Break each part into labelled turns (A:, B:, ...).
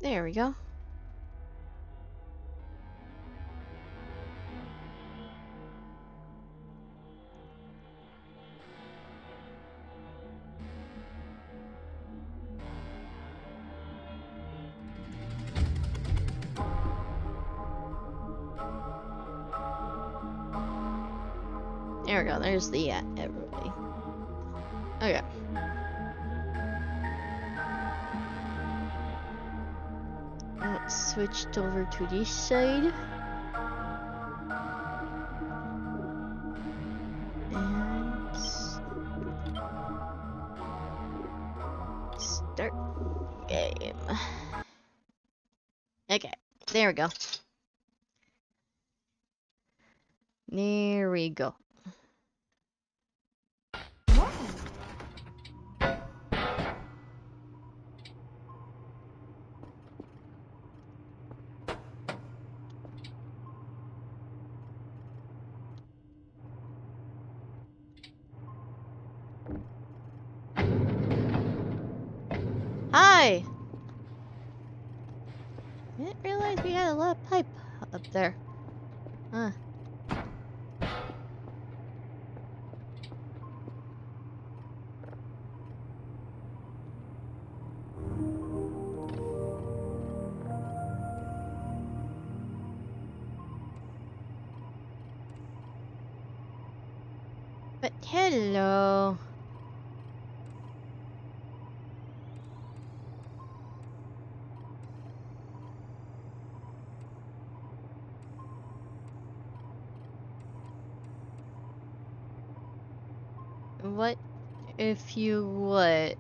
A: There we go. There we go, there's the everybody. Okay. Let's switch over to this side. And start game. Okay, there we go. There we go. Hi! I didn't realize we had a lot of pipe up there. Huh. But hello. What if you would?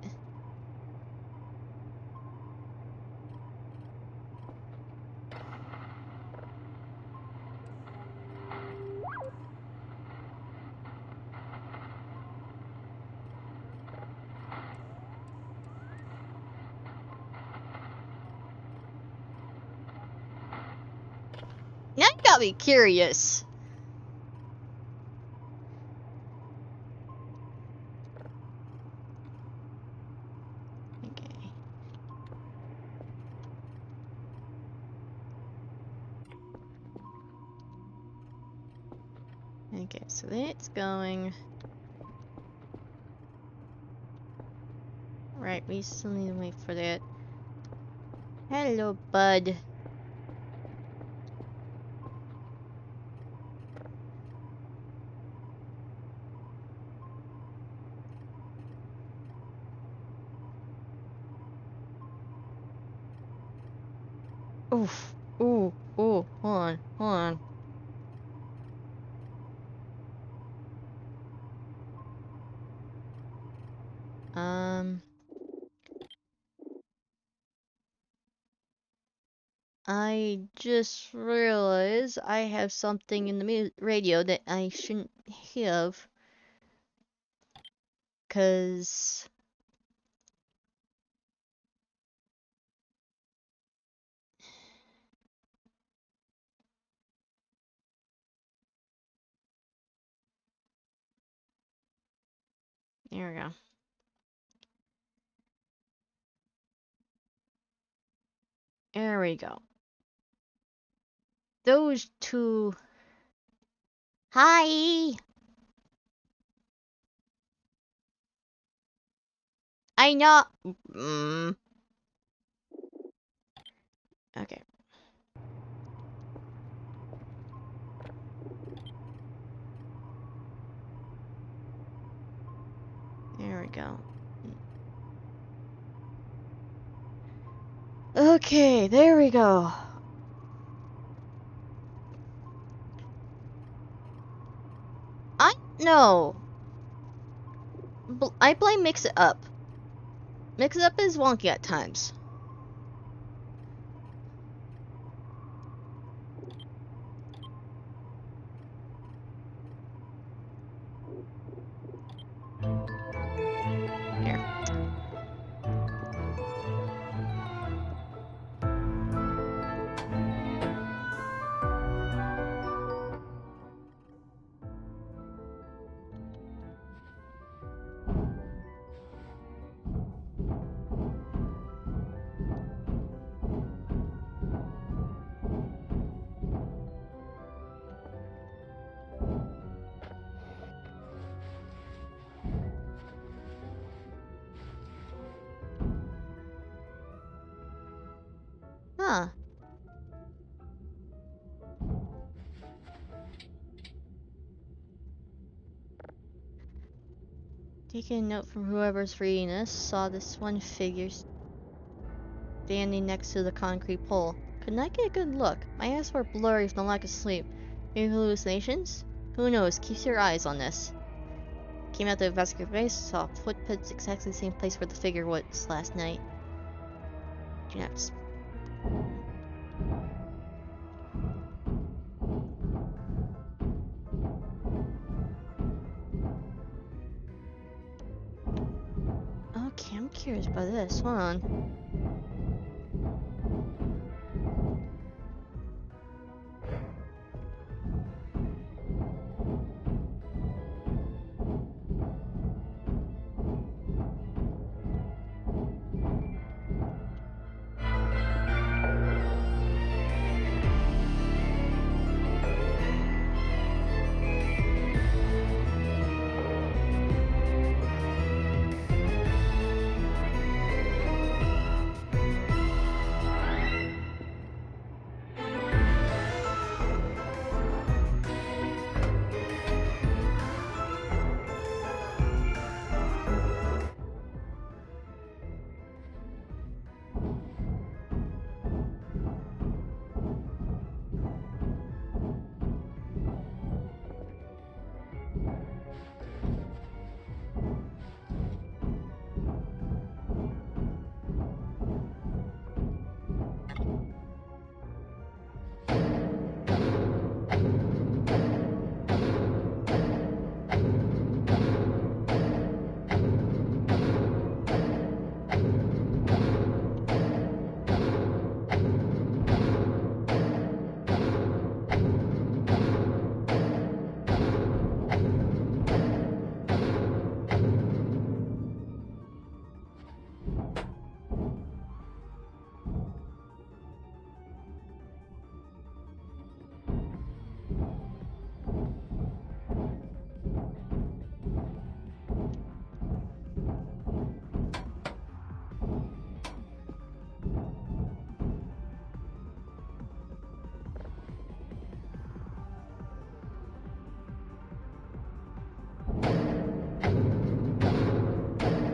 A: Now you got me curious. Okay. Okay, so it's going. Right, we still need to wait for that. Hello, bud. Oof. Ooh, ooh, hold on, hold on. I just realized I have something in the radio that I shouldn't have. 'Cause there we go. There we go. Those two. Hi! I know. Okay. There we go. Okay, there we go. No. I blame Mix It Up. Mix It Up is wonky at times. Here. Taking a note from whoever's reading this, saw this one figure standing next to the concrete pole. Could not get a good look. My eyes were blurry from the lack of sleep. Maybe hallucinations? Who knows? Keep your eyes on this. Came out to investigate place, saw footprints exactly the same place where the figure was last night. Do not. Okay, I'm curious about this. Hold on.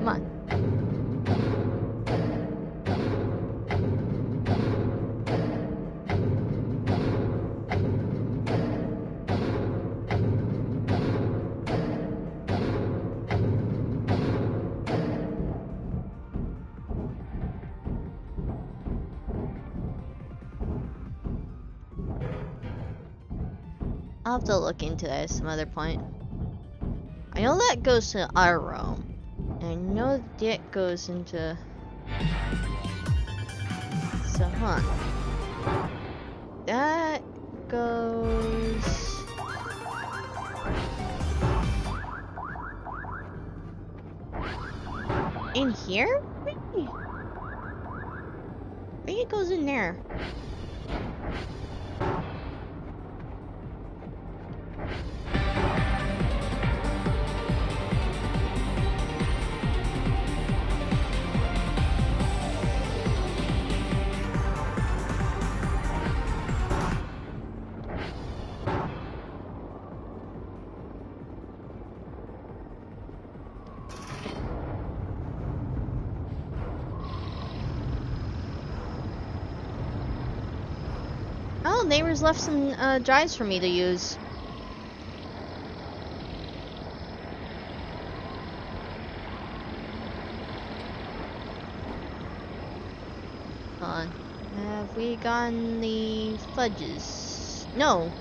A: Come on. I'll have to look into that at some other point. I know that goes to our room. And I know that goes into... So, huh. That goes... In here? Maybe. Maybe it goes in there. Oh, neighbors left some drives for me to use. Hold on. Have we gotten the fudges? No.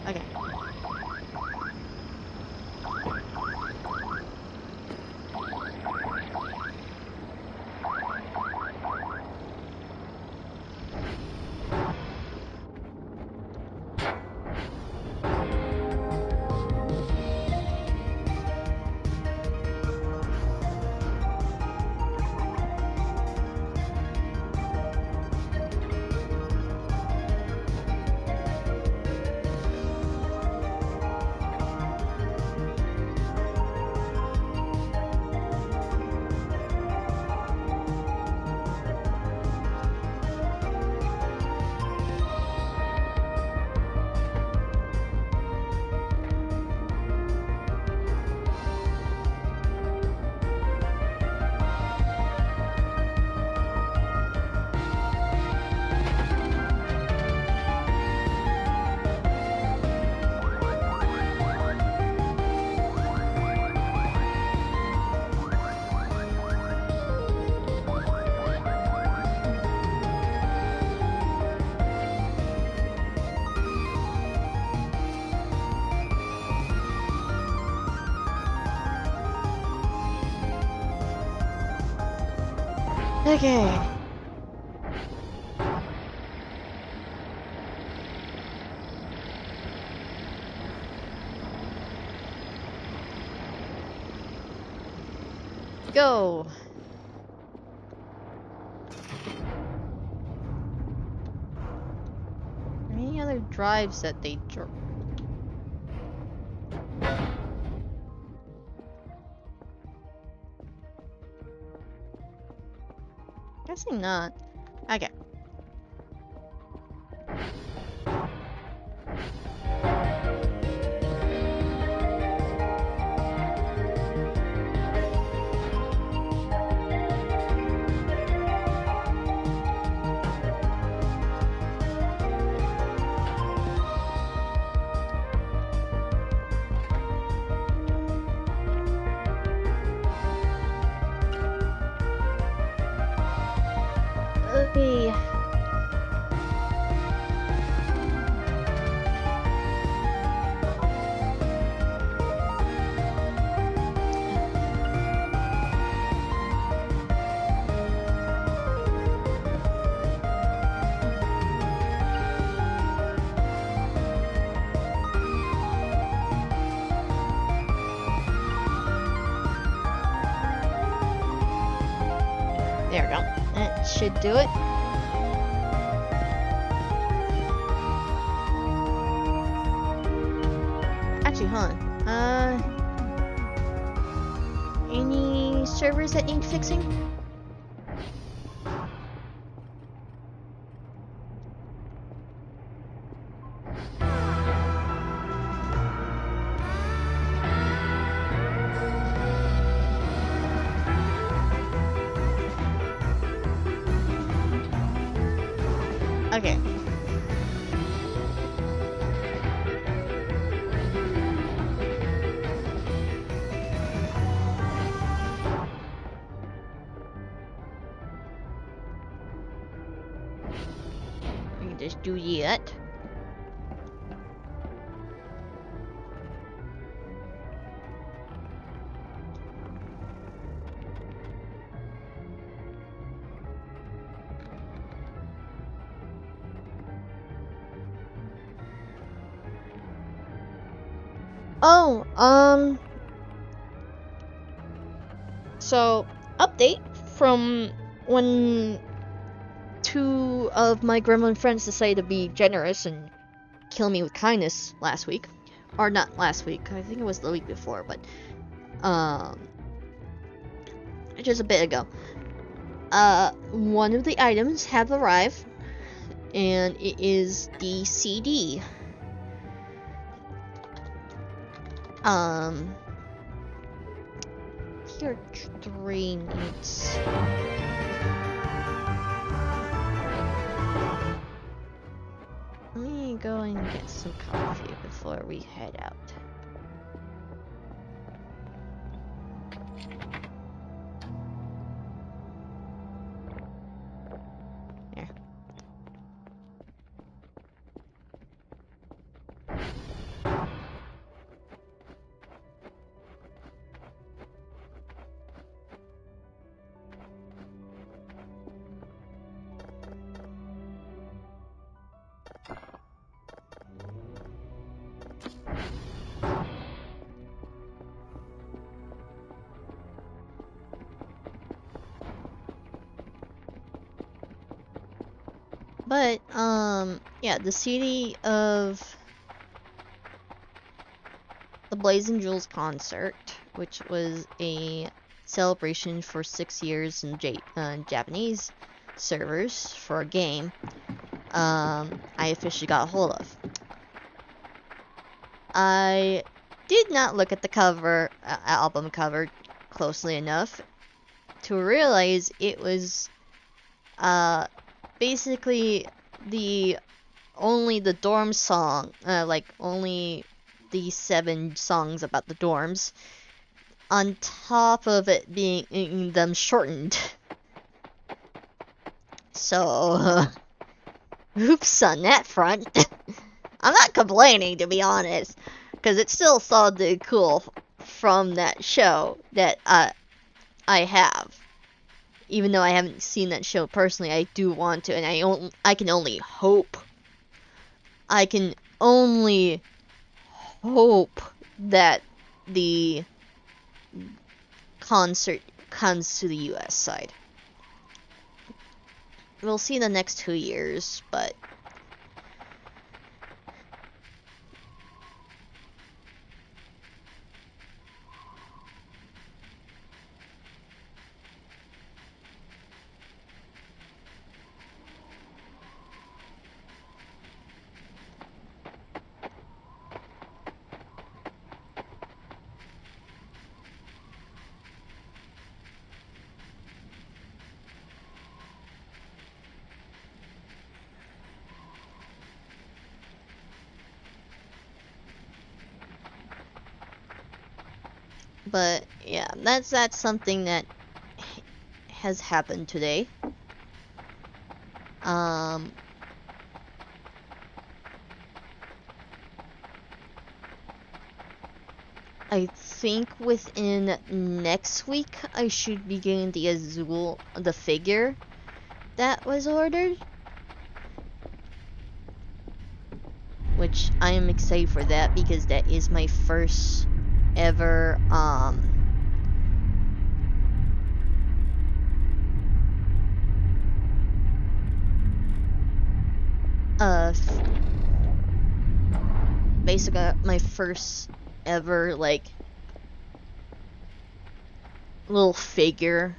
A: Okay. Okay. Go. Any other drives that they Guessing not. Okay. Okay. There we go. That should do it. Actually, hold on. Any servers that need fixing? Okay. We can just do that. Oh, so update from when two of my gremlin friends decided to be generous and kill me with kindness last week. Or not last week, I think it was the week before, but just a bit ago. One of the items have arrived, and it is the CD. Tier 3 needs... Let me go and get some coffee before we head out. There. But, yeah, the CD of the Blazing Jewels concert, which was a celebration for 6 years in Japanese servers for a game, I officially got a hold of. I did not look at the cover, album cover closely enough to realize it was, basically only the dorm song, like only the 7 songs about the dorms, on top of it being them shortened. So, oops on that front. I'm not complaining, to be honest, because it still sounded cool from that show that I have. even though I haven't seen that show personally, I do want to, and I can only hope. I can only hope that the concert comes to the US side. We'll see in the next 2 years, but yeah, that's something that has happened today. I think within next week I should be getting the Azul, the figure that was ordered. Which I am excited for that because that is my first ever, basically my first ever, like, little figure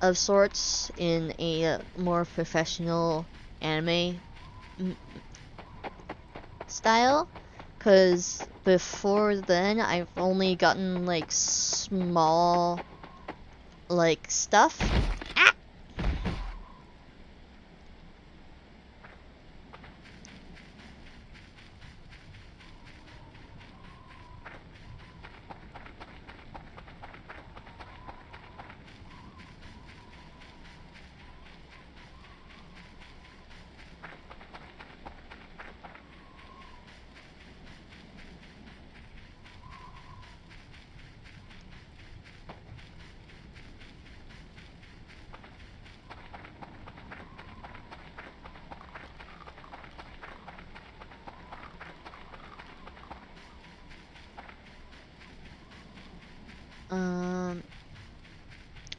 A: of sorts in a more professional anime style. Because before then, I've only gotten, like, small, like, stuff.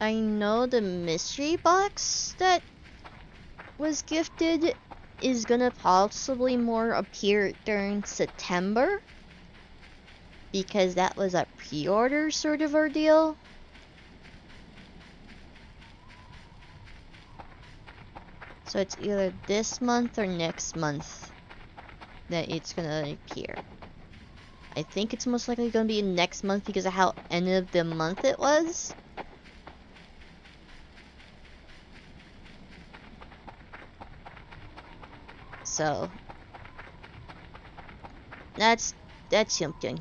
A: I know the mystery box that was gifted is gonna possibly more appear during September, because that was a pre-order sort of ordeal. So it's either this month or next month that it's gonna appear. I think it's most likely gonna be next month because of how end of the month it was. So that's something.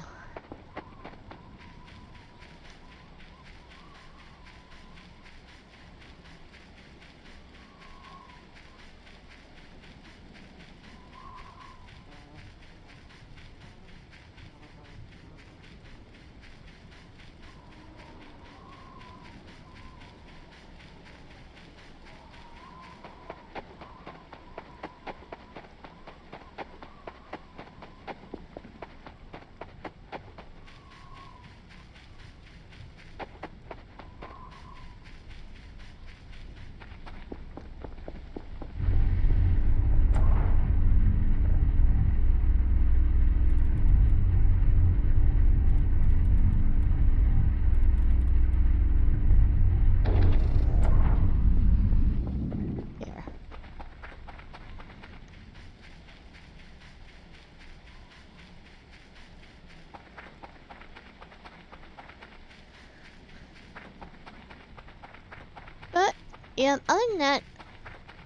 A: But yeah, other than that,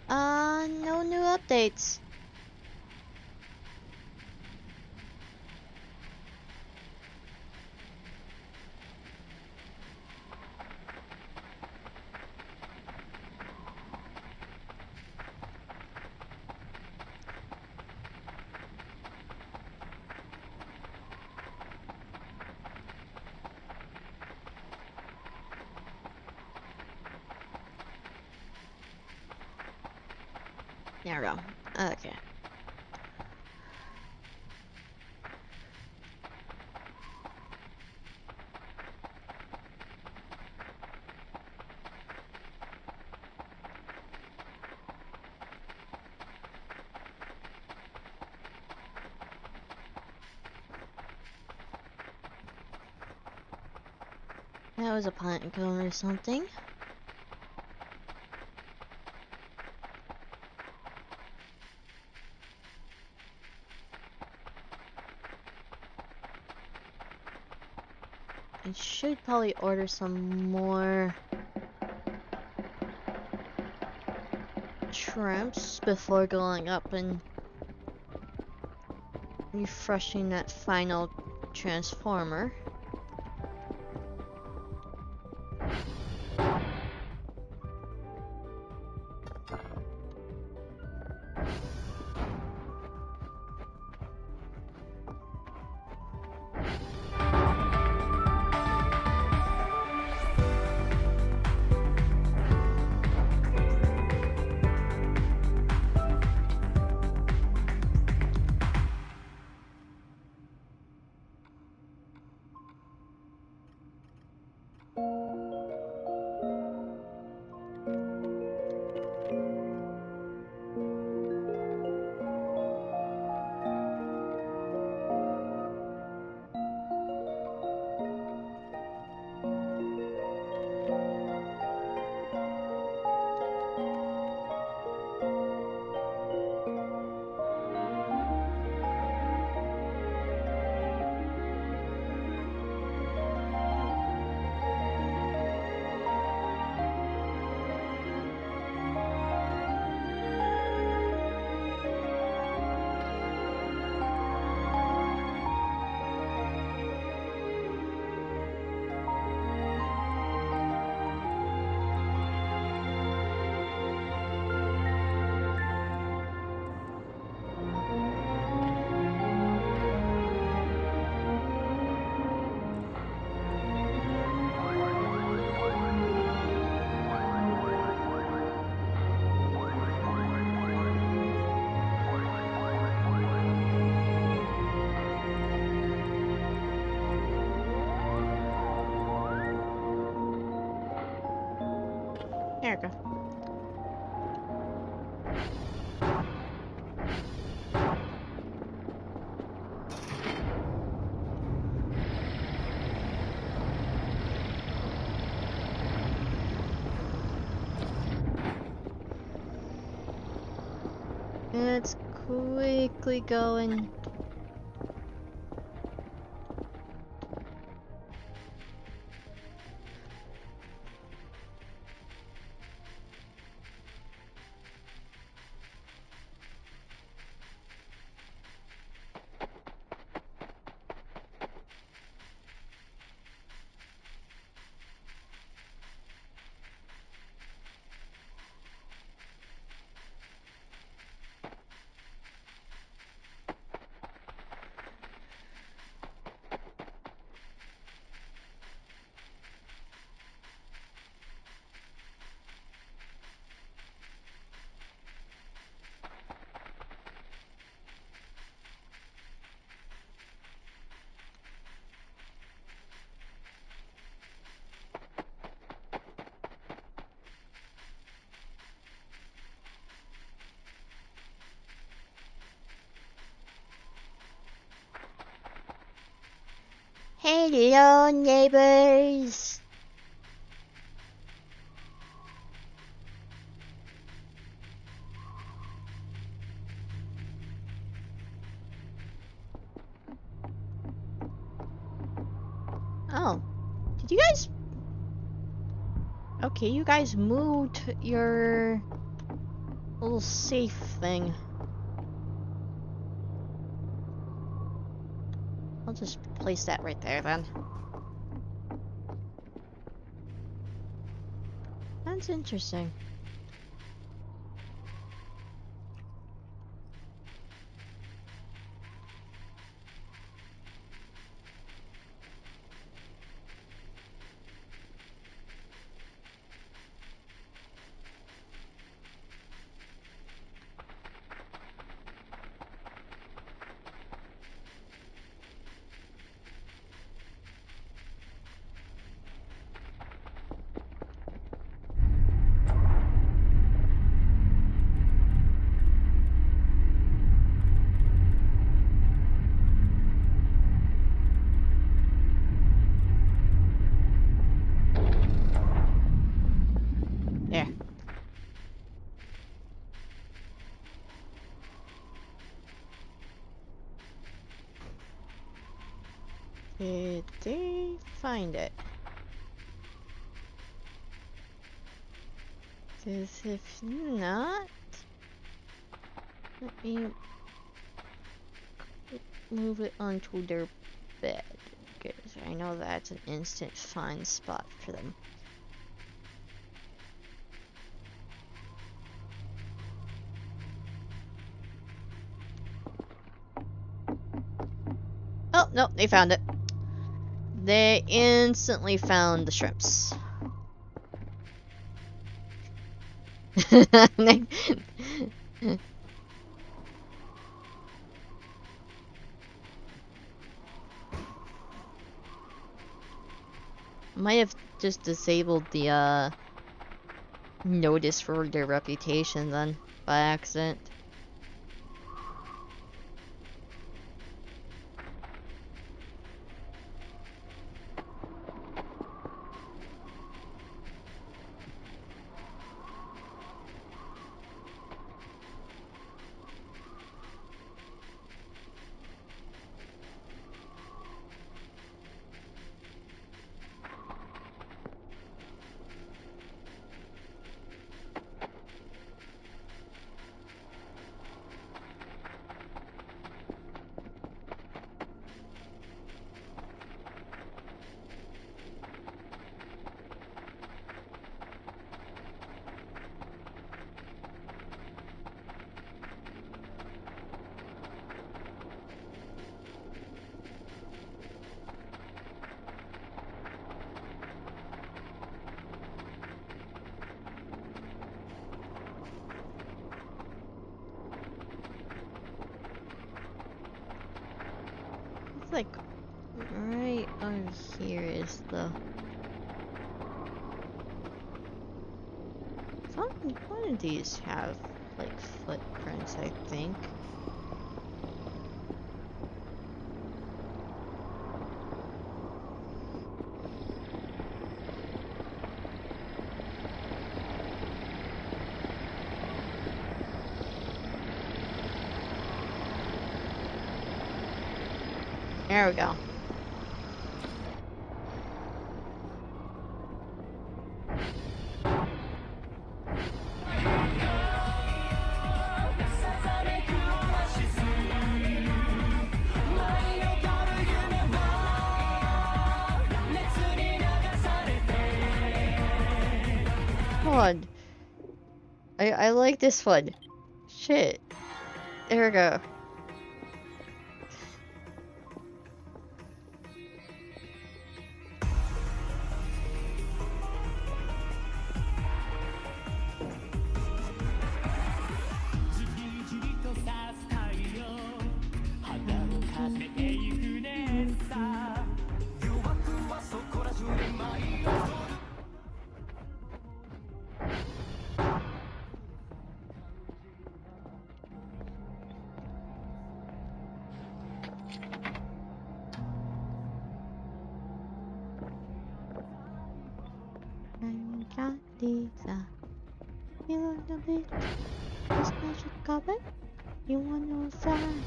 A: no new updates. There we go. Okay. That was a plant cone or something. I should probably order some more shrimps before going up and refreshing that final transformer. There we go. Let's quickly go and hello, neighbors. Oh, did you guys? Okay, you guys moved your little safe thing. I'll just place that right there then. That's interesting. find it. Because if not, let me move it onto their bed. Because I know that's an instant find spot for them. Oh, no, they found it. They instantly found the shrimps. Might have just disabled the notice for their reputation then, by accident. It's like right over here is the one of these have like footprints, I think. There we go. God. I like this one. Shit. There we go. Lisa, you want a bit of special cover? You want no fun?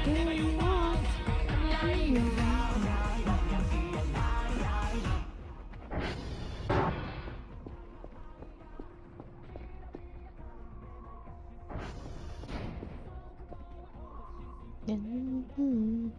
A: Do you want? Do you want? Mm-hmm.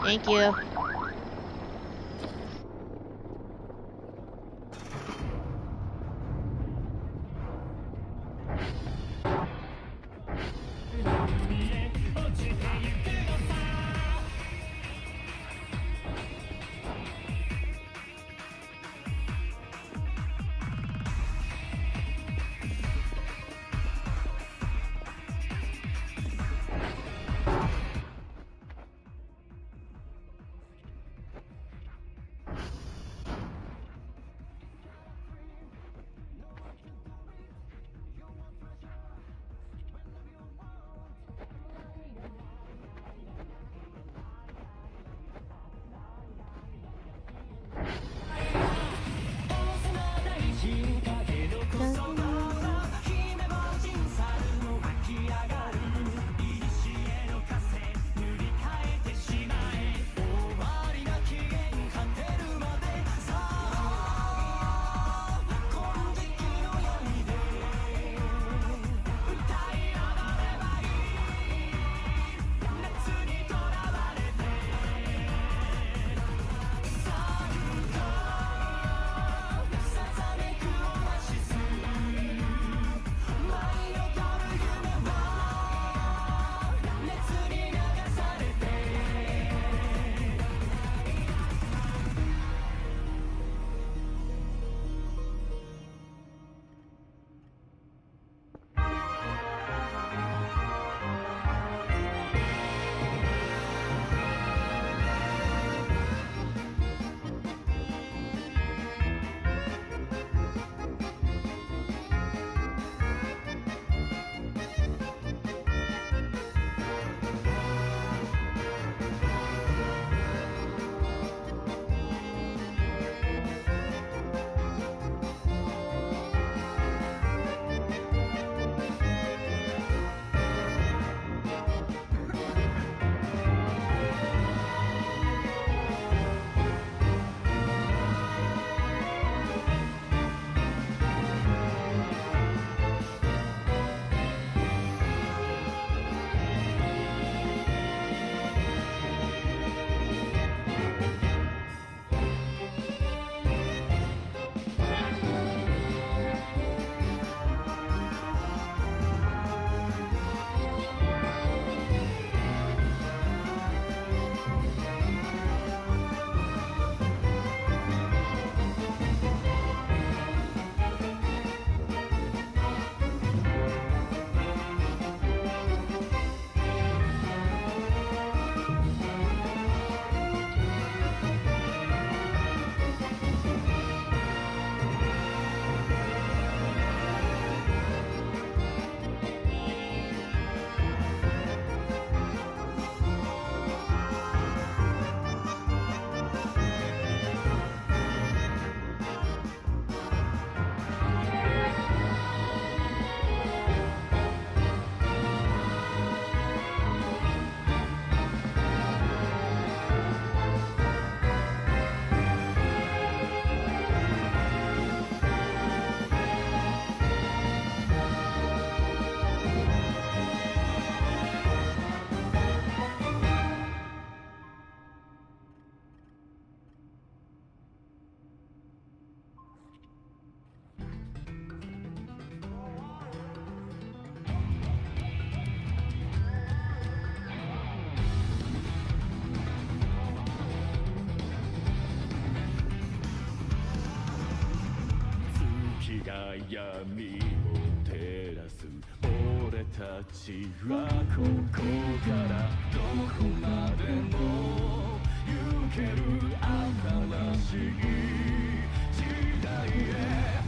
A: Thank you.
B: が闇を照らす俺たちはここからどこまでも行ける新しい時代へ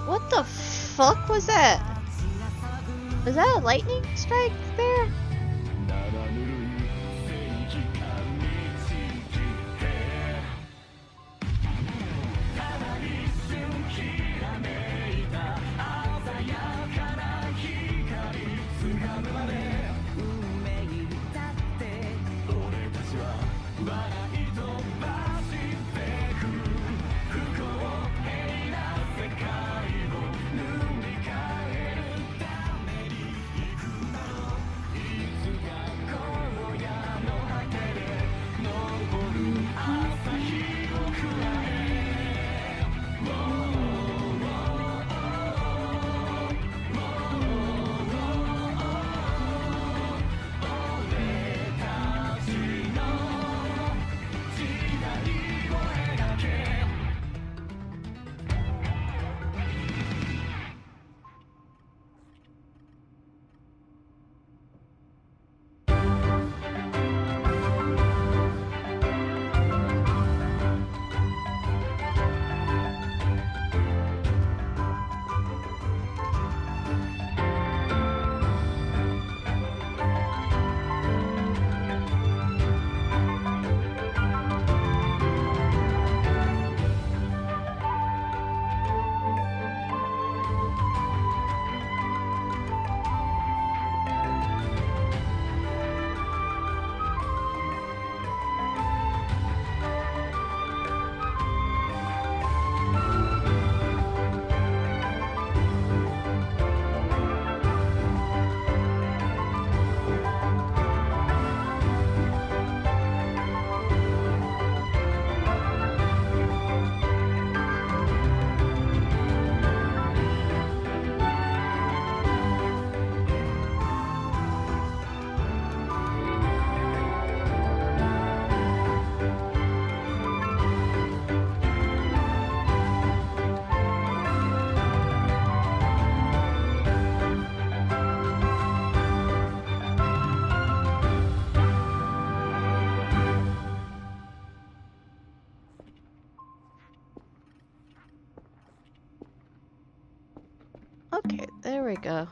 A: What the fuck was that? Was that a lightning strike there? Okay, there we go.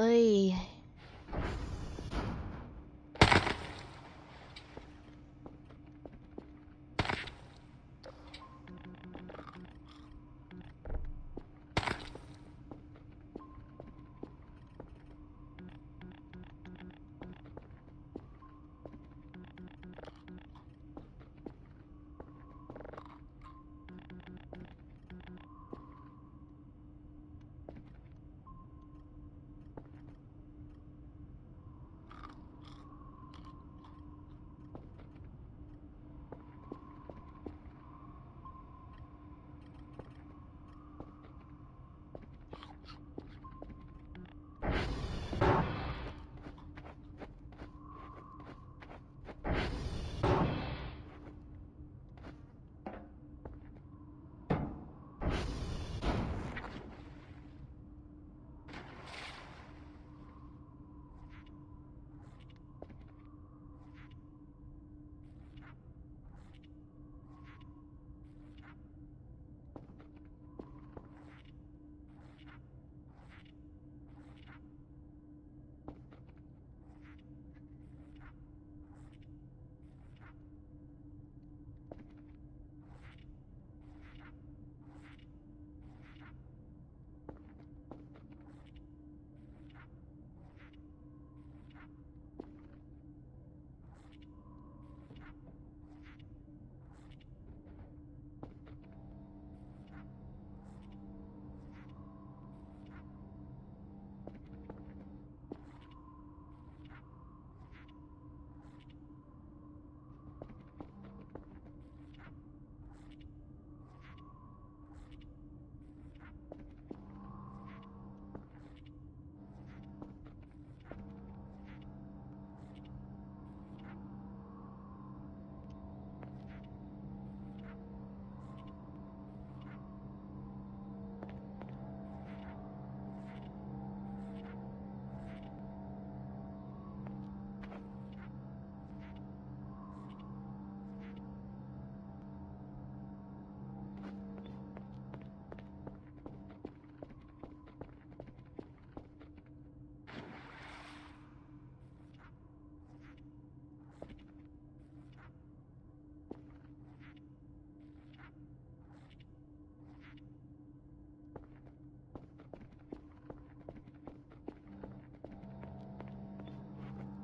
A: Oy.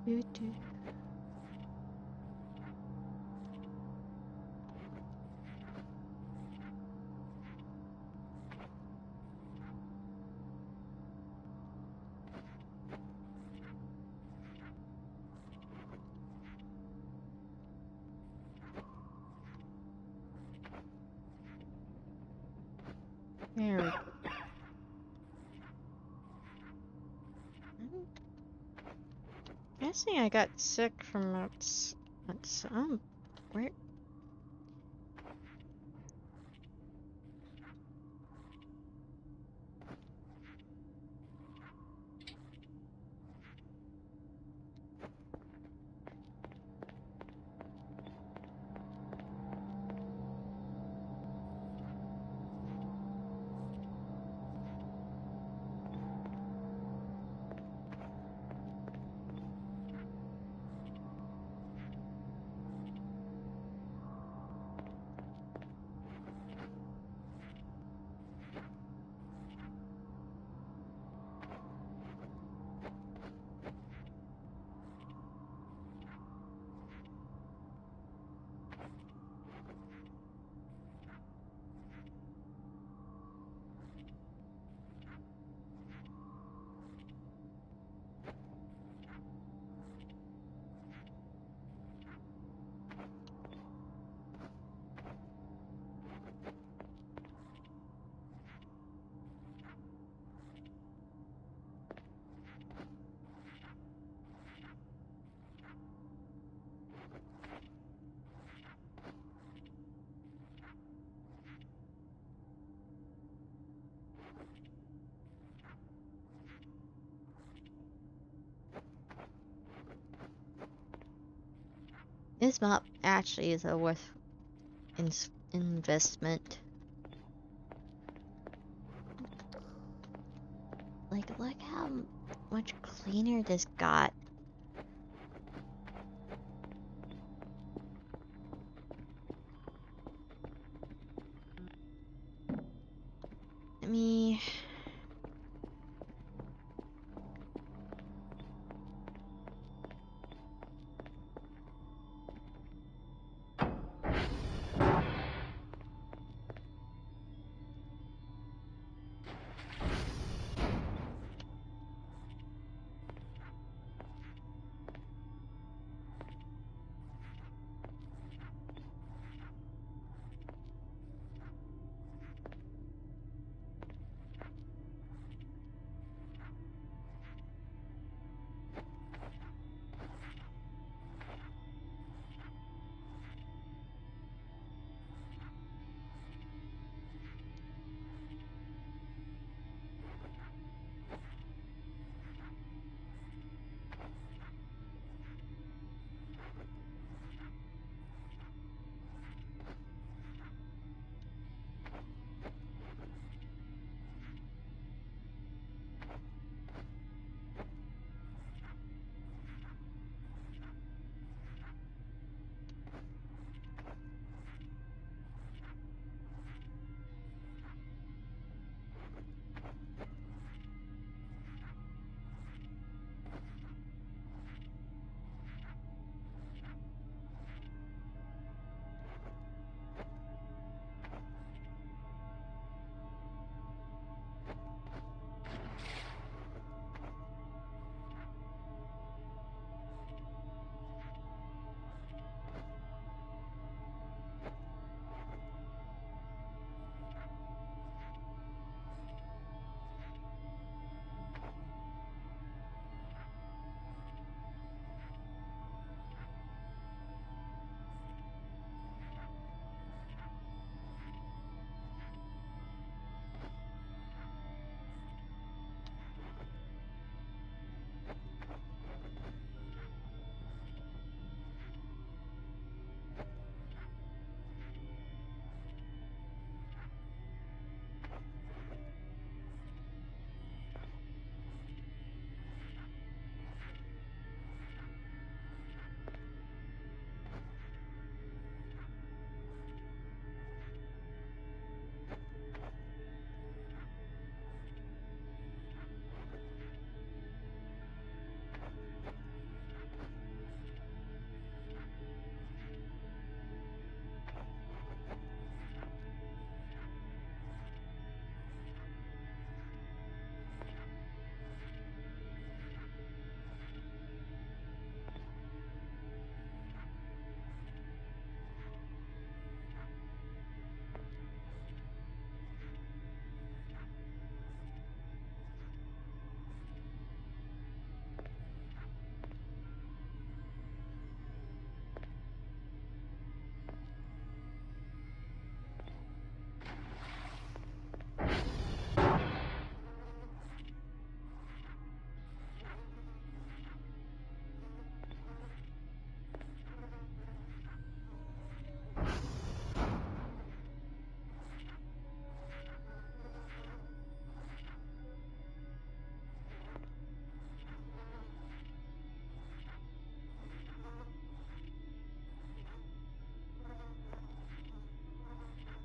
A: Doo-doo. There we go. I'm guessing I got sick from outside. Where? This map actually is a worth investment. Like, look how much cleaner this got. Let me...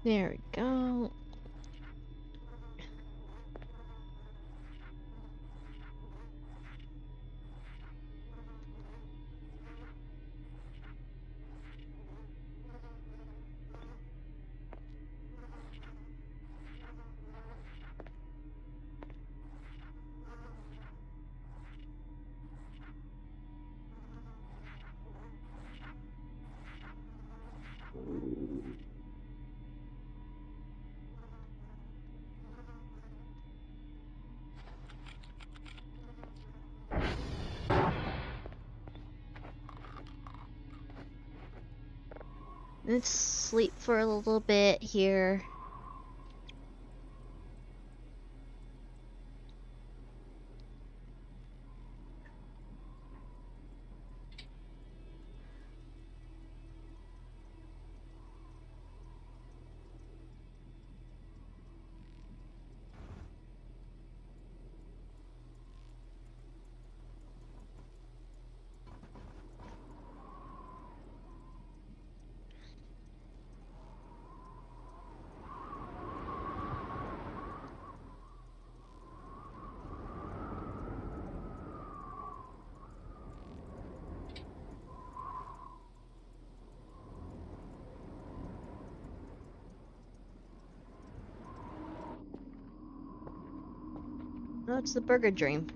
A: There we go. Let's sleep for a little bit here. Oh, it's the burger dream.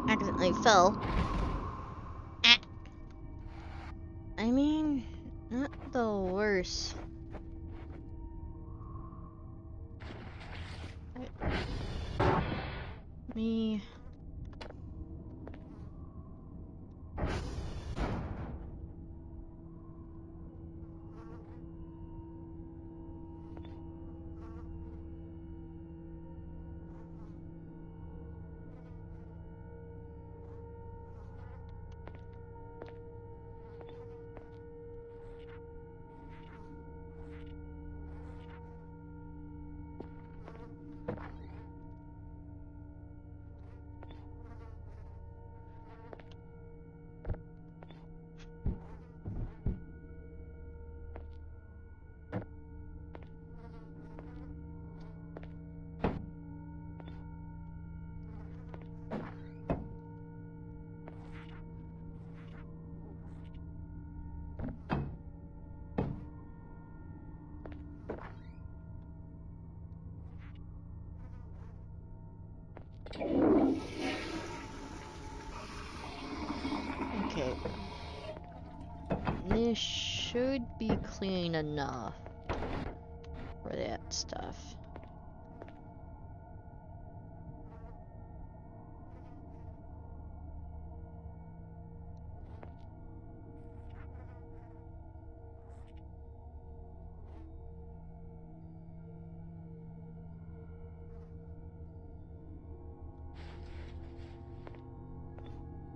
A: Accidentally fell. Ah. I mean, not the worst. Me. Okay. This should be clean enough for that stuff.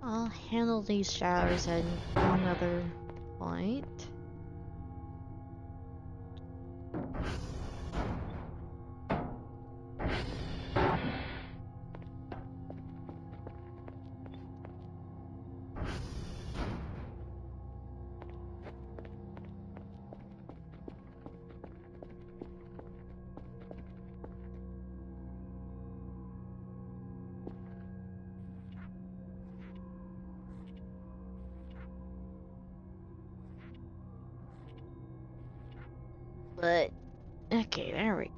A: I'll handle these showers at another point. But, okay, there we go.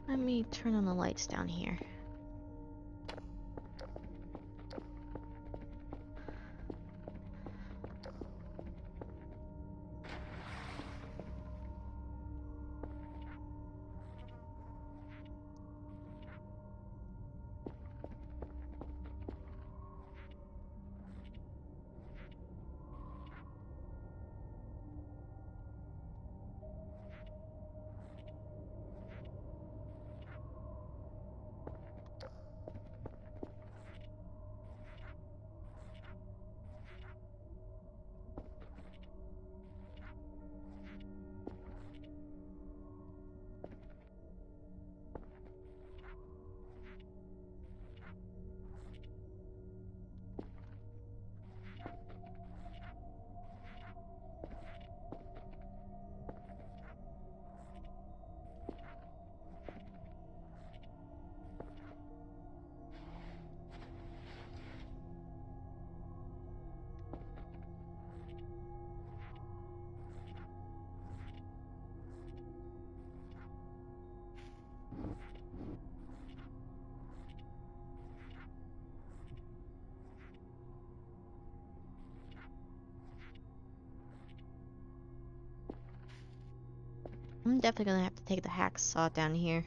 A: Let me turn on the lights down here. I'm definitely gonna have to take the hacksaw down here.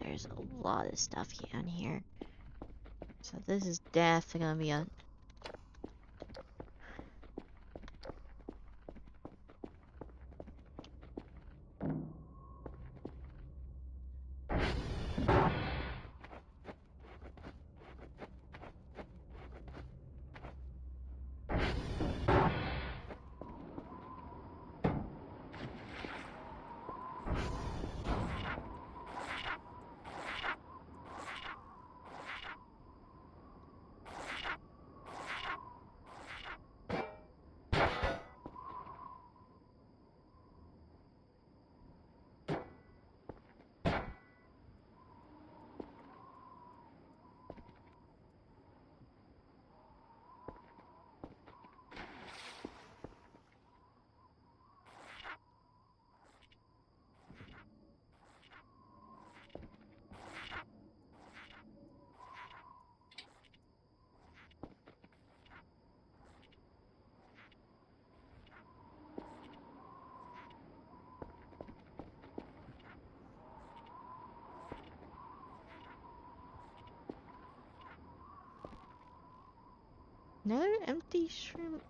A: There's a lot of stuff down here. So this is definitely gonna be a... Another empty shrimp.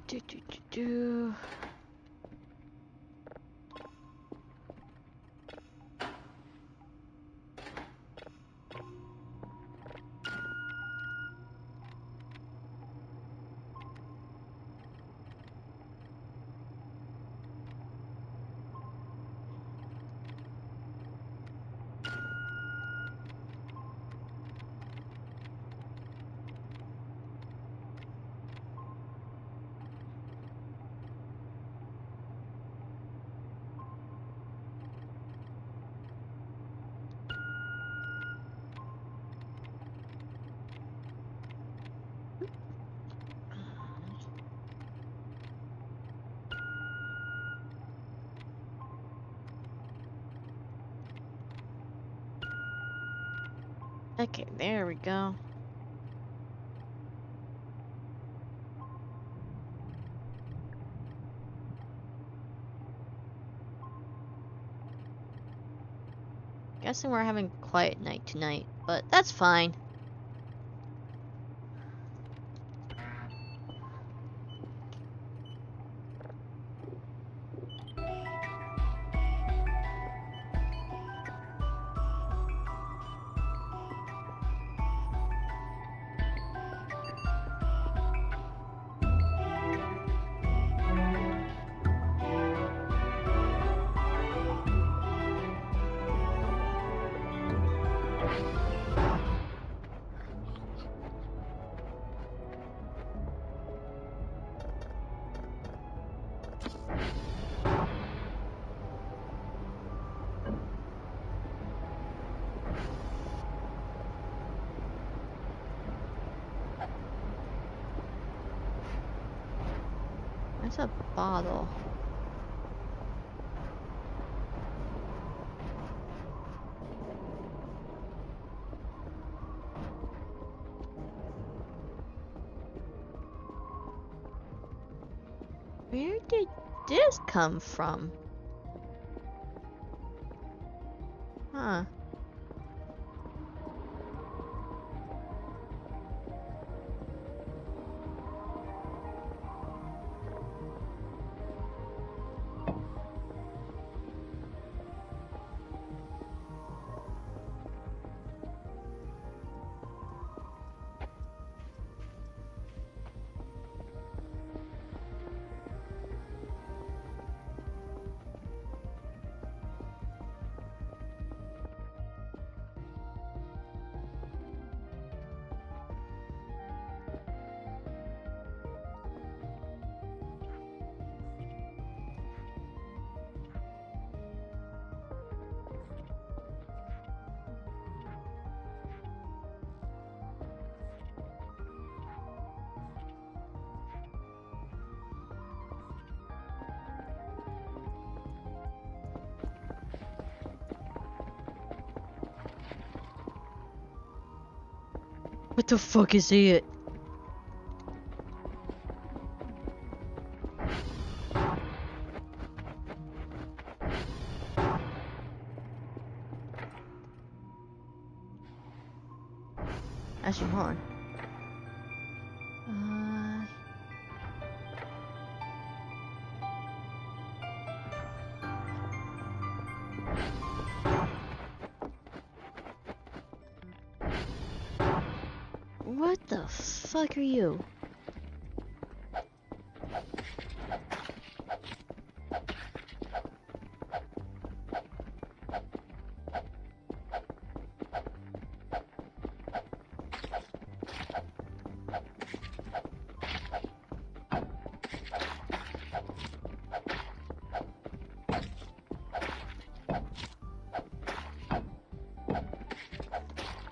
A: Do do do do. Okay, there we go. Guessing we're having quiet night tonight, but that's fine. bottle. Where did this come from? Huh. What the fuck is it? Actually, hold on. What the fuck are you?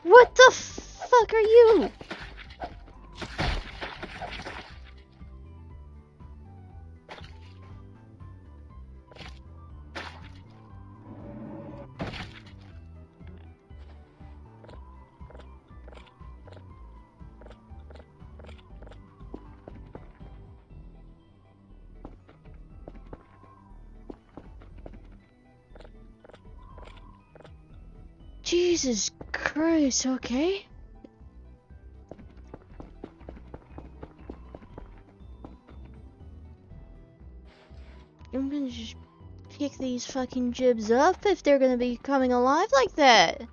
A: What the fuck are you? Jesus Christ, okay? I'm gonna just pick these fucking jibs up if they're gonna be coming alive like that.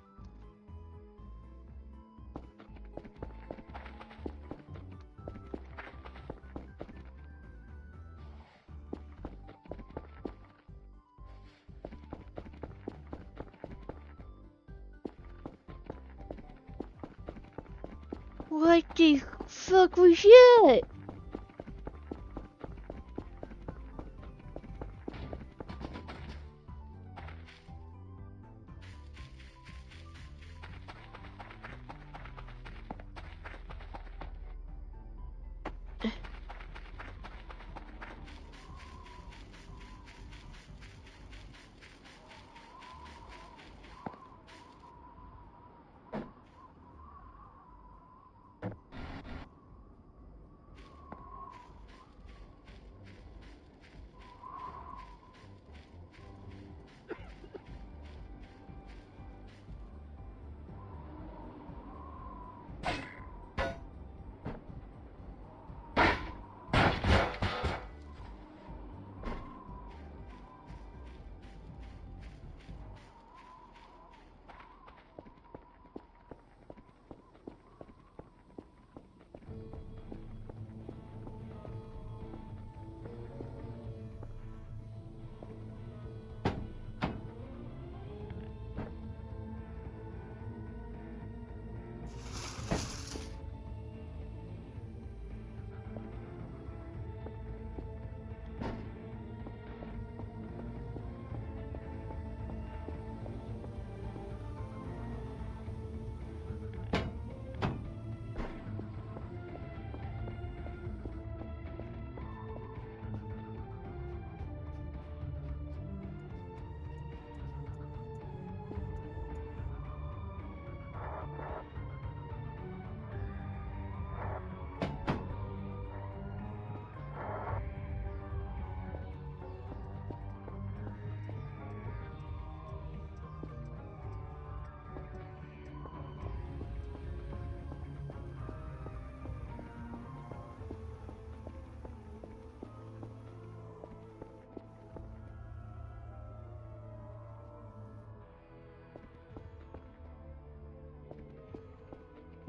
A: What the fuck was that?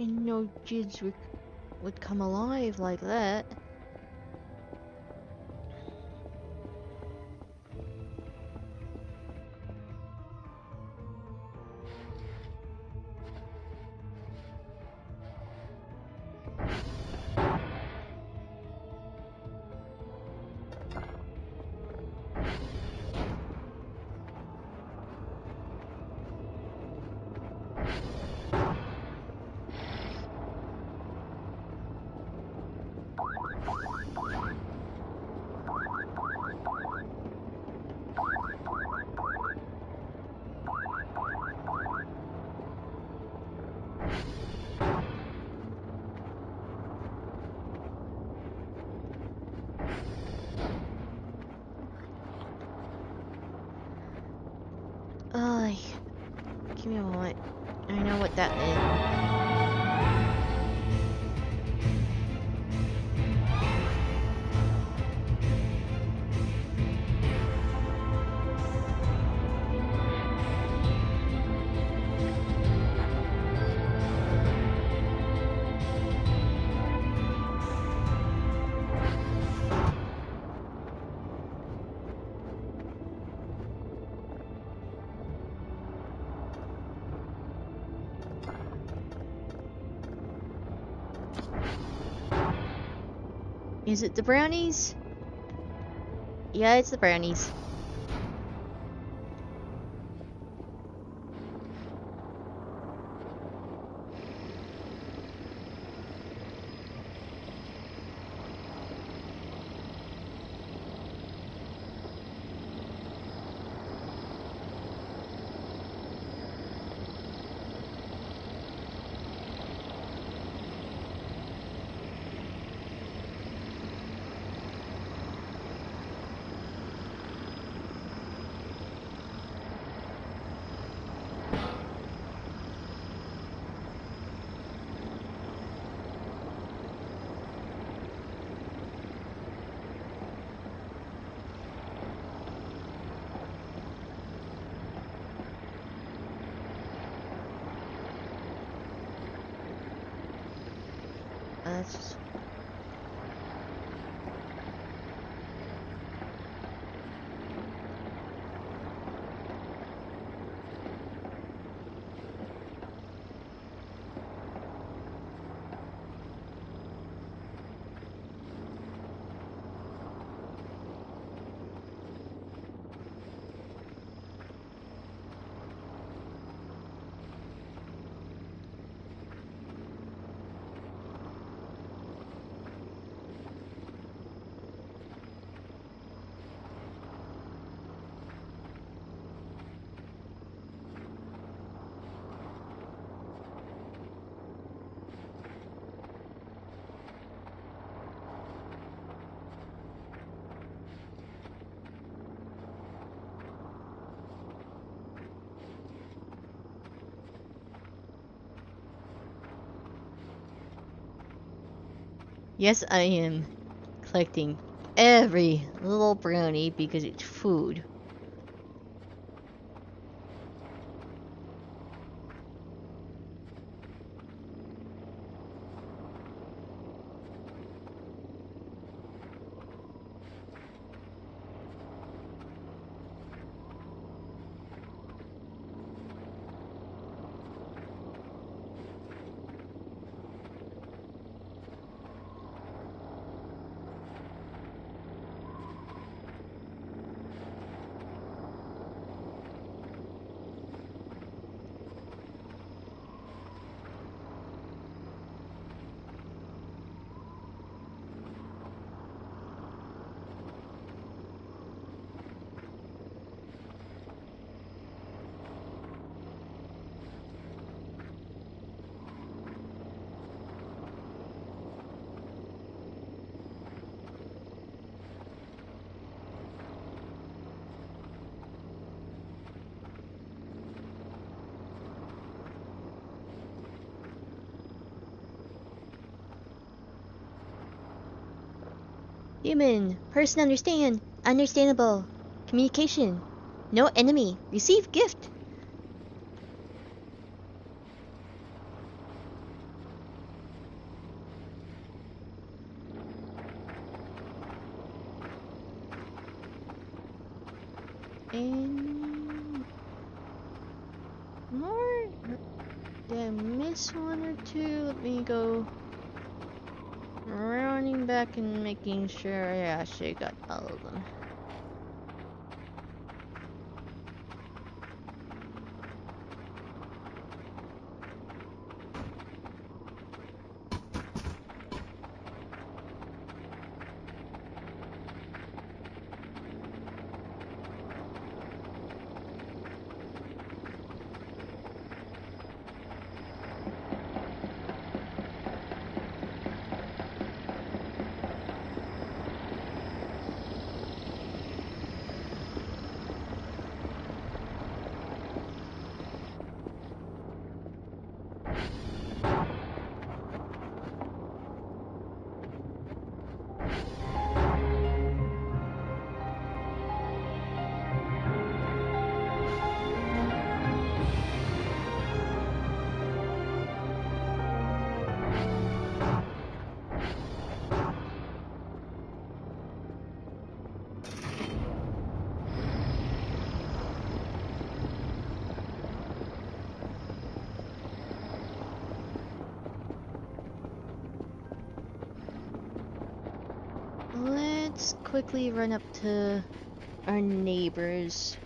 A: And no jids would come alive like that. Give me a moment. I know what that is. Is it the brownies? Yeah, it's the brownies. That's just... Yes, I am collecting every little brownie because it's food. Human, person understand, understandable, communication, no enemy, receive gift. And more. Did I miss one or two? Let me go rounding back and making sure I actually got all of them. Let's quickly run up to our neighbors.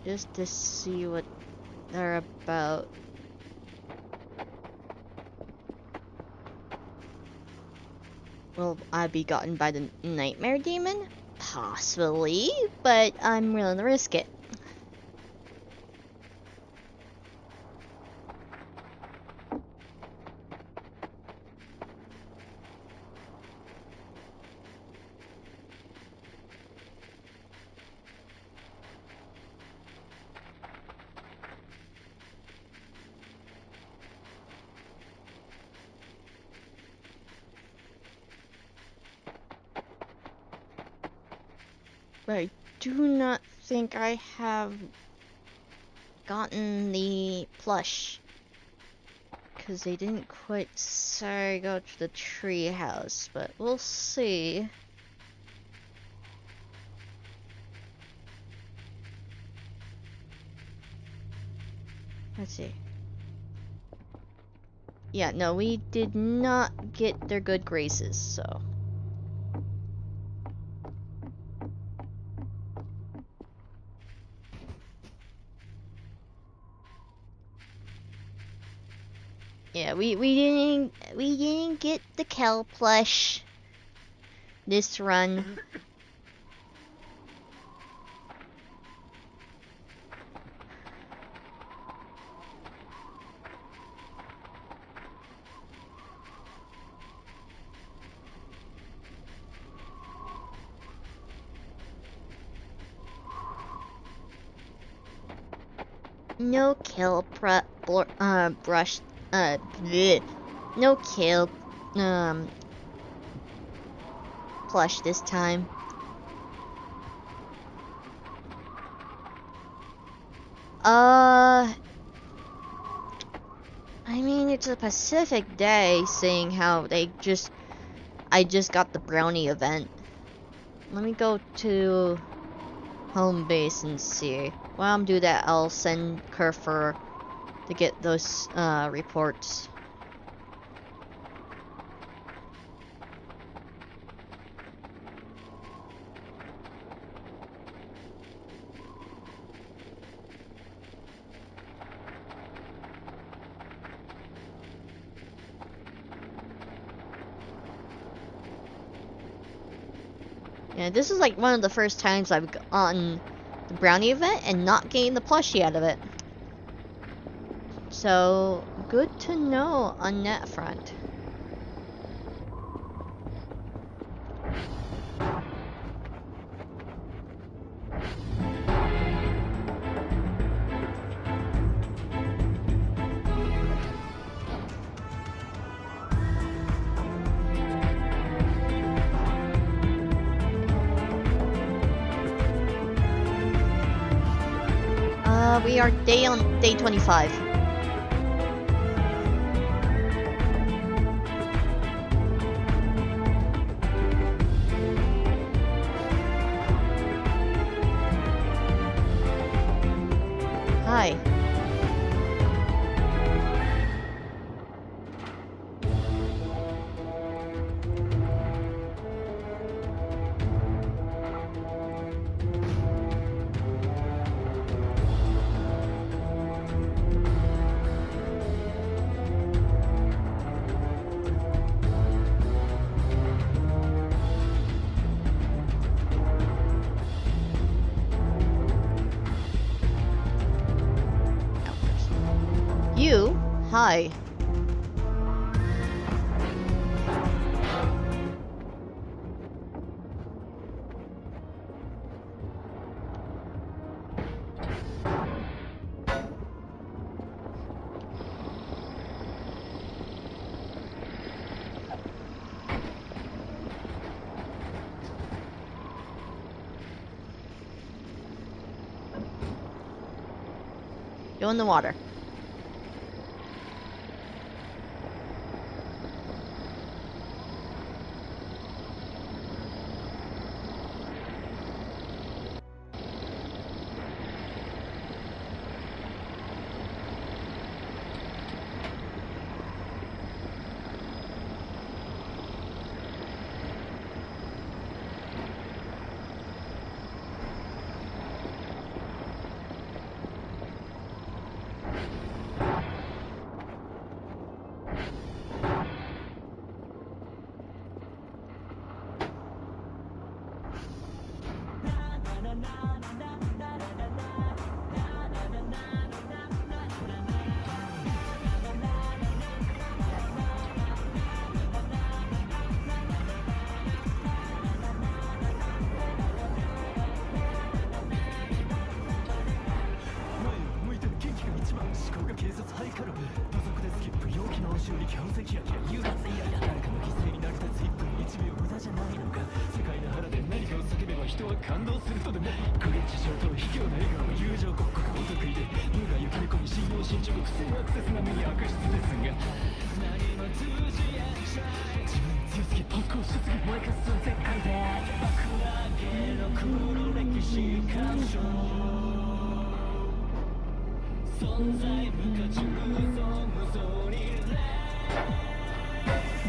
A: Just to see what they're about. Will I be gotten by the nightmare demon? Possibly, but I'm willing to risk it. But I do not think I have gotten the plush. Because they didn't quite say go to the tree house, but we'll see. Let's see. Yeah, no, we did not get their good graces, so. Yeah, we didn't get the Kel plush this run. No Kel brush. Bleh. No Kel plush this time. I mean, it's a Pacific Day, seeing how I just got the brownie event. Let me go to home base and see. While I'm doing that, I'll send Kerfer to get those reports. Yeah, this is like one of the first times I've gotten the brownie event and not getting the plushie out of it. So, good to know on that front. We are day 25. high. Go in the water.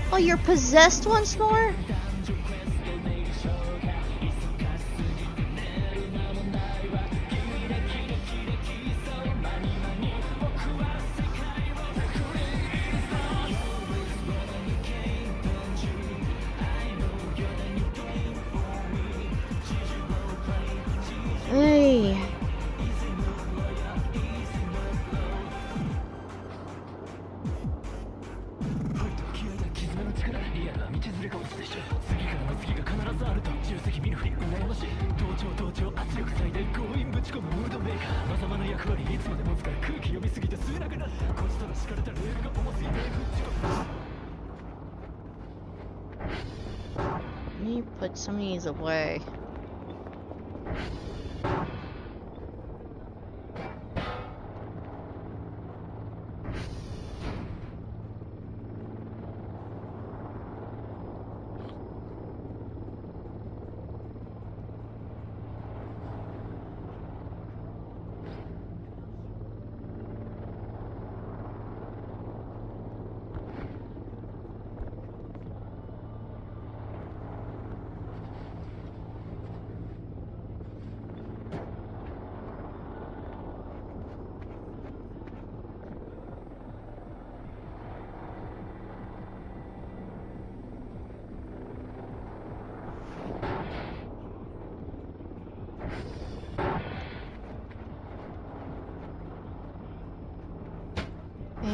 A: Oh, you're possessed once more? Hey. Let me put some of these away.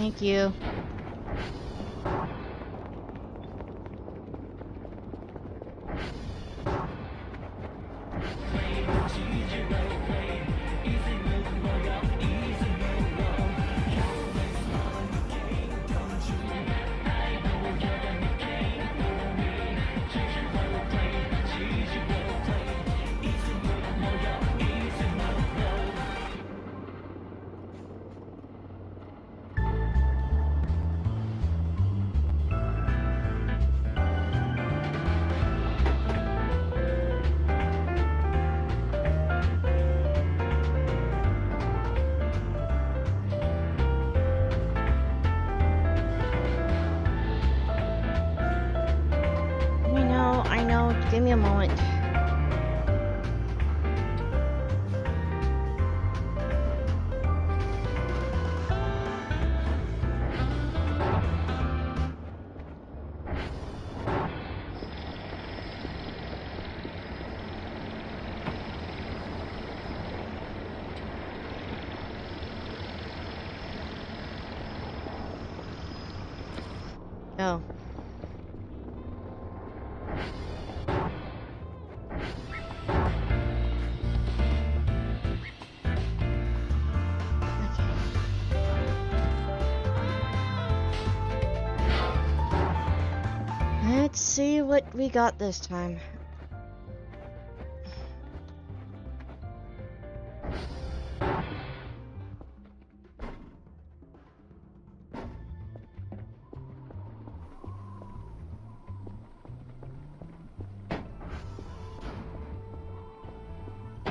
A: Thank you. Oh. Let's see what we got this time.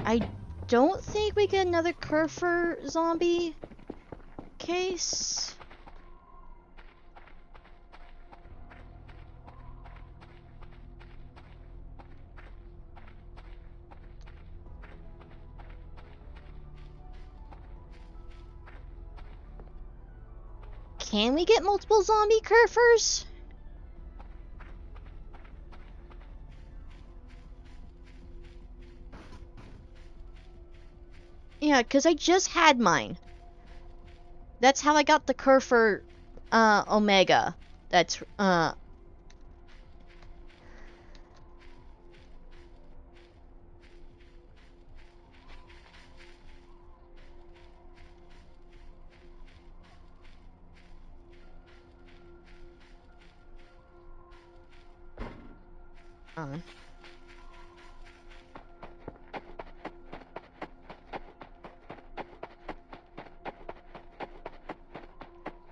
A: I don't think we get another Kerfer zombie case. Can we get multiple zombie Kerfers? Yeah, because I just had mine. That's how I got the Kerfer Omega. That's on.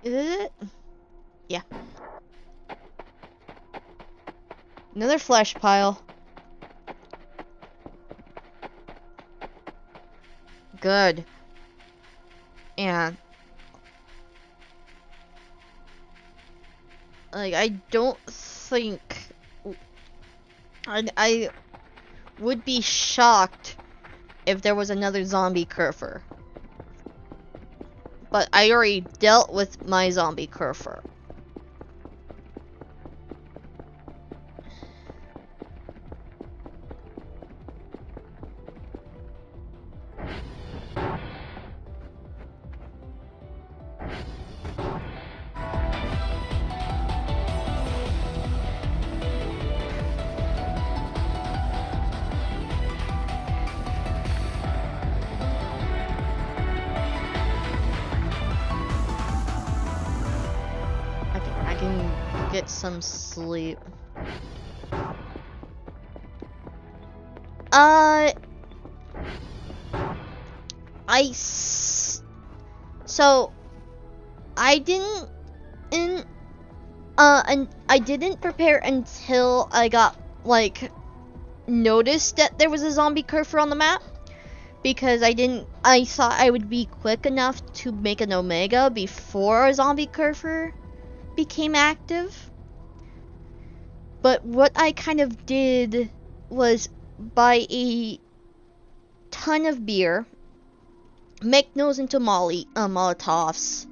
A: Is it? Yeah. Another flesh pile. Good. And like I don't think I would be shocked if there was another zombie Kerfer. But I already dealt with my zombie Kerfer. I can get some sleep. So I didn't and I didn't prepare until I got like noticed that there was a zombie Kerfer on the map, because I thought I would be quick enough to make an Omega before a zombie Kerfer became active. But what I kind of did was buy a ton of beer, make those into Molotovs,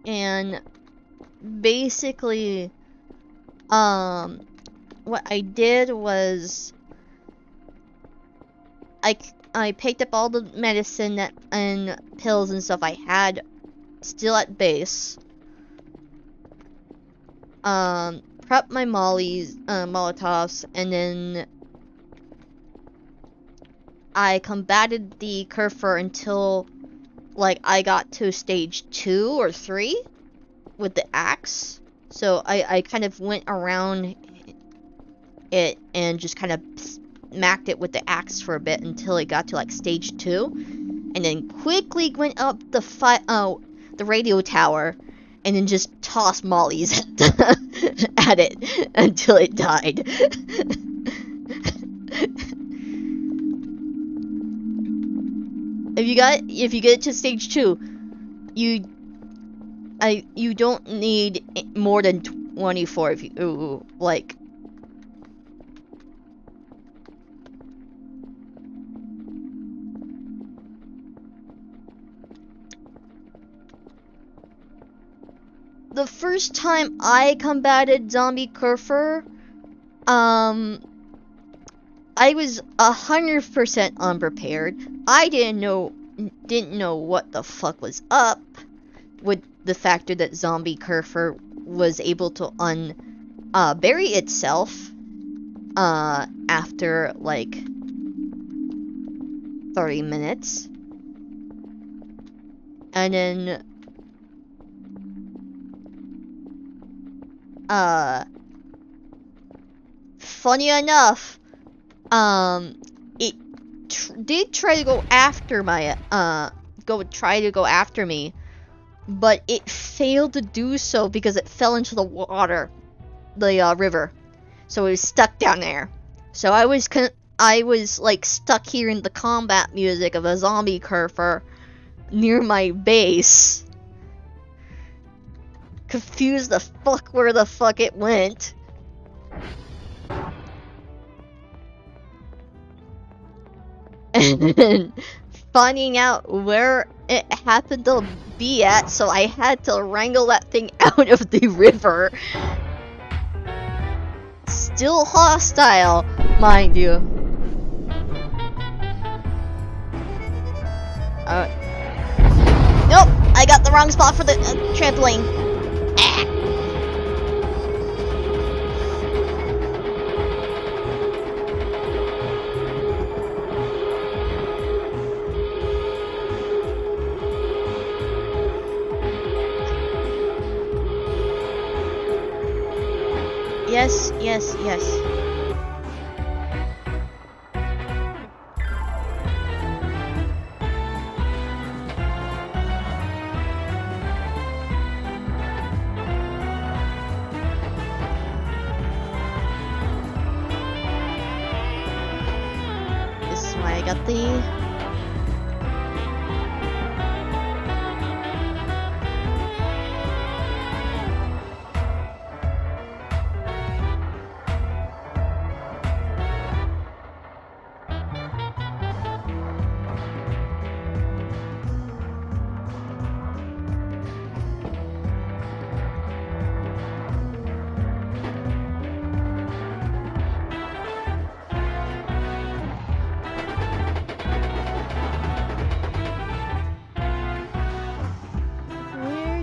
A: and basically, what I did was I picked up all the medicine and pills and stuff I had still at base. Prep my Molotovs, and then I combated the Kerfer until like I got to stage 2 or 3 with the axe. So I kind of went around it and just kind of smacked it with the axe for a bit until it got to like stage 2, and then quickly went up the radio tower and then just tossed mollies at it until it died. If you get to stage 2, you don't need more than 24 if you like. The first time I combated zombie Kerfer, I was 100% unprepared. I didn't know what the fuck was up with the factor that zombie Kerfer was able to bury itself after like 30 minutes. And then funny enough, it did try to go after my go after me, but it failed to do so because it fell into the water, the river, so it was stuck down there. So I was like stuck hearing the combat music of a zombie Kerfer near my base, confused the fuck where the fuck it went. And finding out where it happened to be at, so I had to wrangle that thing out of the river. Still hostile, mind you. Nope, I got the wrong spot for the trampoline. Ah. Yes, yes, yes. This is why I got the...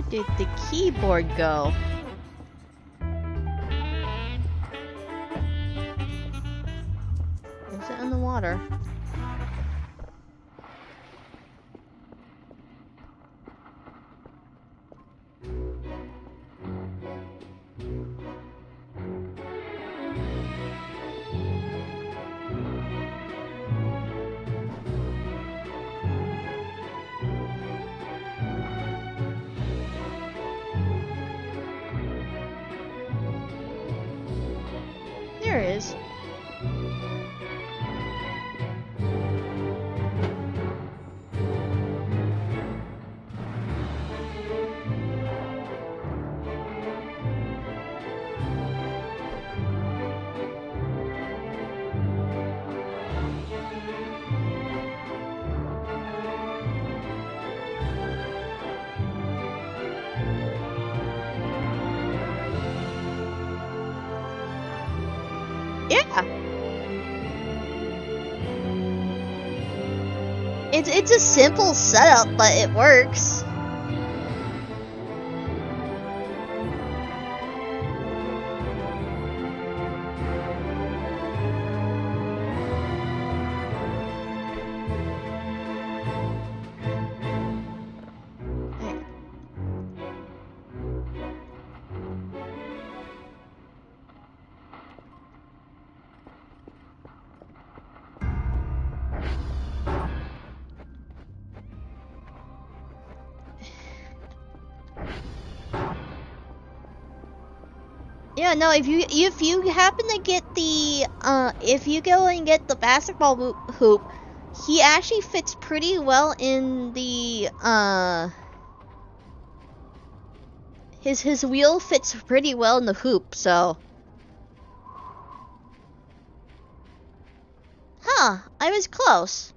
A: Did the keyboard go? Is it in the water? There it is. Yeah. It's a simple setup, but it works. Yeah, no, if you happen to get the if you go and get the basketball hoop, he actually fits pretty well in the his wheel fits pretty well in the hoop, so. Huh, I was close.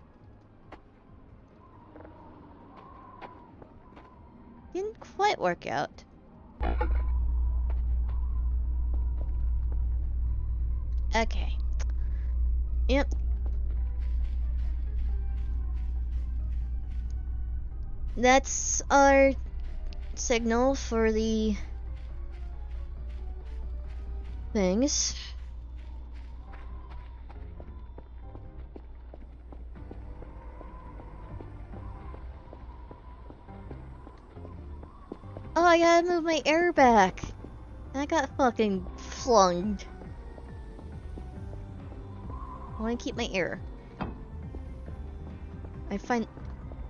A: Didn't quite work out. Okay. Yep. That's our signal for the things. Oh, I gotta move my air back. I got fucking flunged. I wanna keep my air. I find.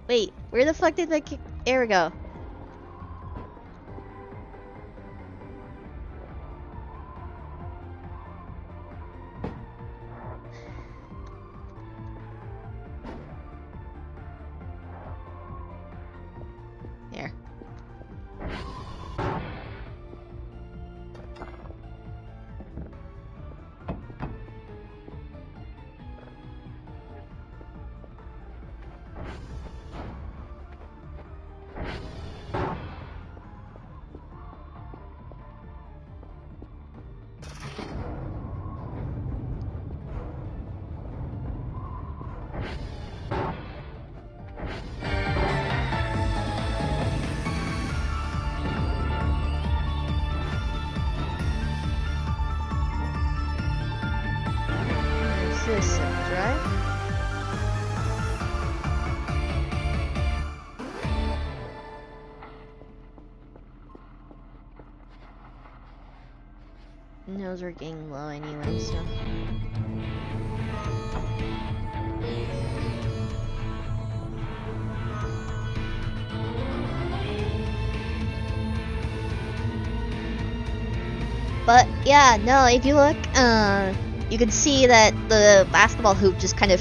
A: Wait, where the fuck did that air go? There. This drive. Knows we're getting low anyway, so. But yeah, no, if you look, you can see that the basketball hoop just kind of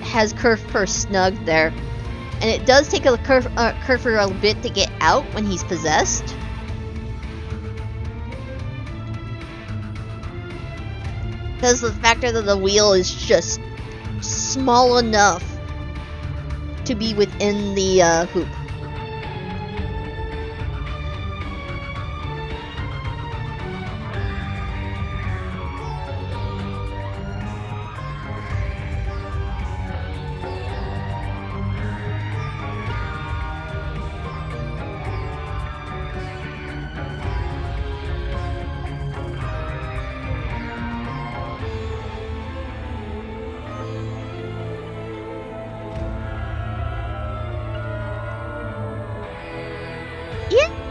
A: has curve per snug there. And it does take a curve for a bit to get out when he's possessed. Because the factor that the wheel is just small enough to be within the hoop.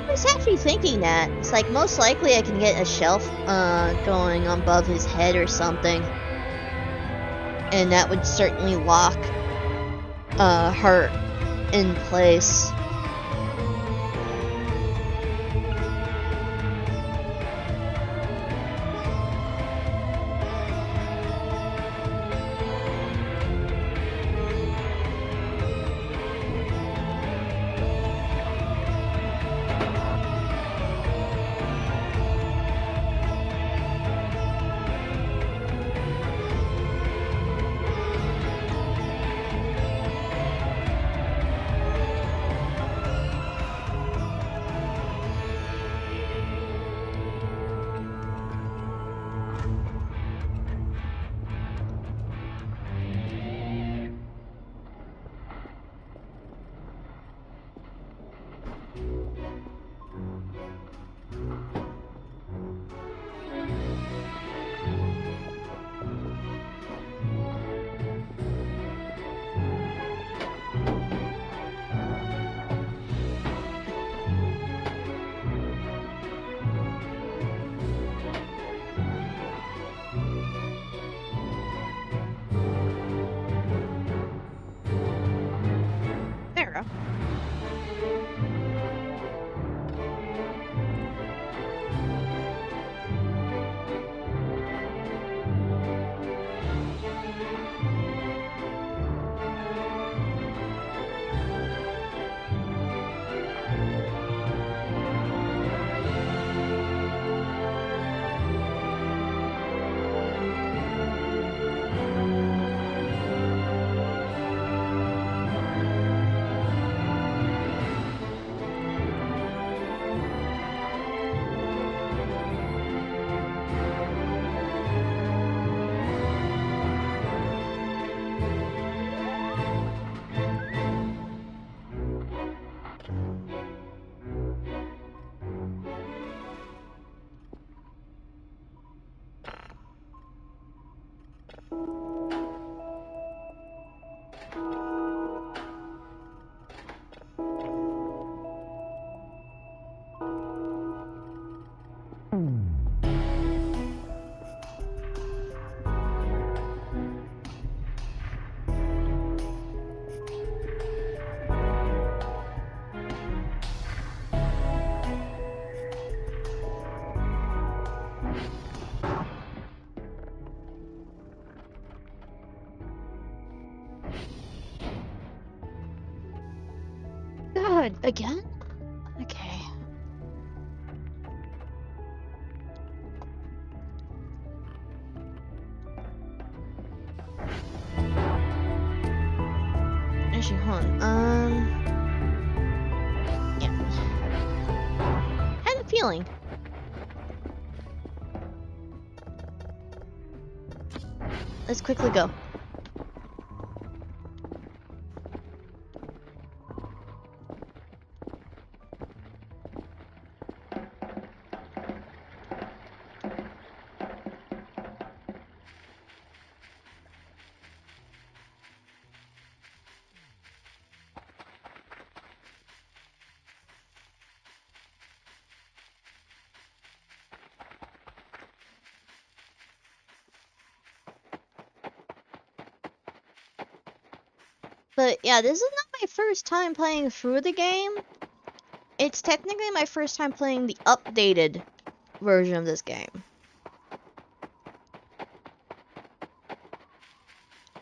A: I was actually thinking that. It's like, most likely I can get a shelf going above his head or something. And that would certainly lock her in place. god, again? Okay. Actually, hold on. Yeah. Had a feeling. Let's quickly go. But yeah, this is not my first time playing through the game. It's technically my first time playing the updated version of this game.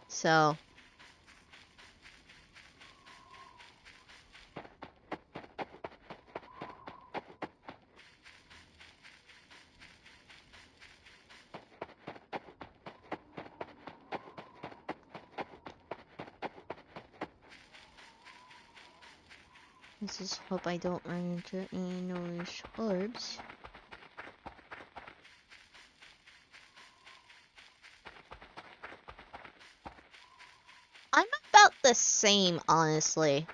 A: So... let's just hope I don't run into any noise orbs. I'm about the same, honestly.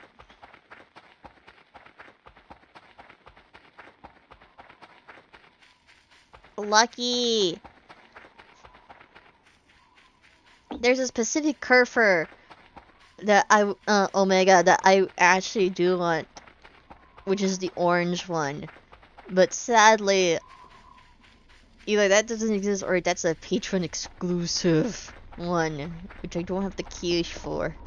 A: Lucky! There's a specific curfer that Omega, that I actually do want, which is the orange one. But sadly, either that doesn't exist or that's a patron exclusive one, which I don't have the keys for.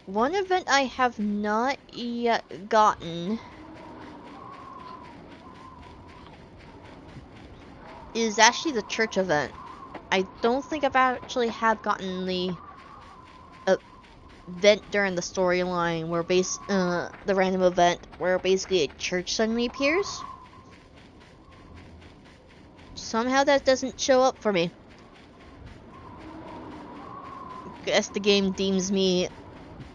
A: One event I have not yet gotten is actually the church event. I don't think I've actually have gotten the event during the storyline where the random event where basically a church suddenly appears. Somehow that doesn't show up for me. Guess the game deems me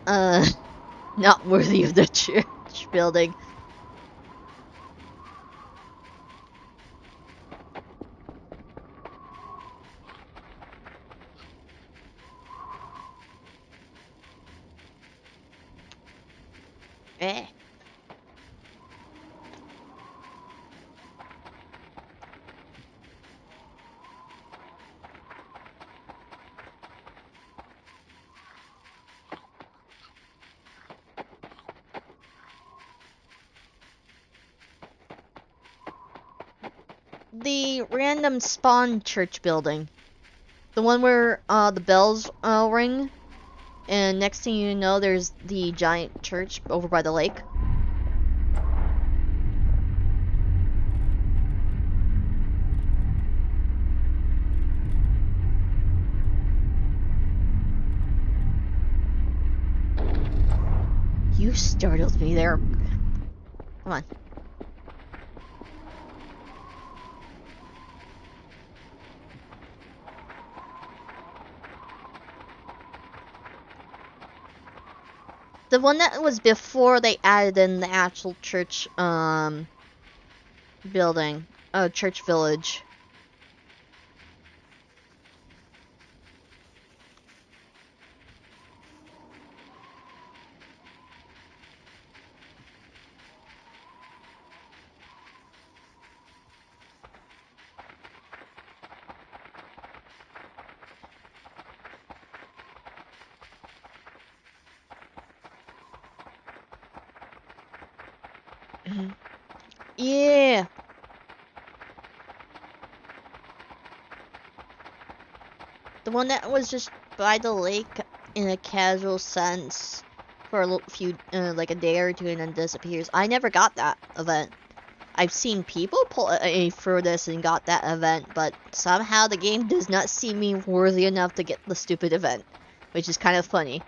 A: not worthy of the church building. Eh. The random spawn church building. The one where the bells ring, and next thing you know there's the giant church over by the lake. You startled me there. Come on. The one that was before they added in the actual church, building. Church village. Yeah. The one that was just by the lake in a casual sense for a few, like a day or two and then disappears. I never got that event. I've seen people pull a for this and got that event, but somehow the game does not see me worthy enough to get the stupid event, which is kind of funny.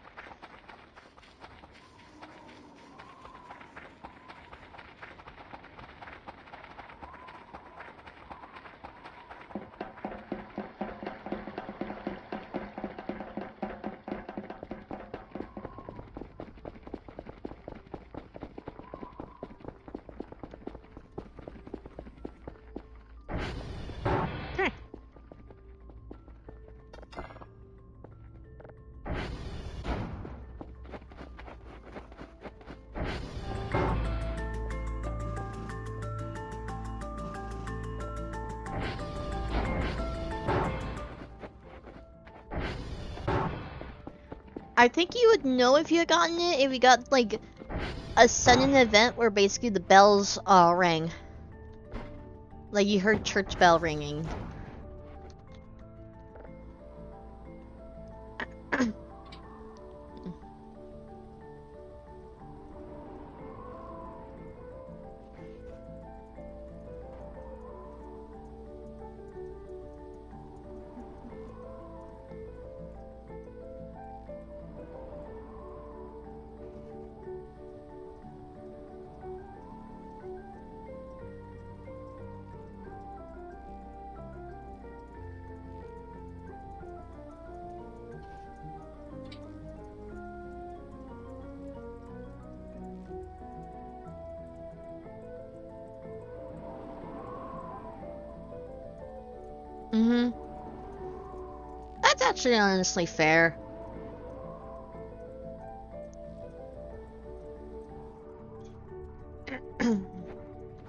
A: I think you would know if you had gotten it if you got like a sudden event where basically the bells rang. Like you heard church bell ringing. That's actually honestly fair.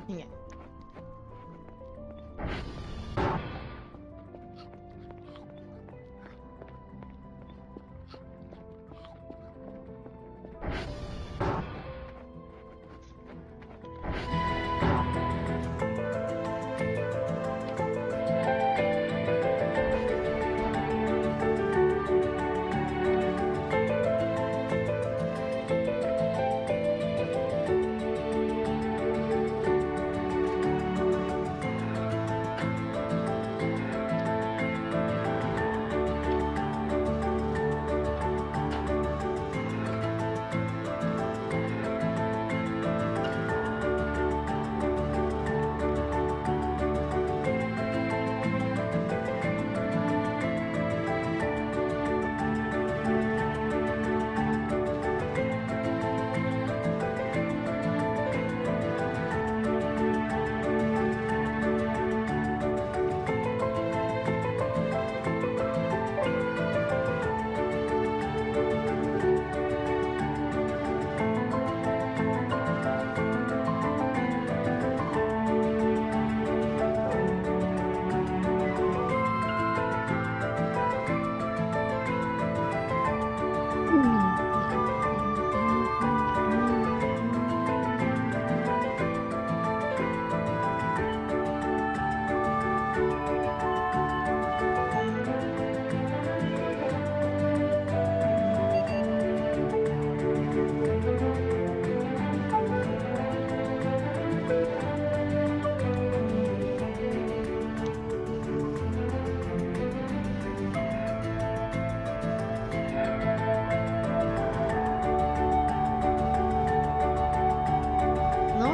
A: Yeah.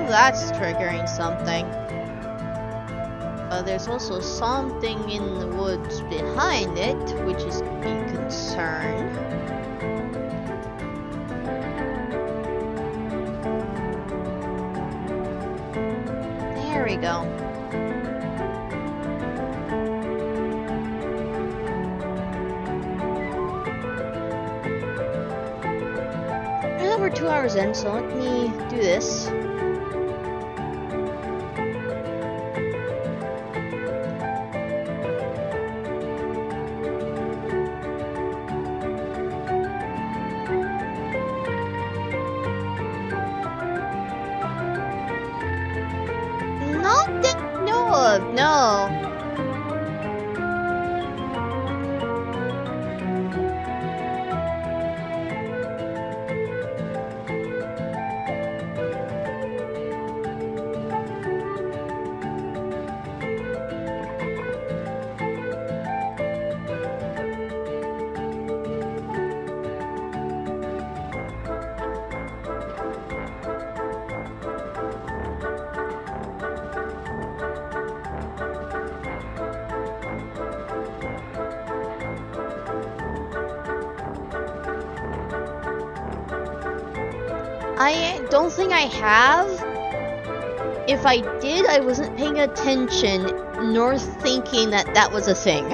A: That's triggering something. There's also something in the woods behind it, which is a concern. go. Well, we're 2 hours in, so let me do this. Not that I know of, no. I don't think I have. If I did, I wasn't paying attention, nor thinking that that was a thing.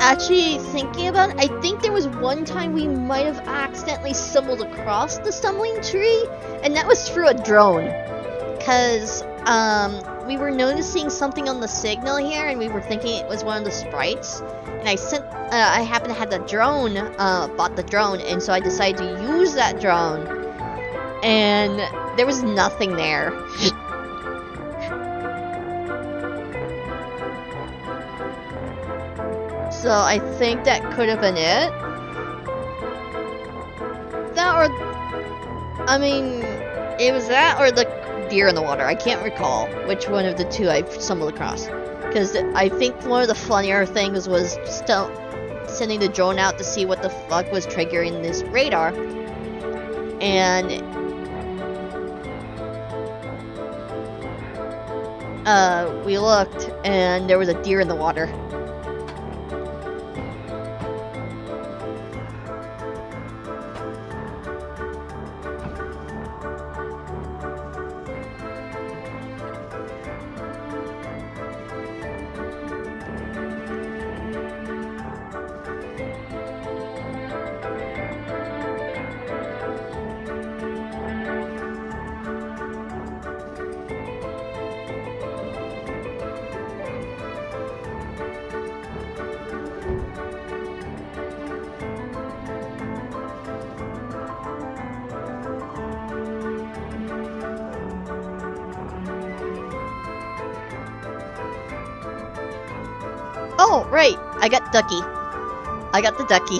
A: Actually, thinking about it, I think there was one time we might have accidentally stumbled across the stumbling tree, and that was through a drone. Because, we were noticing something on the signal here, and we were thinking it was one of the sprites. And I happened to have the drone, bought the drone, and so I decided to use that drone. And there was nothing there. So I think that could have been it. That or... I mean... It was that or the deer in the water. I can't recall which one of the two I stumbled across. Because I think one of the funnier things was still sending the drone out to see what the fuck was triggering this radar. And... we looked and there was a deer in the water. Oh, right! I got Ducky. I got the Ducky.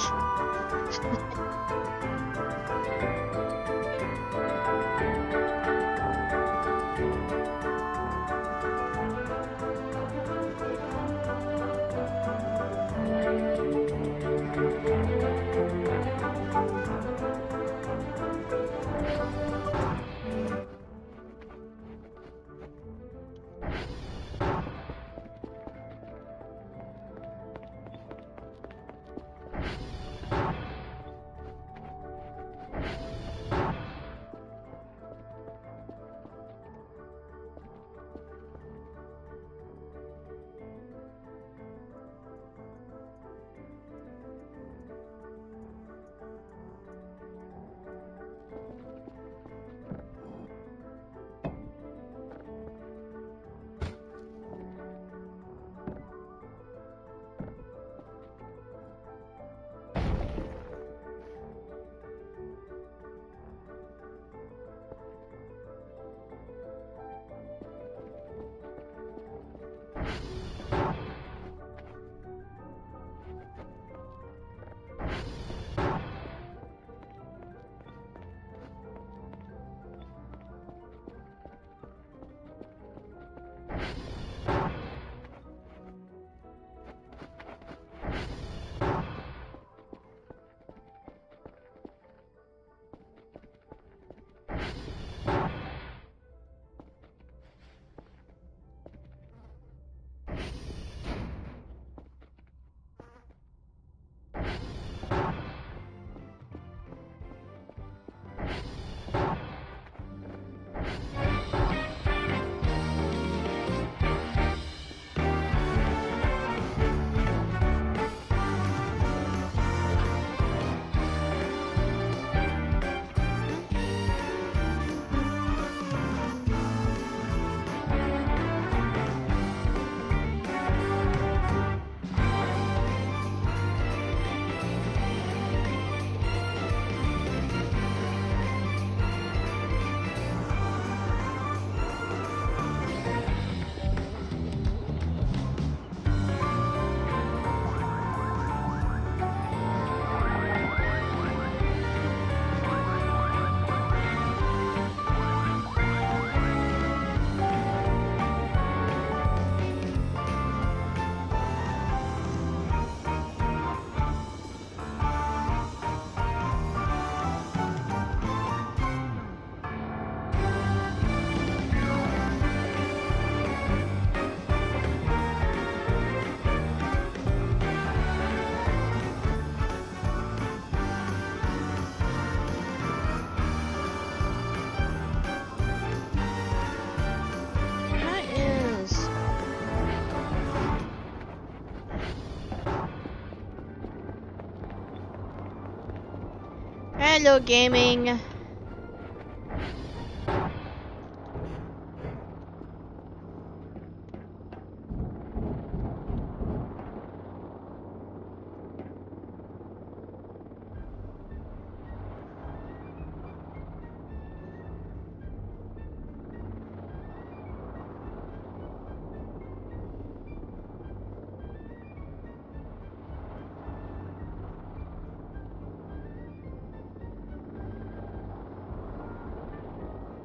A: Hello, gaming.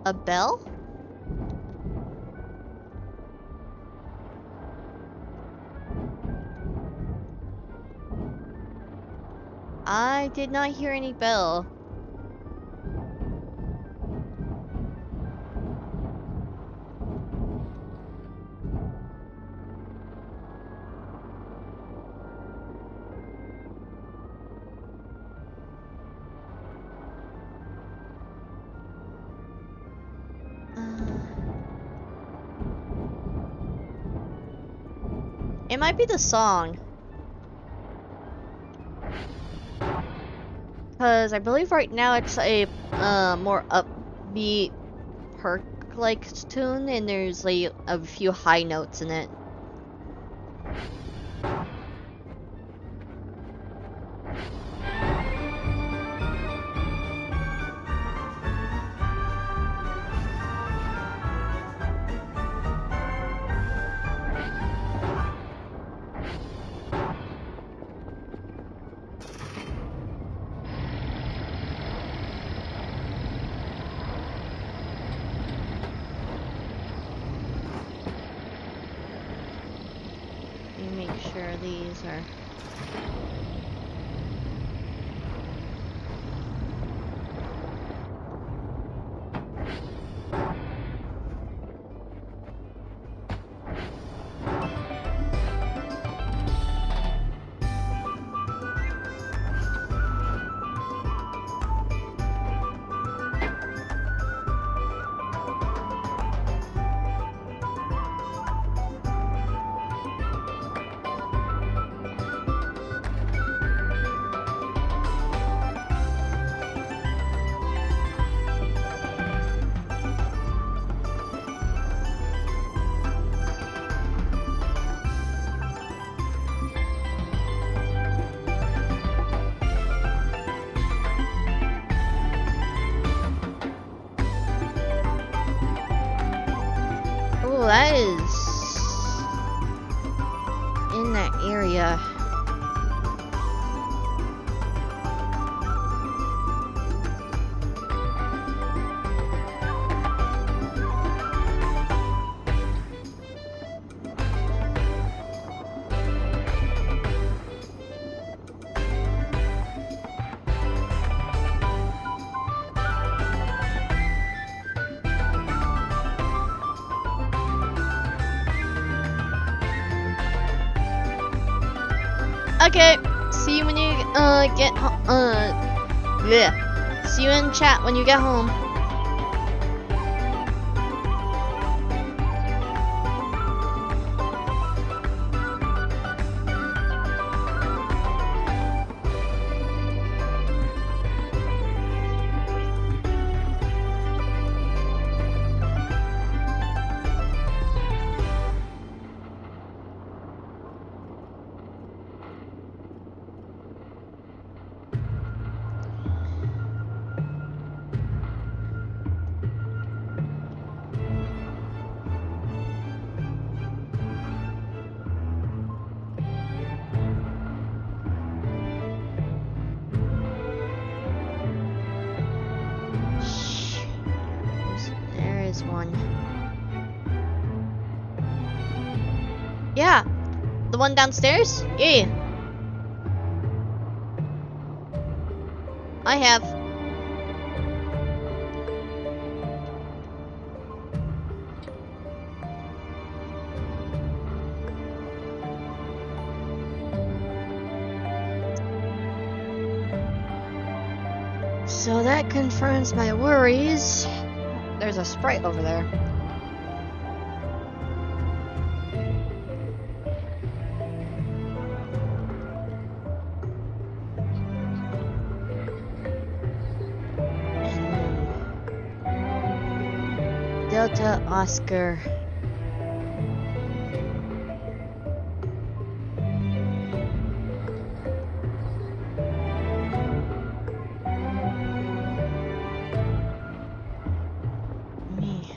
A: A bell? I did not hear any bell. It might be the song. Because I believe right now it's a more upbeat perk-like tune, and there's like a few high notes in it. Make sure these are... Oh, that is in that area. Okay, see you when you get yeah. See you in chat when you get home. One. Yeah, the one downstairs? Yeah. I have. So that confirms my worries. There's a sprite over there. To Oscar. Me.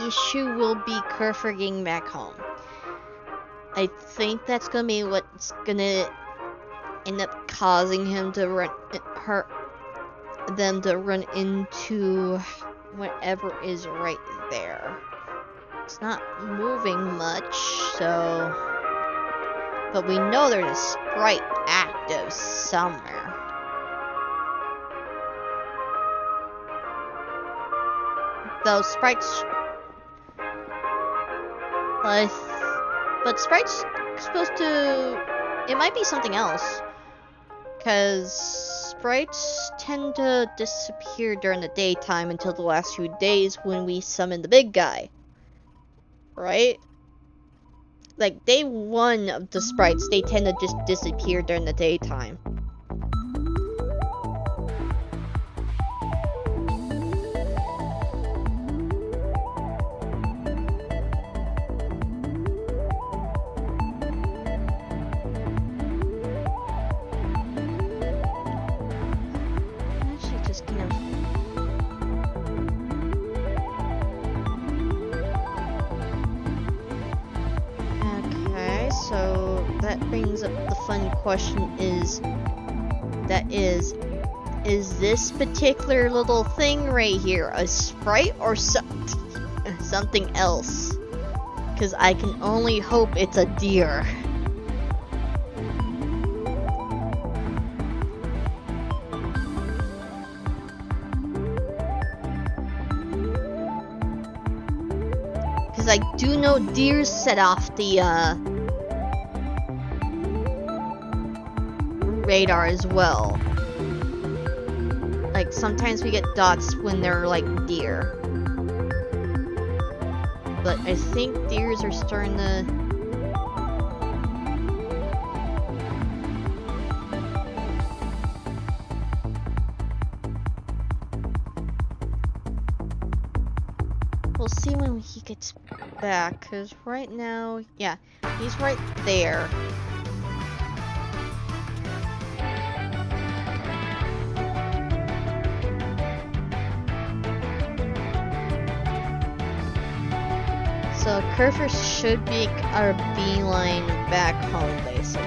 A: issue will be Kerfer getting back home. I think that's gonna be what's gonna end up causing him to them to run into whatever is right there. It's not moving much, so... But we know there's a sprite active somewhere. Those sprites... But sprites supposed to... It might be something else. Because sprites tend to disappear during the daytime until the last few days when we summon the big guy. Right? Like, day one of the sprites, they tend to just disappear during the daytime. Actually, just kind of... So that brings up the fun question is this particular little thing right here a sprite or something else? Because I can only hope it's a deer. Because I do know deers set off the radar as well. Like sometimes we get dots when they're like deer. But I think deers are starting to... We'll see when he gets back, because right now, yeah, he's right there. So Kerfer should be our beeline back home, basically.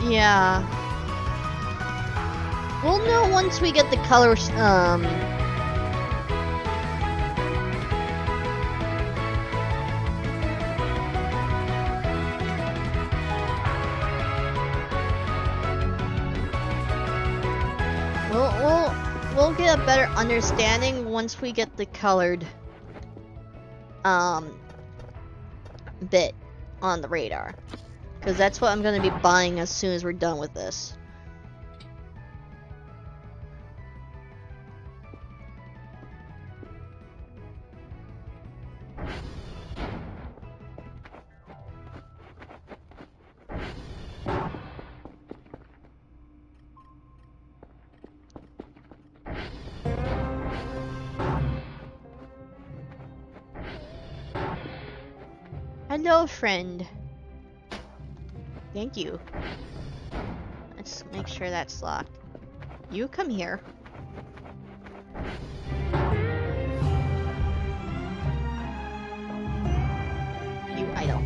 A: Yeah. We'll know once we get the colors, We'll get a better understanding once we get the colored bit on the radar, because that's what I'm going to be buying as soon as we're done with this. Hello, friend. Thank you. Let's make sure that's locked. You come here. You idle.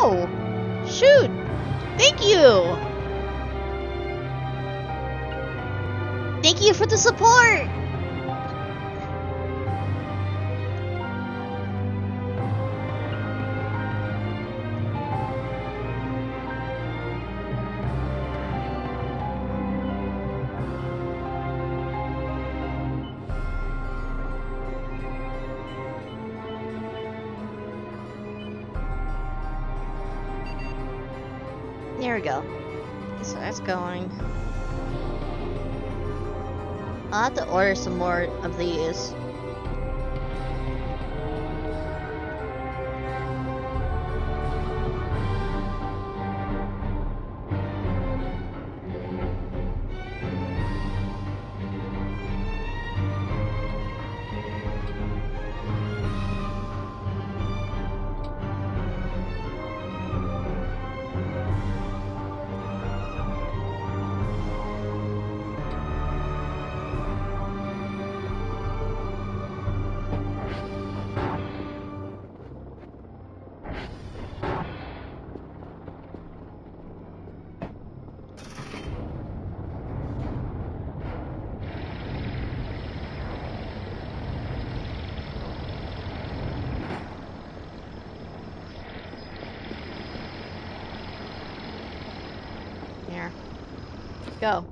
A: Oh! Shoot! Thank you! Thank you for the support! There we go. So that's going. I'll have to order some more of these. Here. Go.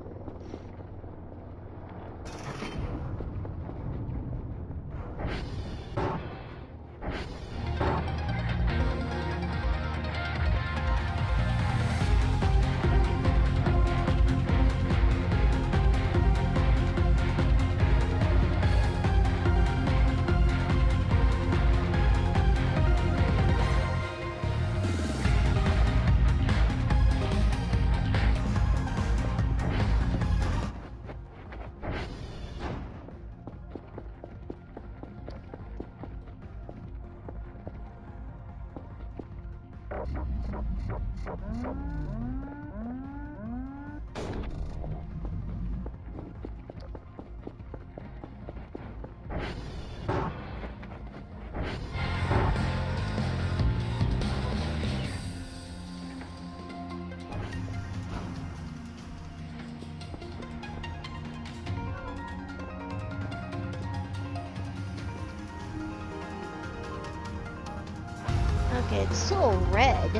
A: Okay, it's still red.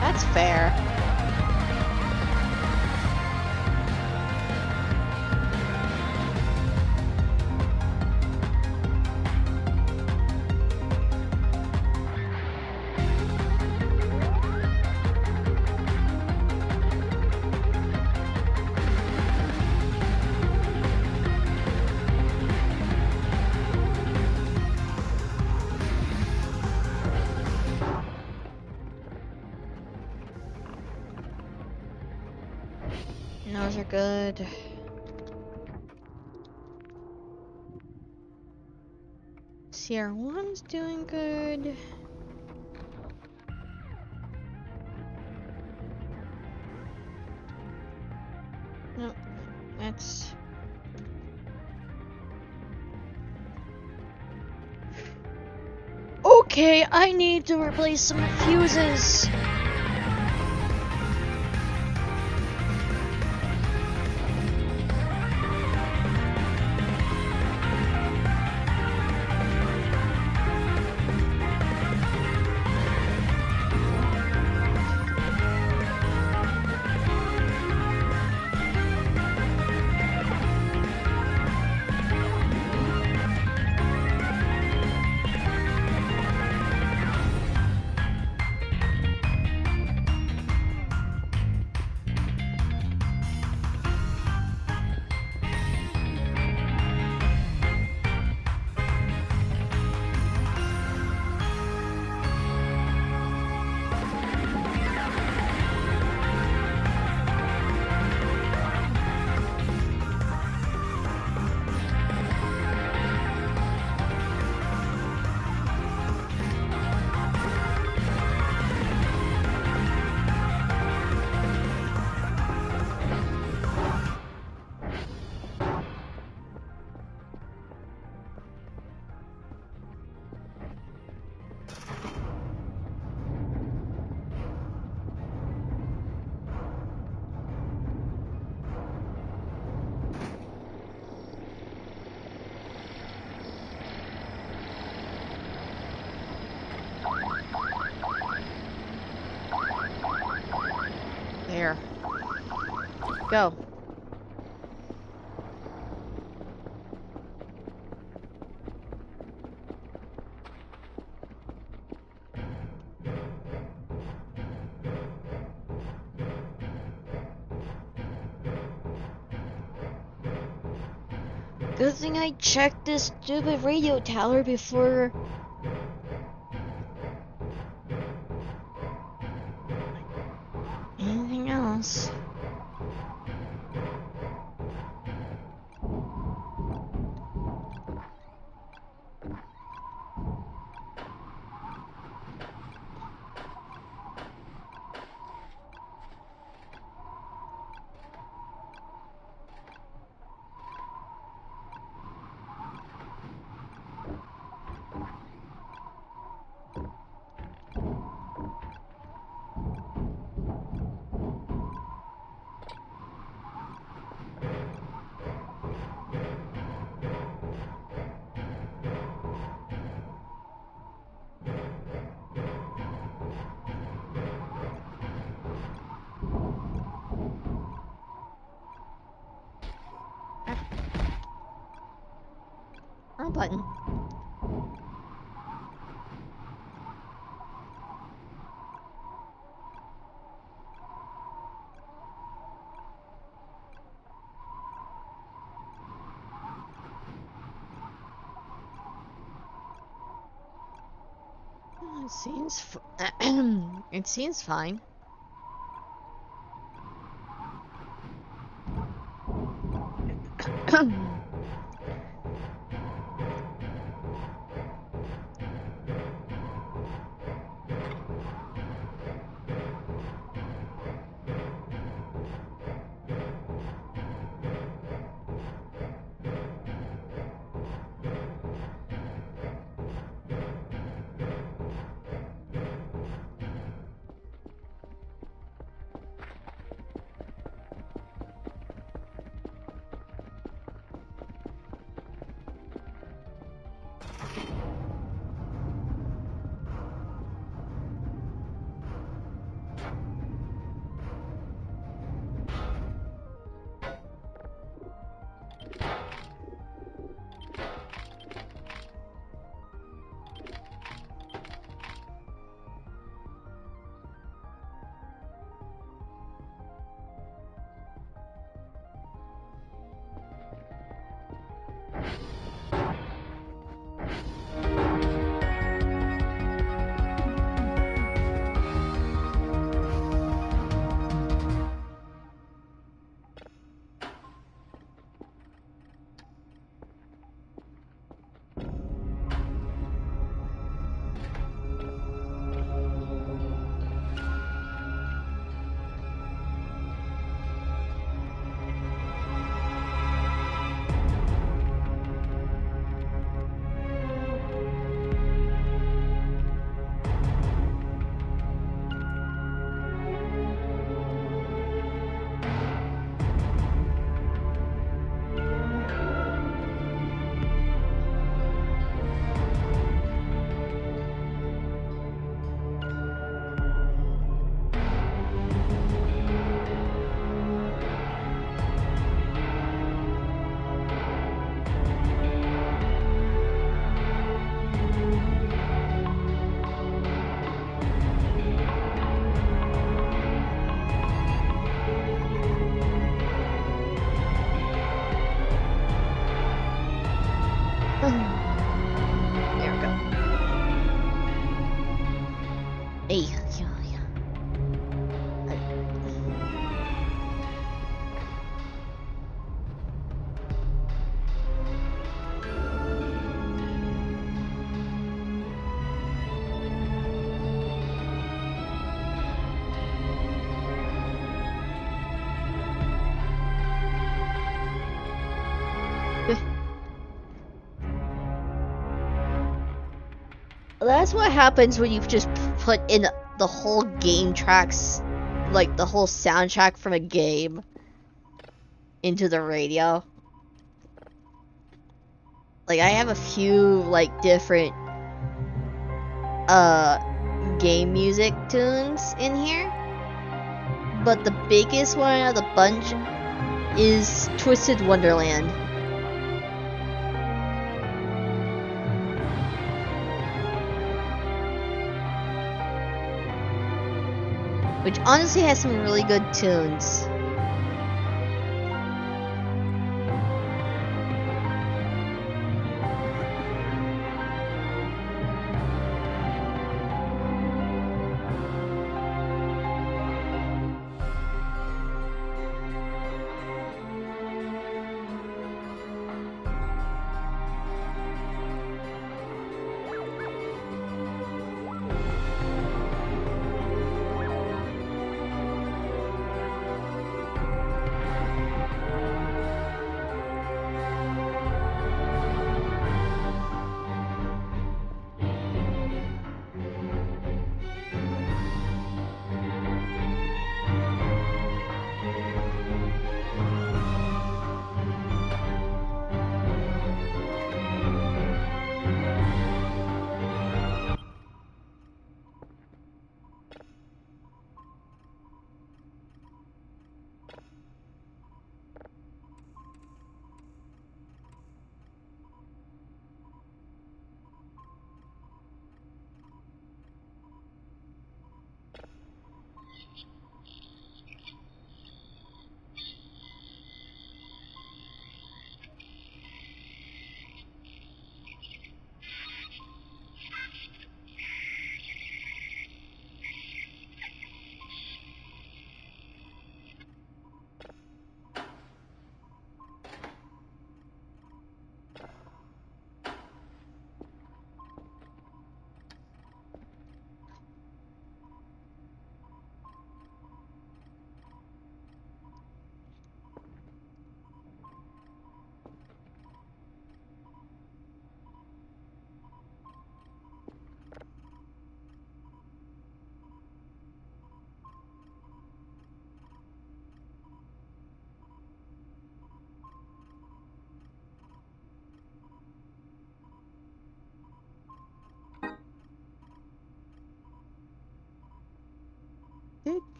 A: That's fair. Those are good. CR1's doing good. Nope, that's... Okay, I need to replace some fuses. Here. Go. Good thing I checked this stupid radio tower before. Anything else? Wrong button. It seems it seems fine. There we go. Hey, yeah. That's what happens when you just put in the whole game tracks, like the whole soundtrack from a game, into the radio. Like, I have a few, like, different, game music tunes in here. but the biggest one out of the bunch is Twisted Wonderland. Which honestly has some really good tunes.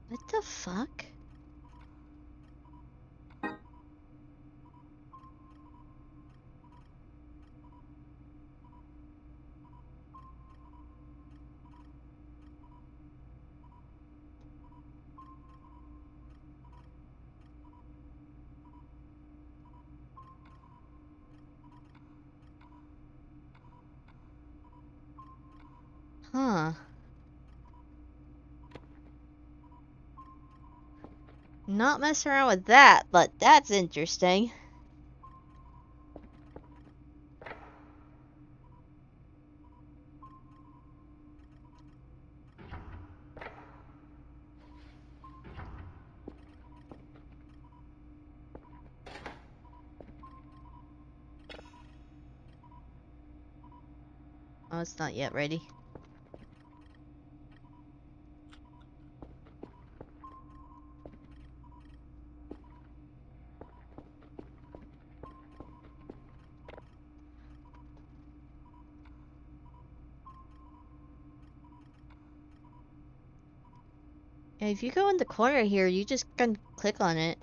A: What the fuck? Huh. Not messing around with that, but that's interesting. Oh, it's not yet ready. Yeah, if you go in the corner here, you just can click on it.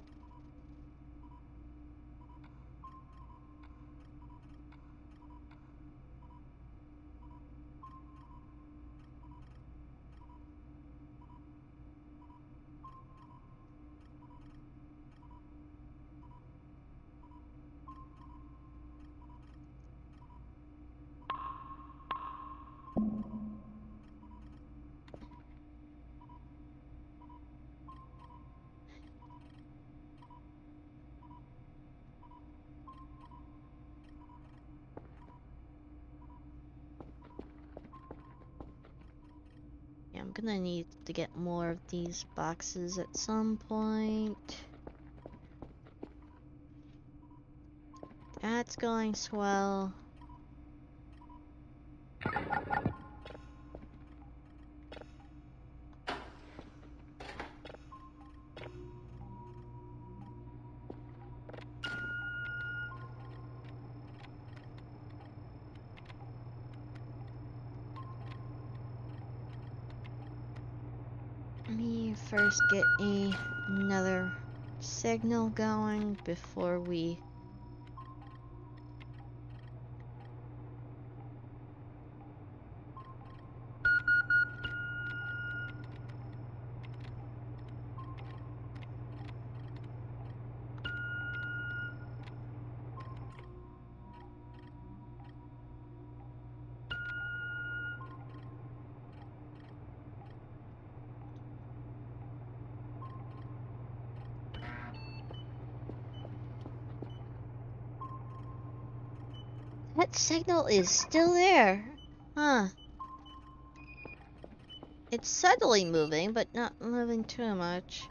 A: gonna need to get more of these boxes at some point. That's going swell. Let me first get another signal going before we... That signal is still there. Huh. It's subtly moving, but not moving too much.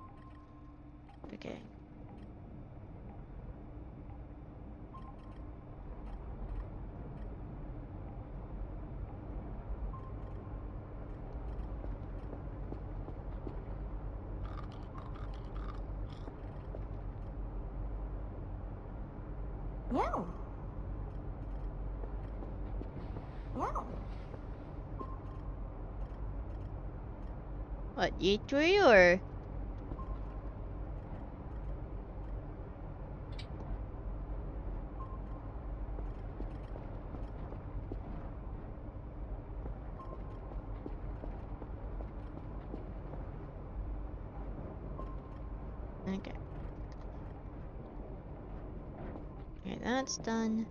A: Okay.
C: Meow. Meow.
A: What, you three or? Okay. Okay, that's done.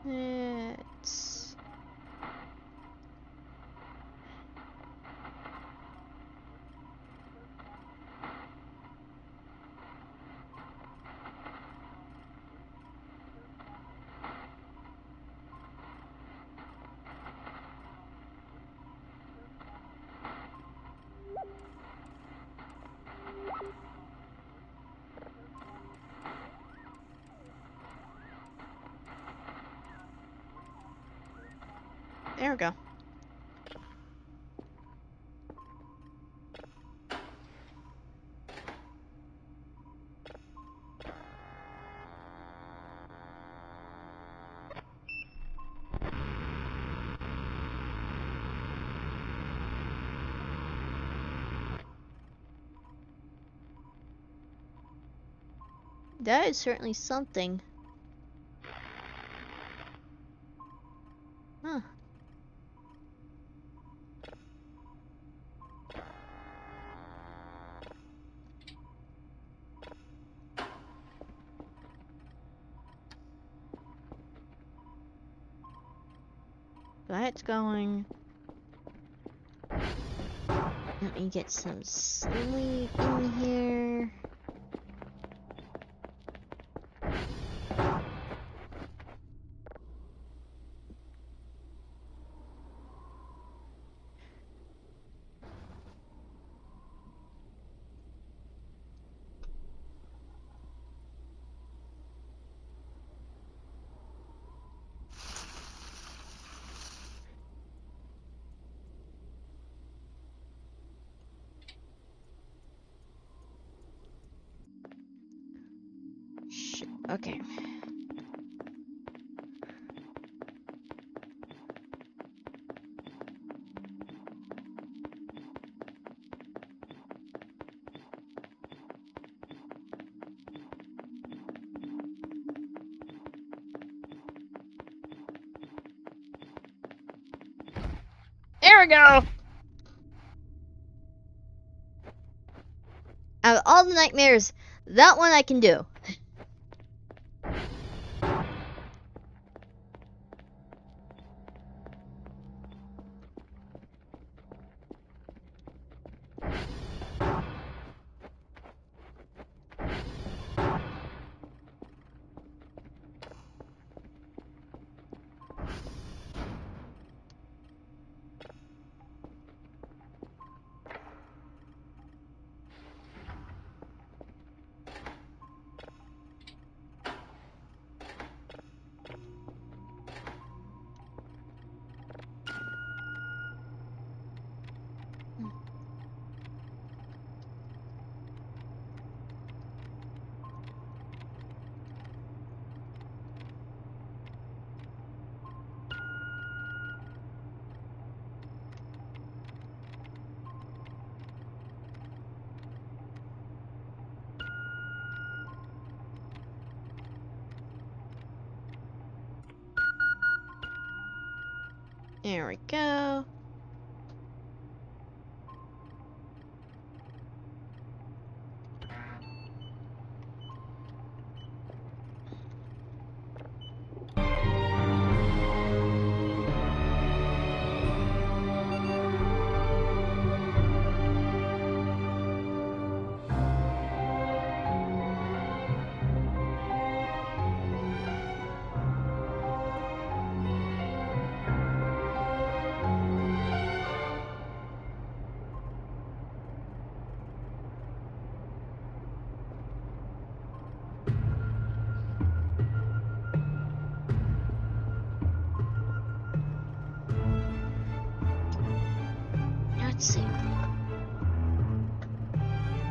A: It's... There we go. That is certainly something. Huh. That's going. Let me get some sleep in here. Okay. There we go! Out of all the nightmares, that one I can do. There we go. Let's see.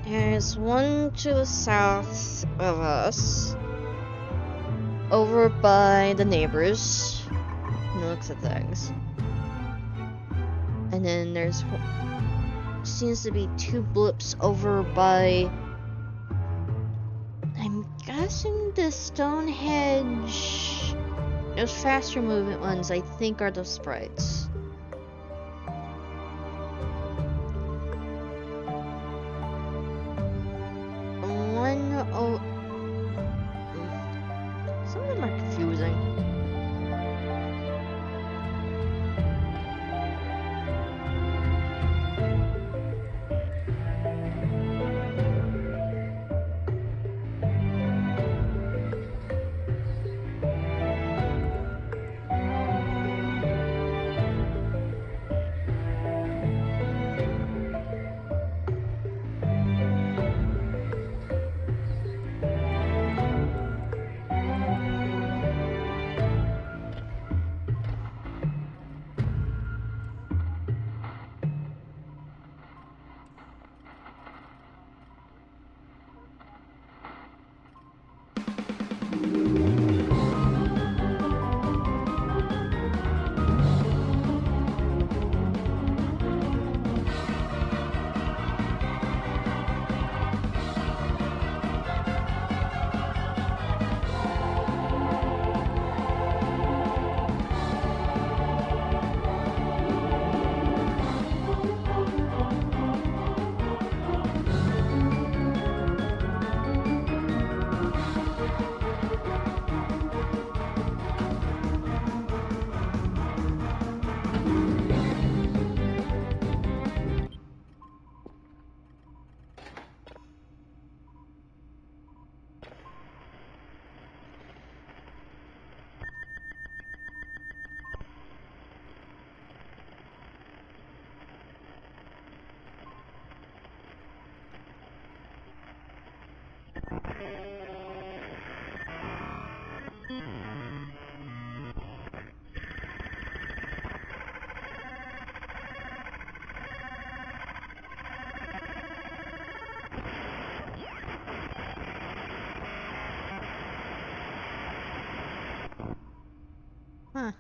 A: There's one to the south of us, over by the neighbors. Who looks at things. And then there's seems to be two blips over by. I'm guessing the Stonehenge. Those faster movement ones, I think, are the sprites. Some of them are confusing. Huh.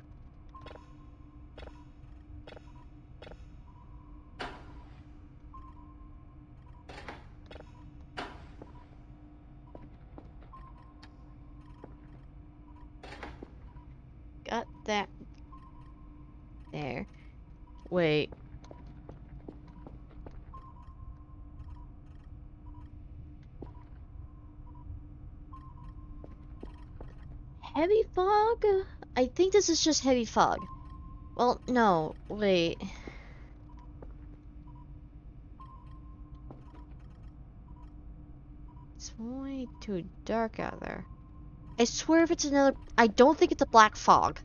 A: Got that there. Wait. Heavy fog? I think this is just heavy fog. Well, no. Wait. It's way too dark out there. I swear if it's another... I don't think it's a black fog.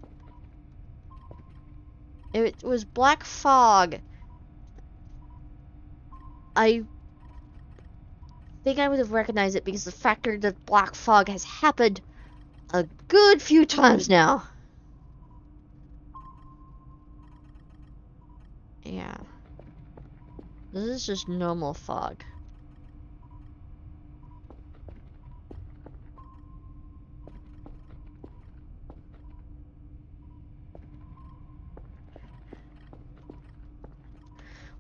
A: If it was black fog, I think I would have recognized it because the factor that black fog has happened a good few times now. Yeah. This is just normal fog.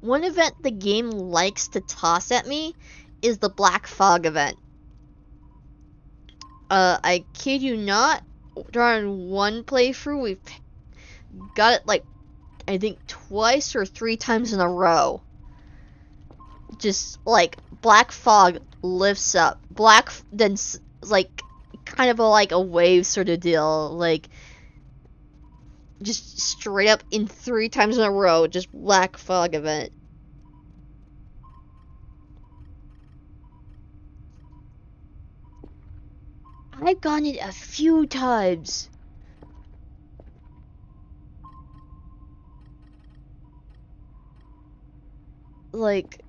A: One event the game likes to toss at me is the black fog event. I kid you not, during one playthrough, we've got it like, I think twice or 3 times in a row. Just like black fog lifts up, then like kind of like a wave sort of deal, like just straight up in 3 times in a row, just black fog event. I've gotten it a few times. Like,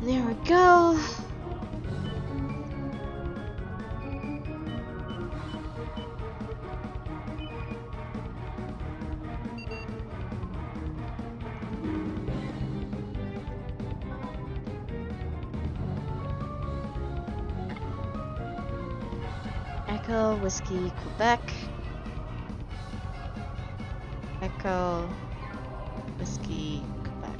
A: there we go. Echo, Whiskey, Quebec. Echo, Whiskey, Quebec.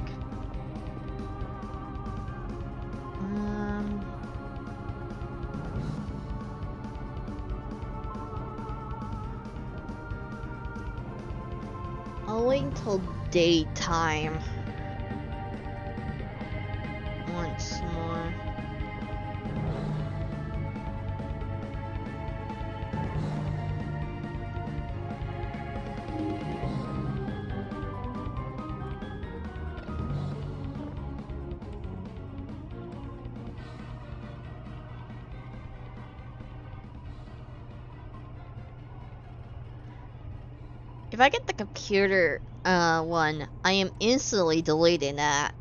A: I'll wait until daytime. Once more. If I get the computer one, I am instantly deleting that.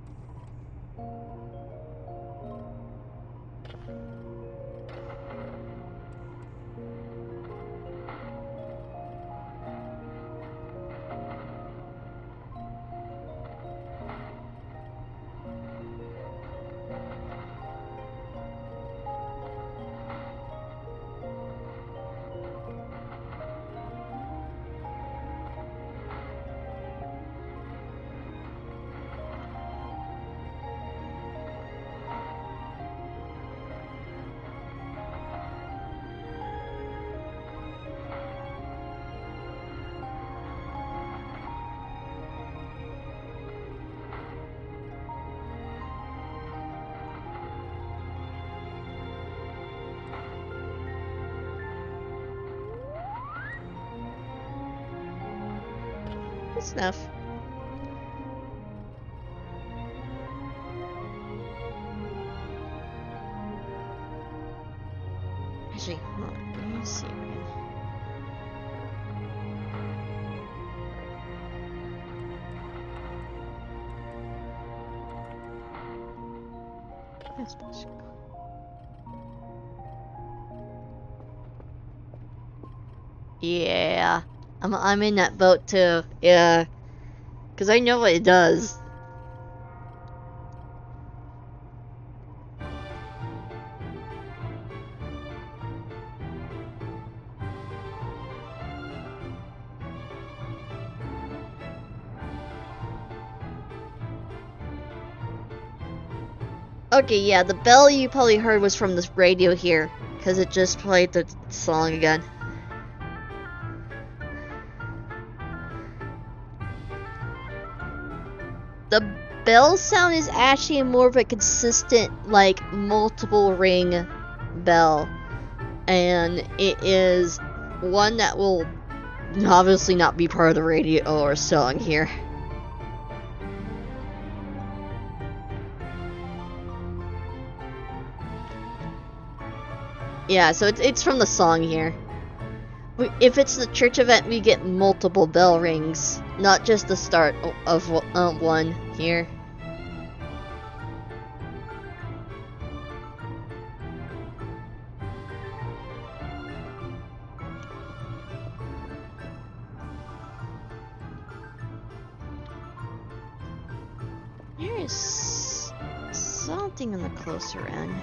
A: That's enough. Actually, hold on. Let me see again. That's much. Yeah, I'm in that boat too. Yeah, cause I know what it does. Okay, yeah, the bell you probably heard was from this radio here, cause it just played the song again. The bell sound is actually more of a consistent, like, multiple ring bell. And it is one that will obviously not be part of the radio or song here. Yeah, so it's from the song here. If it's the church event, we get multiple bell rings, not just the start of one here. There's something on the closer end.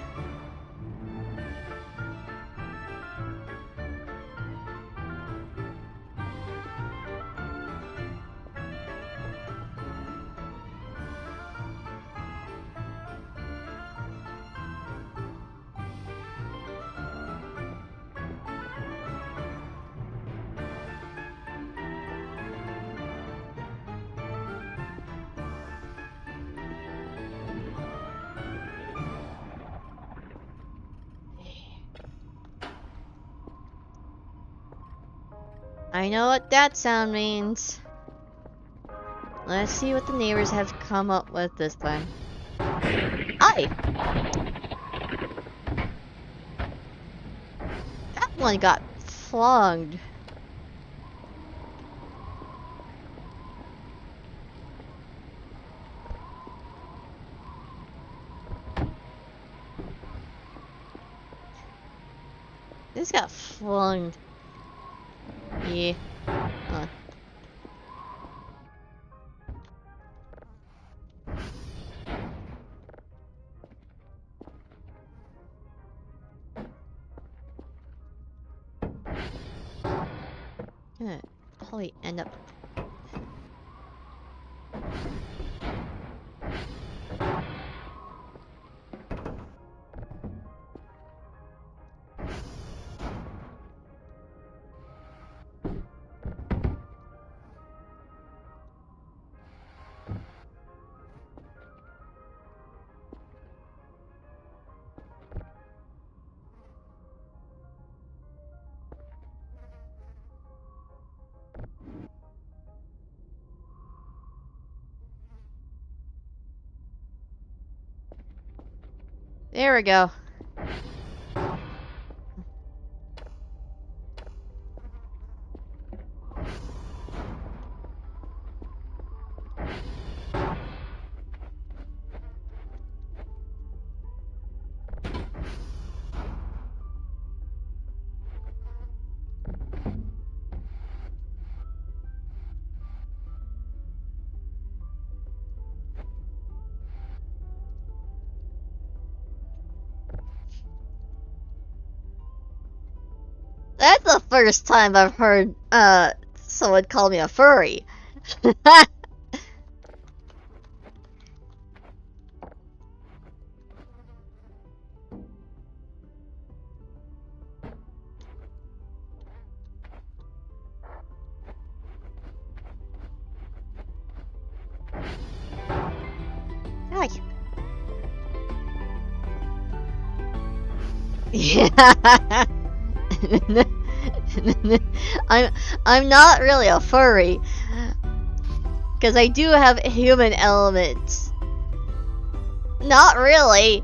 A: I know what that sound means. Let's see what the neighbors have come up with this time. Hi! That one got flogged. This got flung. Yeah. Huh. Gonna probably end up. There we go. That's the first time I've heard someone call me a furry. Hi. Yeah. I'm not really a furry. Because I do have human elements. Not really.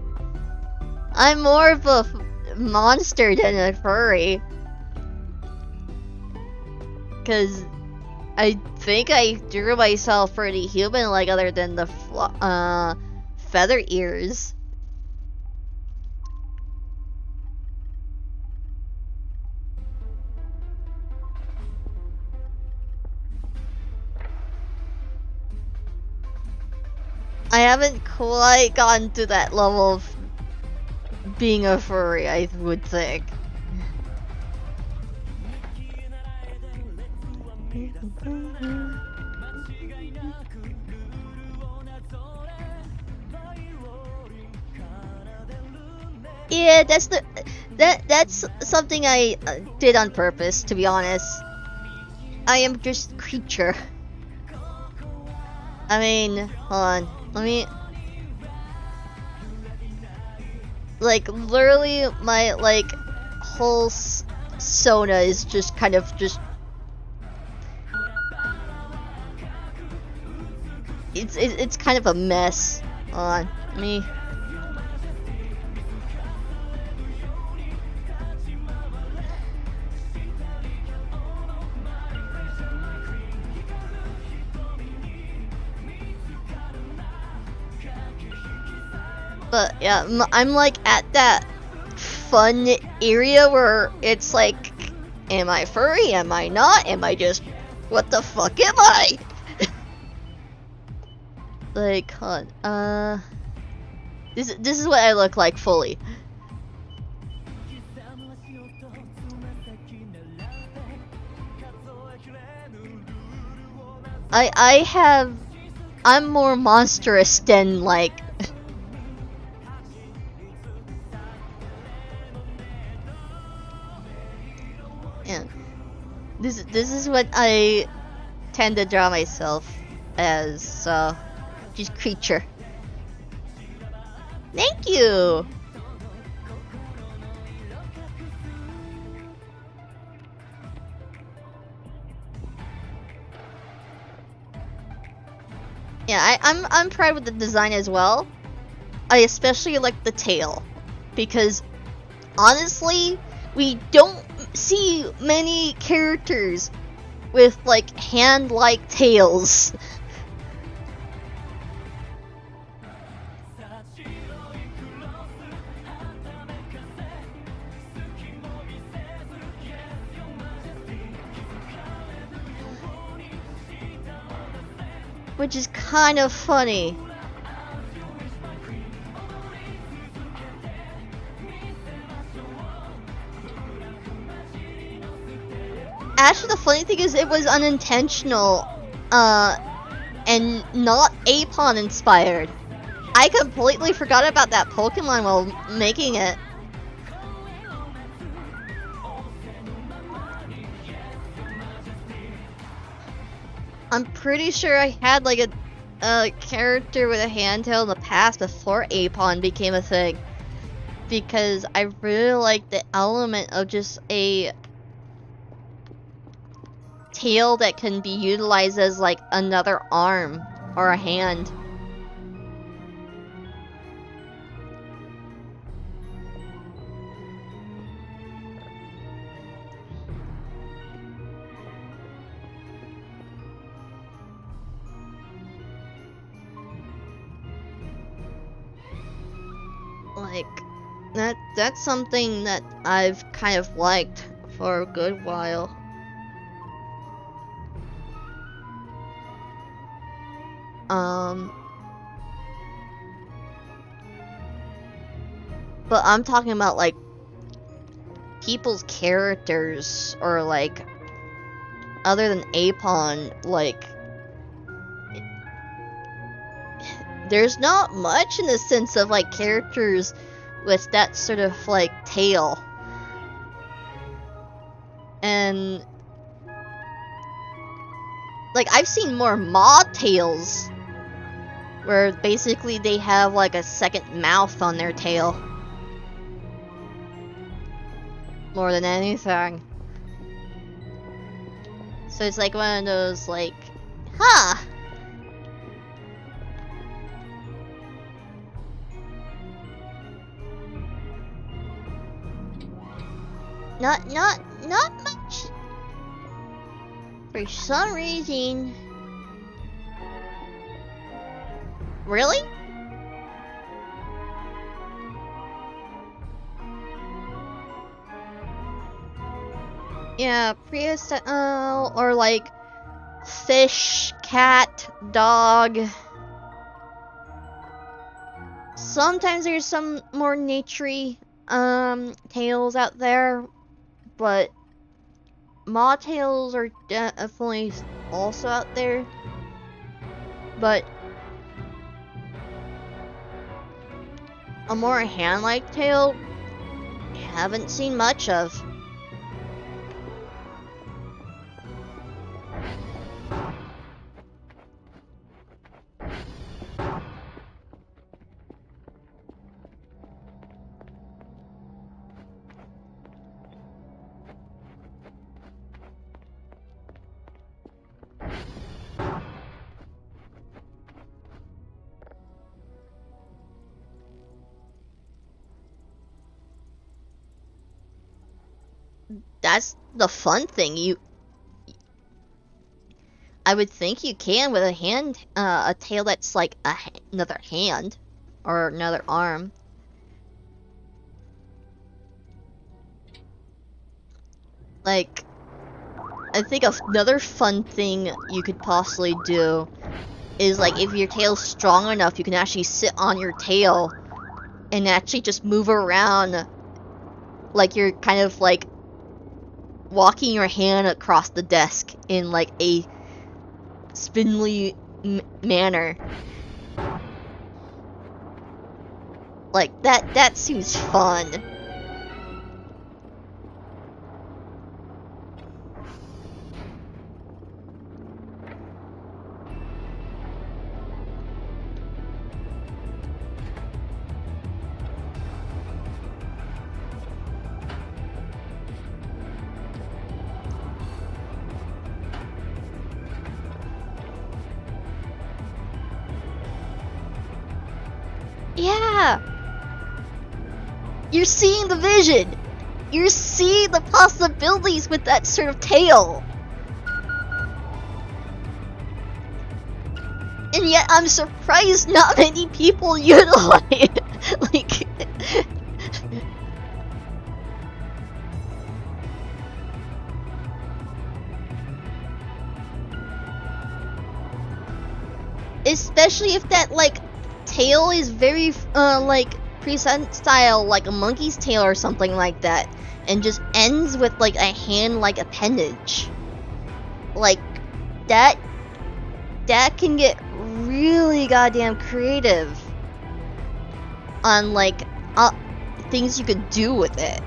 A: I'm more of a monster than a furry. Because I think I drew myself pretty human-like, other than the feather ears. I haven't quite gotten to that level of being a furry, I would think. Yeah, that's something I did on purpose, to be honest. I am just creature. I mean, hold on. Let me... Like, literally, my, like, whole Sona is just kind of just... It's kind of a mess. Hold on. Let me... But yeah, I'm like at that fun area where it's like, am I furry? Am I not? Am I just, what the fuck am I? Like, hold on, this is what I look like fully. I'm more monstrous than like. Yeah, this is what I tend to draw myself as, just creature. Thank you. Yeah, I'm proud with the design as well. I especially like the tail, because honestly, we don't see many characters with like hand-like tails. Which is kind of funny. Actually, the funny thing is it was unintentional, and not Apon inspired. I completely forgot about that Pokemon while making it. I'm pretty sure I had like a character with a handtail in the past before Apon became a thing, because I really like the element of just a tail that can be utilized as like another arm or a hand. Like, that's something that I've kind of liked for a good while. But I'm talking about like people's characters, or like other than Apon, like there's not much in the sense of like characters with that sort of like tail. And like I've seen more mod tails where basically they have like a second mouth on their tail. More than anything. So it's like one of those like, huh, Not much. For some reason. Really? Yeah, Prius, or like fish, cat, dog. Sometimes there's some more naturey tails out there, but maw tails are definitely also out there. But a more hand-like tail, haven't seen much of. That's the fun thing. I would think you can with a tail that's like another hand or another arm. Like, I think another fun thing you could possibly do is like if your tail's strong enough, you can actually sit on your tail and actually just move around like you're kind of like walking your hand across the desk in like a spindly manner. Like that seems fun. Yeah! You're seeing the vision! You're seeing the possibilities with that sort of tail! And yet I'm surprised not many people utilize it. Like... especially if that, like, tail is very, like, present style, like a monkey's tail or something like that, and just ends with, like, a hand-like appendage. Like, that can get really goddamn creative on, like, things you could do with it.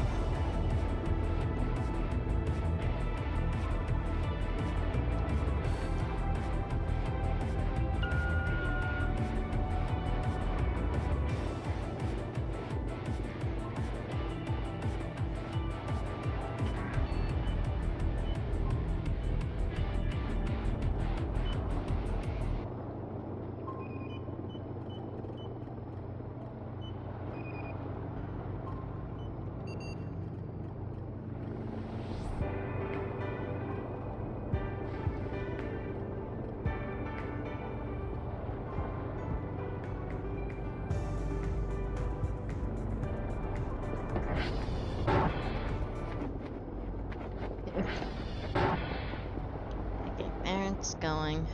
A: Okay, Barrett's going.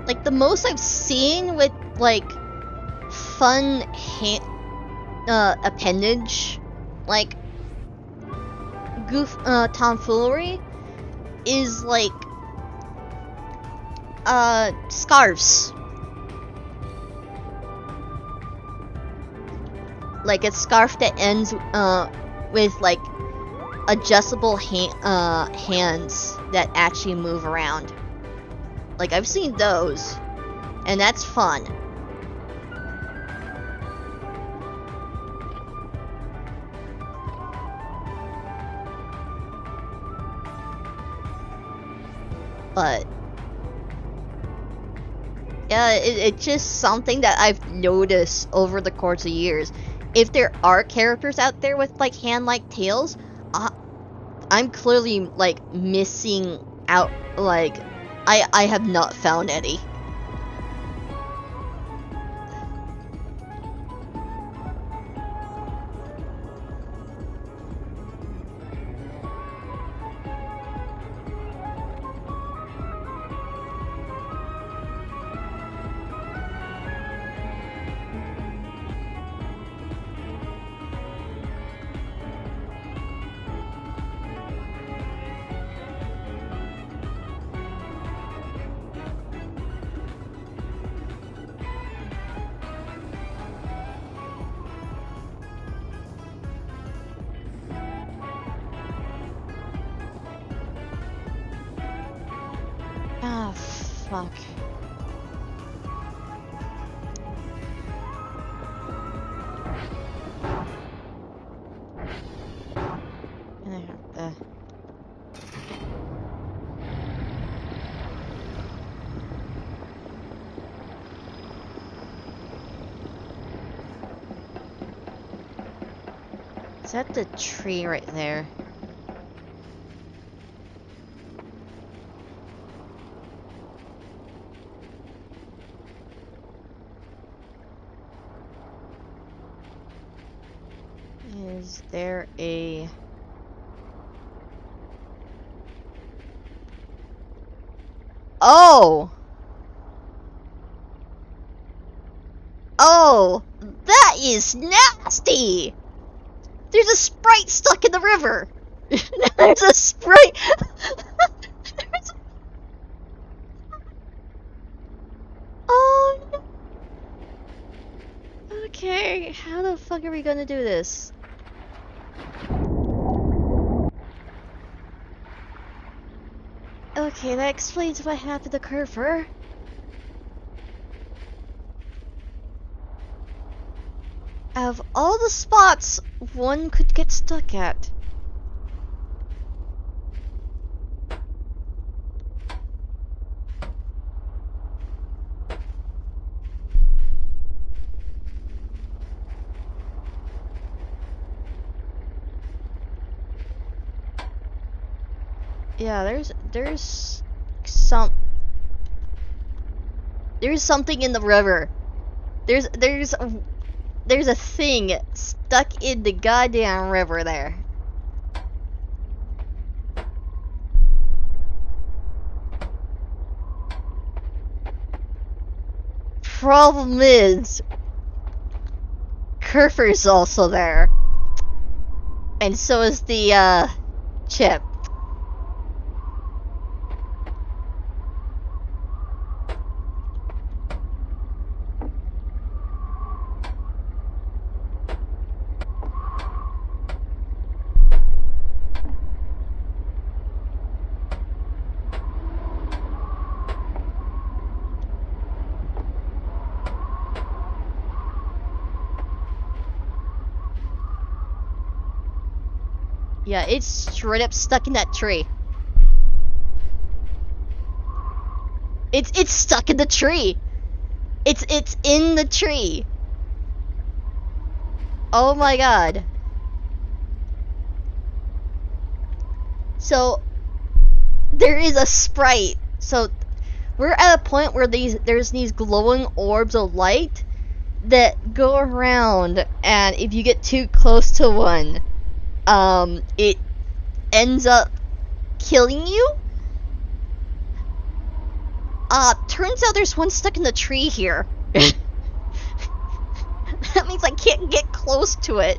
A: Like, the most I've seen with, like, fun appendage, like, tomfoolery is, like, scarves. Like, a scarf that ends, with, like, adjustable hands. that actually move around. Like, I've seen those, and that's fun. But yeah, it's just something that I've noticed over the course of years. If there are characters out there with like hand-like tails, I'm clearly like missing out. Like, I have not found any. Ah, fuck. Is that the tree right there? Is there a... Oh! Oh! That is nasty! There's a sprite stuck in the river! There's a sprite... There's a... Oh no. Okay, how the fuck are we gonna do this? Okay, that explains what happened to Kerfer. Out of all the spots one could get stuck at. Yeah, there's something in the river. There's a thing stuck in the goddamn river there. Problem is, Kerfer's also there. And so is the, chip. Yeah, it's straight up stuck in that tree. It's stuck in the tree. It's in the tree. Oh my god. So there is a sprite. So we're at a point where there's these glowing orbs of light that go around, and if you get too close to one, it ends up killing you. Turns out there's one stuck in the tree here. That means I can't get close to it.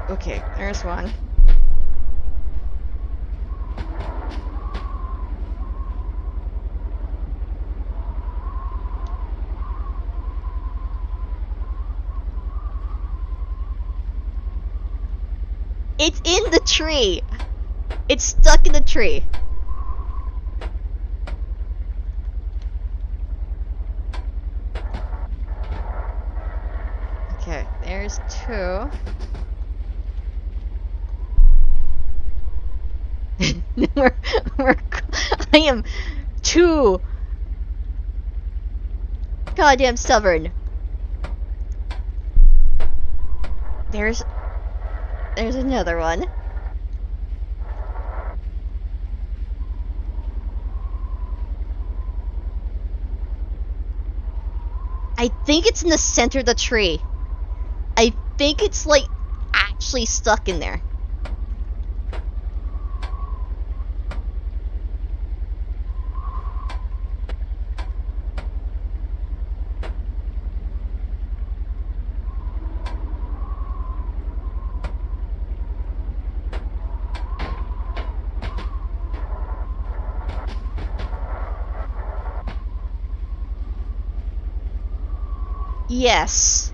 A: Okay, there's one. It's in the tree. It's stuck in the tree. Okay, there's 2. I am too goddamn stubborn. There's another one. I think it's in the center of the tree. I think it's like actually stuck in there. Yes.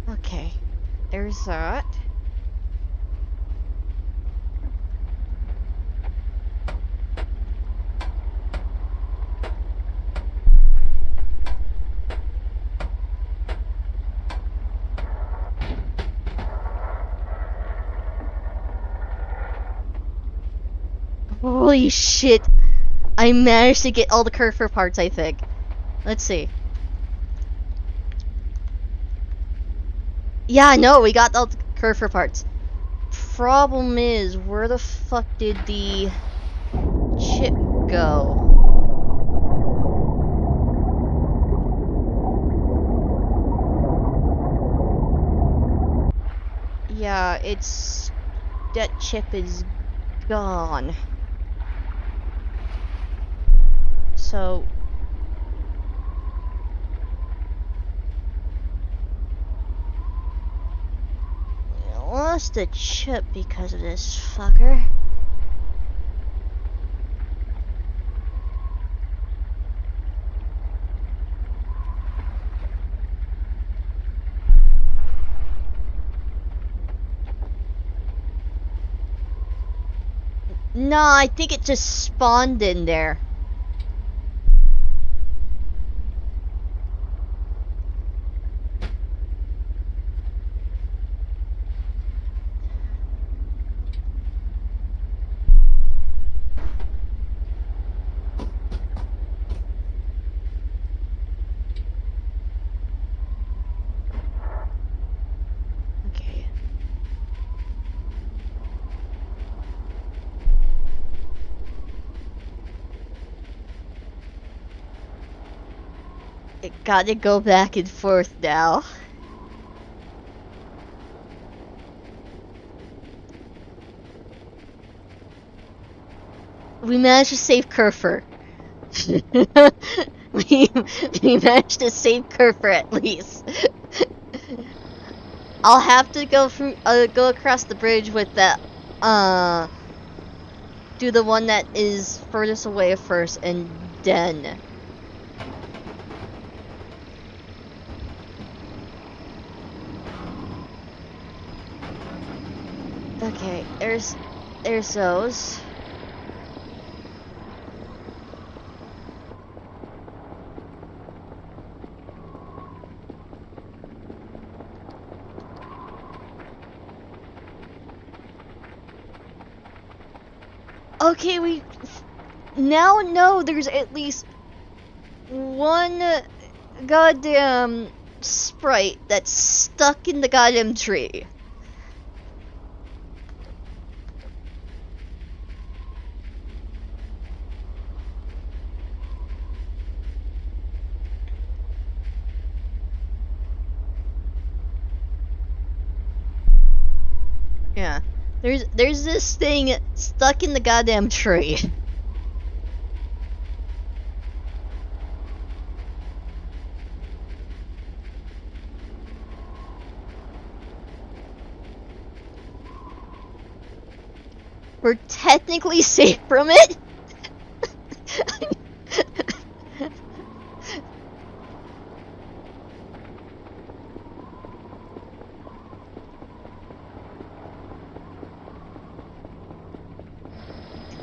A: Okay. There's that. Holy shit. I managed to get all the Kerfer parts, I think. Let's see. Yeah, no, we got all the Kerfer parts. Problem is, where the fuck did the chip go? Yeah, it's... that chip is gone. So... I lost the chip because of this fucker. No, I think it just spawned in there. Okay. It gotta go back and forth now. We managed to save Kerfer. we managed to save Kerfer at least. I'll have to go through, go across the bridge with that, do the one that is furthest away first, and then. Okay, there's those. Okay, we now know there's at least one goddamn sprite that's stuck in the goddamn tree. Yeah. There's this thing stuck in the goddamn tree. We're technically safe from it?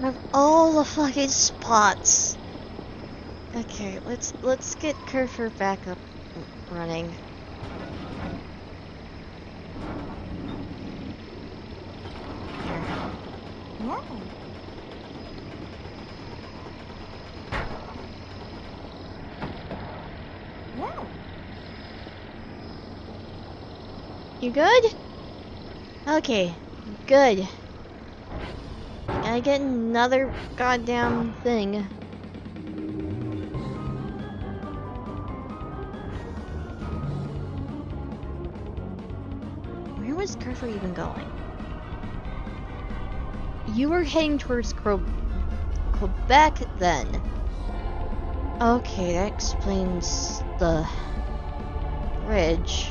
A: Of all the fucking spots. Okay, let's get Kerfer back up running.
C: Wow. Wow.
A: You good? Okay, good. Gotta get another goddamn thing. Where was Kerfer even going? You were heading towards Quebec then. Okay, that explains the bridge.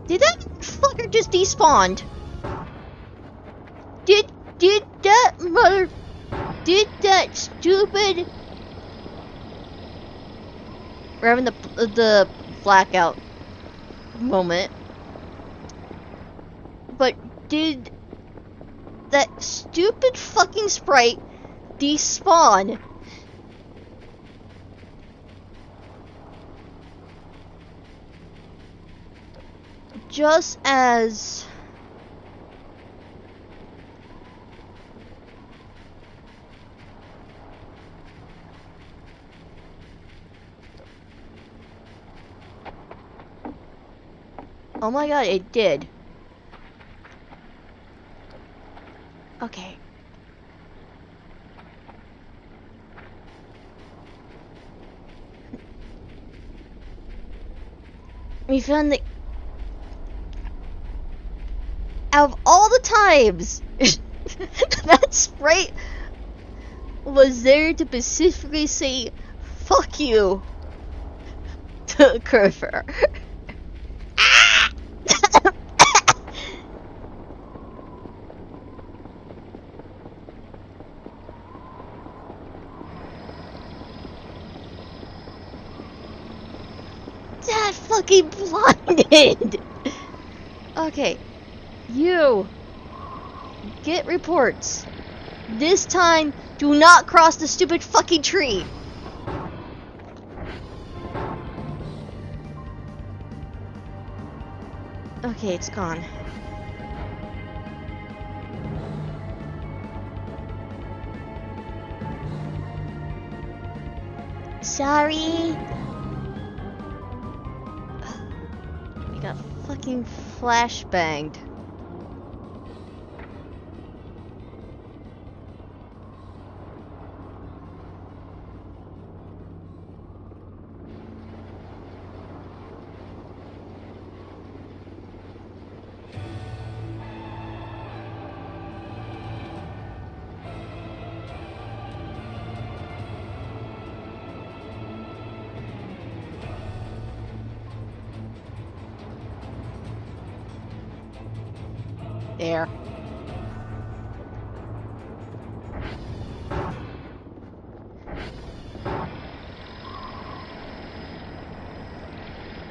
A: Did that fucker just despawned? Did that stupid... We're having the blackout moment. But did that stupid fucking sprite despawn? Just as... Oh my god, it did. Okay. We found the... Out of all the times that sprite was there to specifically say fuck you to Kerfer. That fucking blinded. Okay. You get reports. This time, do not cross the stupid fucking tree. Okay, it's gone. Sorry. We got fucking flashbanged. There.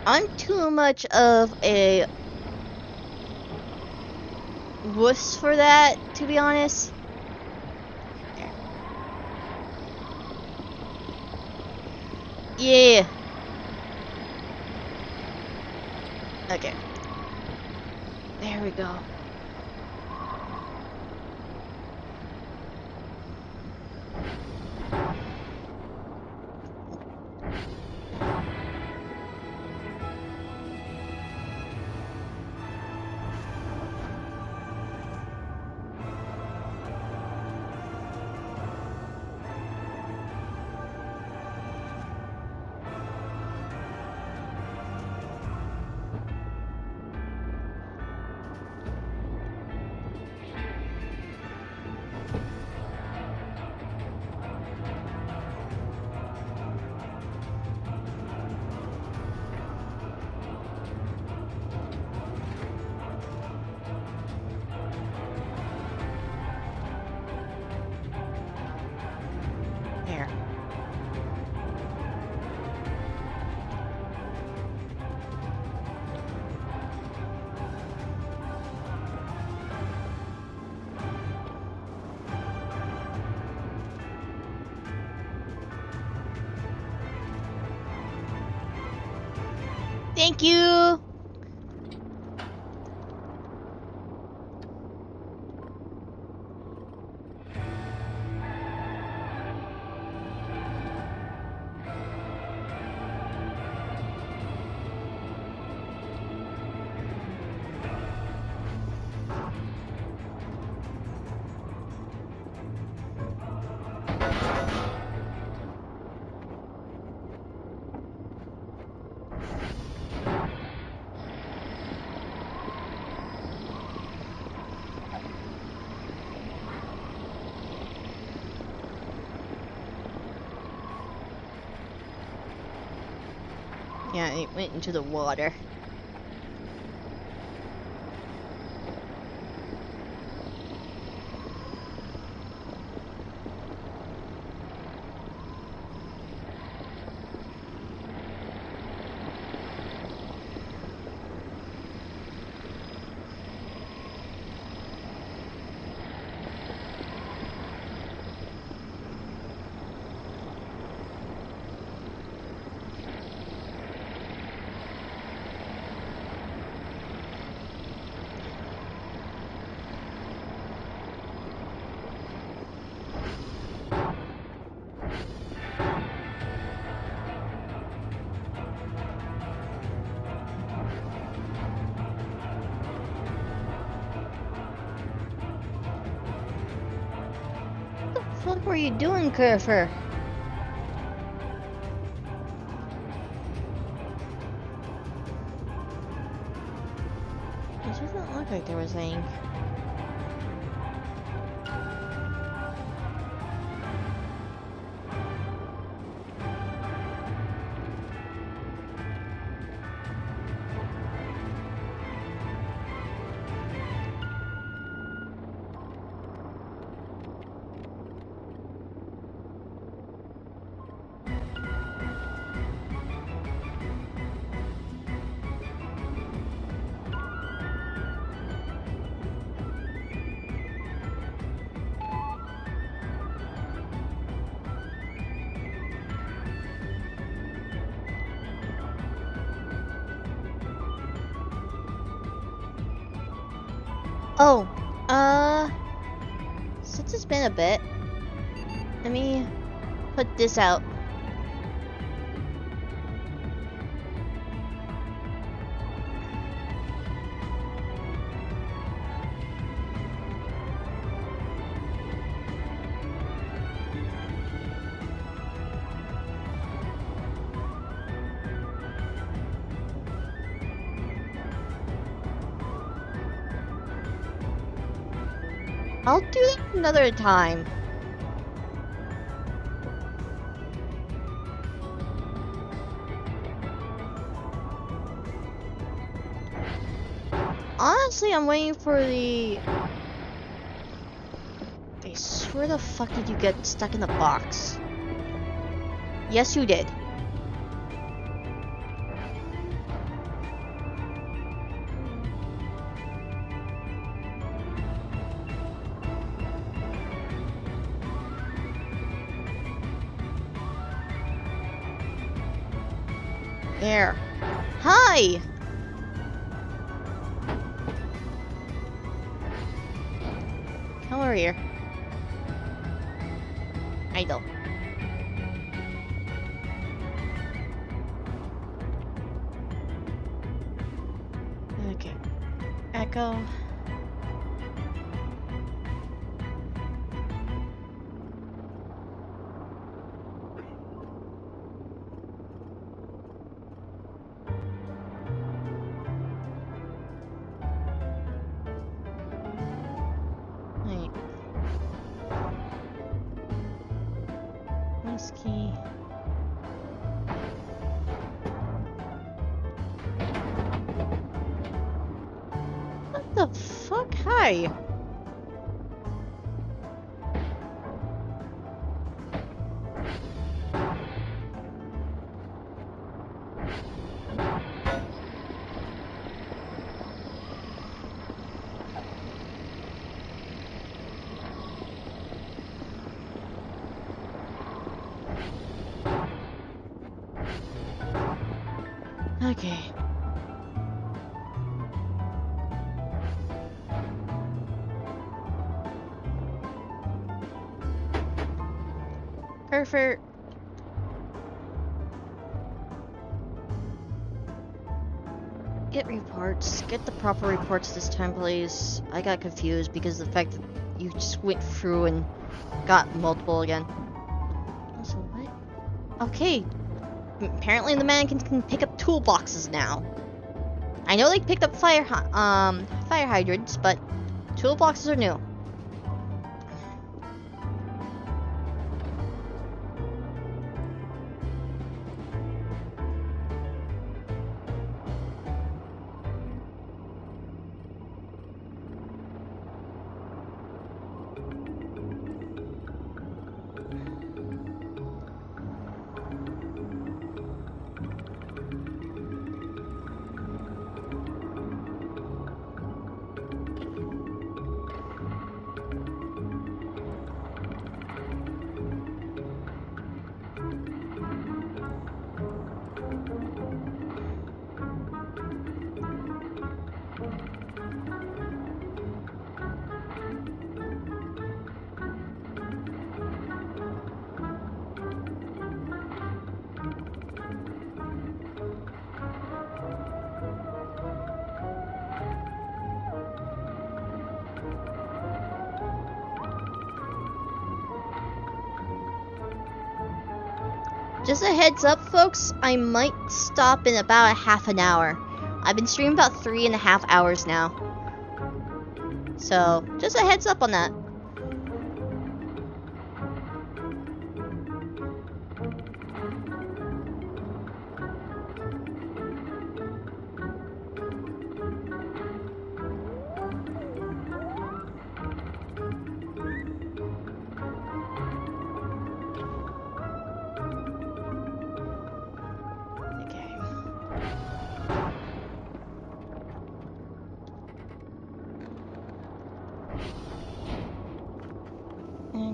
A: I'm too much of a wuss for that, to be honest. There. Yeah. Okay. There we go. Thank you! Yeah, it went into the water. What were you doing, Curfer? It doesn't look like there was any. Oh, since it's been a bit, let me put this out. I'll do it another time. Honestly, I'm waiting for the... I swear the fuck did you get stuck in the box? Yes, you did. There. Hi! Come over here. Idle. Okay. Echo. Key. What the fuck? Hi. Okay. Perfect. Get reports. Get the proper reports this time, please. I got confused because of the fact that you just went through and got multiple again. Also, what? Okay. Apparently the mannequins can pick up toolboxes now. I know they picked up fire hydrants, but toolboxes are new. Just a heads up, folks, I might stop in about a half an hour. I've been streaming about 3.5 hours now. So, just a heads up on that.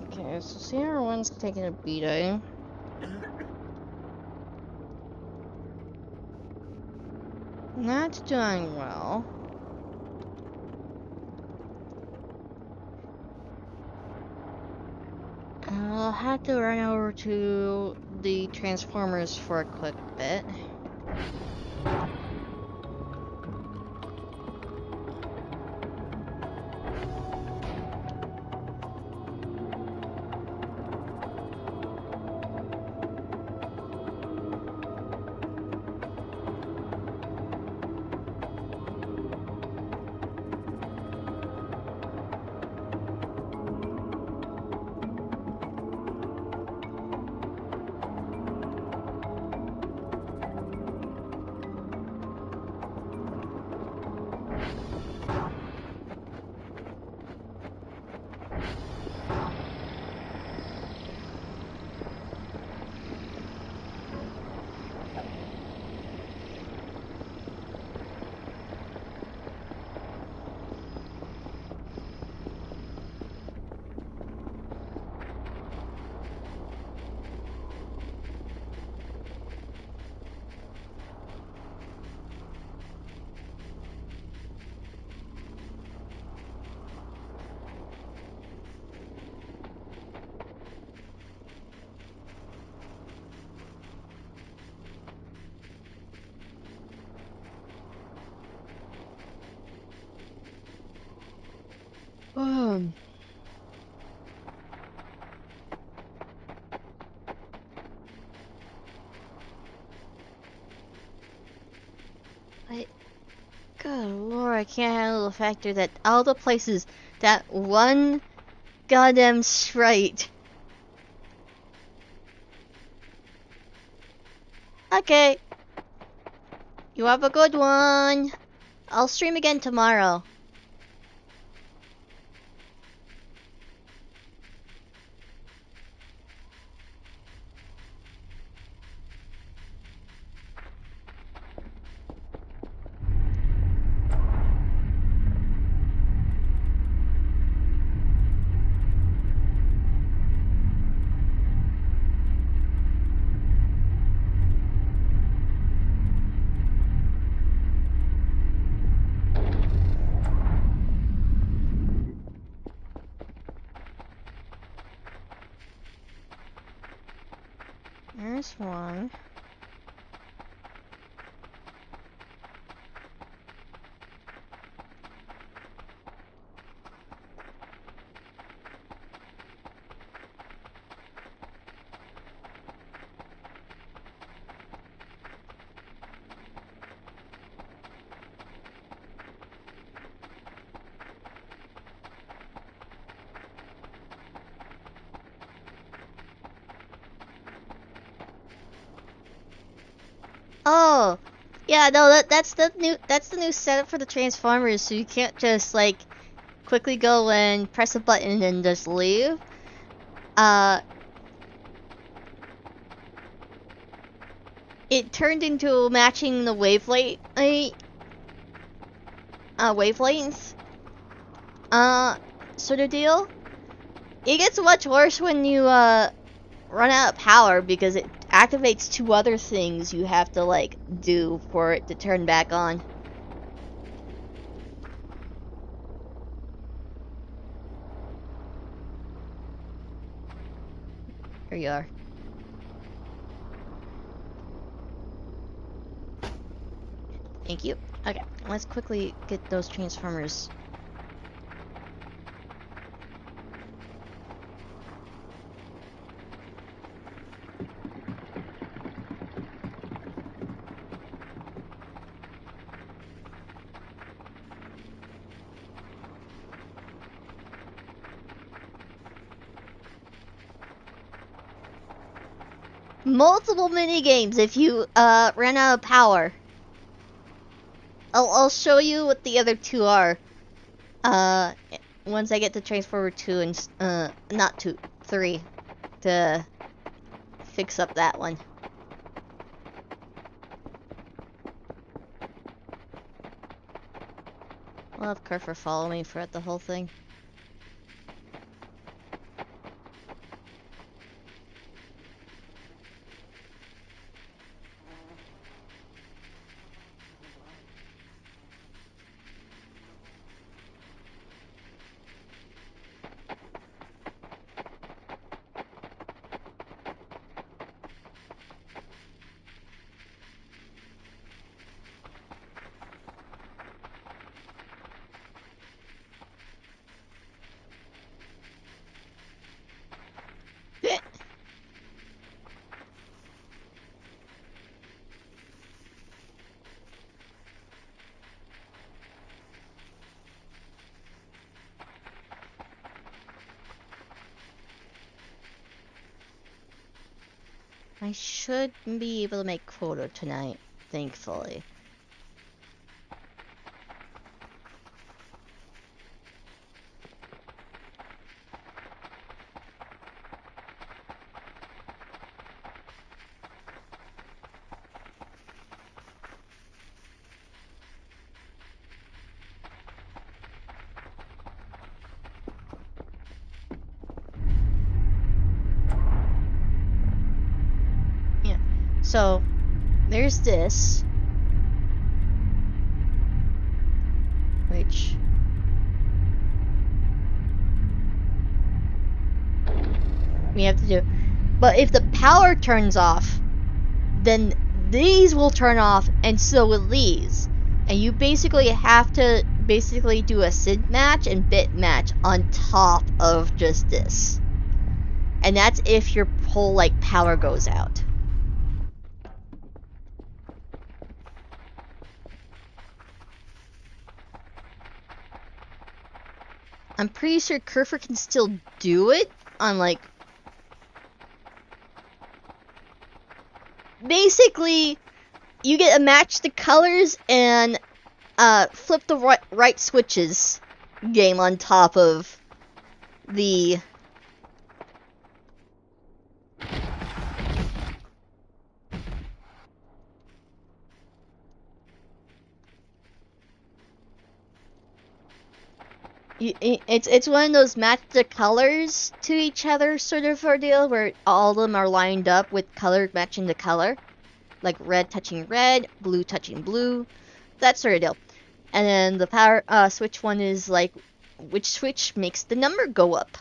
A: Okay, so Sierra 1's taking a beating. Not doing well. I'll have to run over to the Transformers for a quick bit. Good lord, I can't handle the factor that all the places that one goddamn sprite. Okay. You have a good one. I'll stream again tomorrow. one. Oh, yeah, no, that's the new setup for the Transformers, so you can't just like quickly go and press a button and just leave. It turned into matching the wavelength, sort of deal. It gets much worse when you run out of power because it activates two other things you have to like do for it to turn back on. Here you are. Thank you. Okay, let's quickly get those Transformers. Multiple mini games if you ran out of power. I'll show you what the other two are. Once I get to Transformer 2 and not 2, 3 to fix up that one. I'll have Kerfer follow me throughout the whole thing. I should be able to make quota tonight, thankfully. So, there's this, which we have to do. But if the power turns off, then these will turn off, and so will these. And you basically have to do a synth match and bit match on top of just this. And that's if your whole like power goes out. I'm pretty sure Kerfer can still do it on like... Basically, you get to match the colors and flip the right switches game on top of the... It's one of those match the colors to each other sort of ordeal where all of them are lined up with color matching the color. Like red touching red, blue touching blue, that sort of deal. And then the power switch one is like which switch makes the number go up.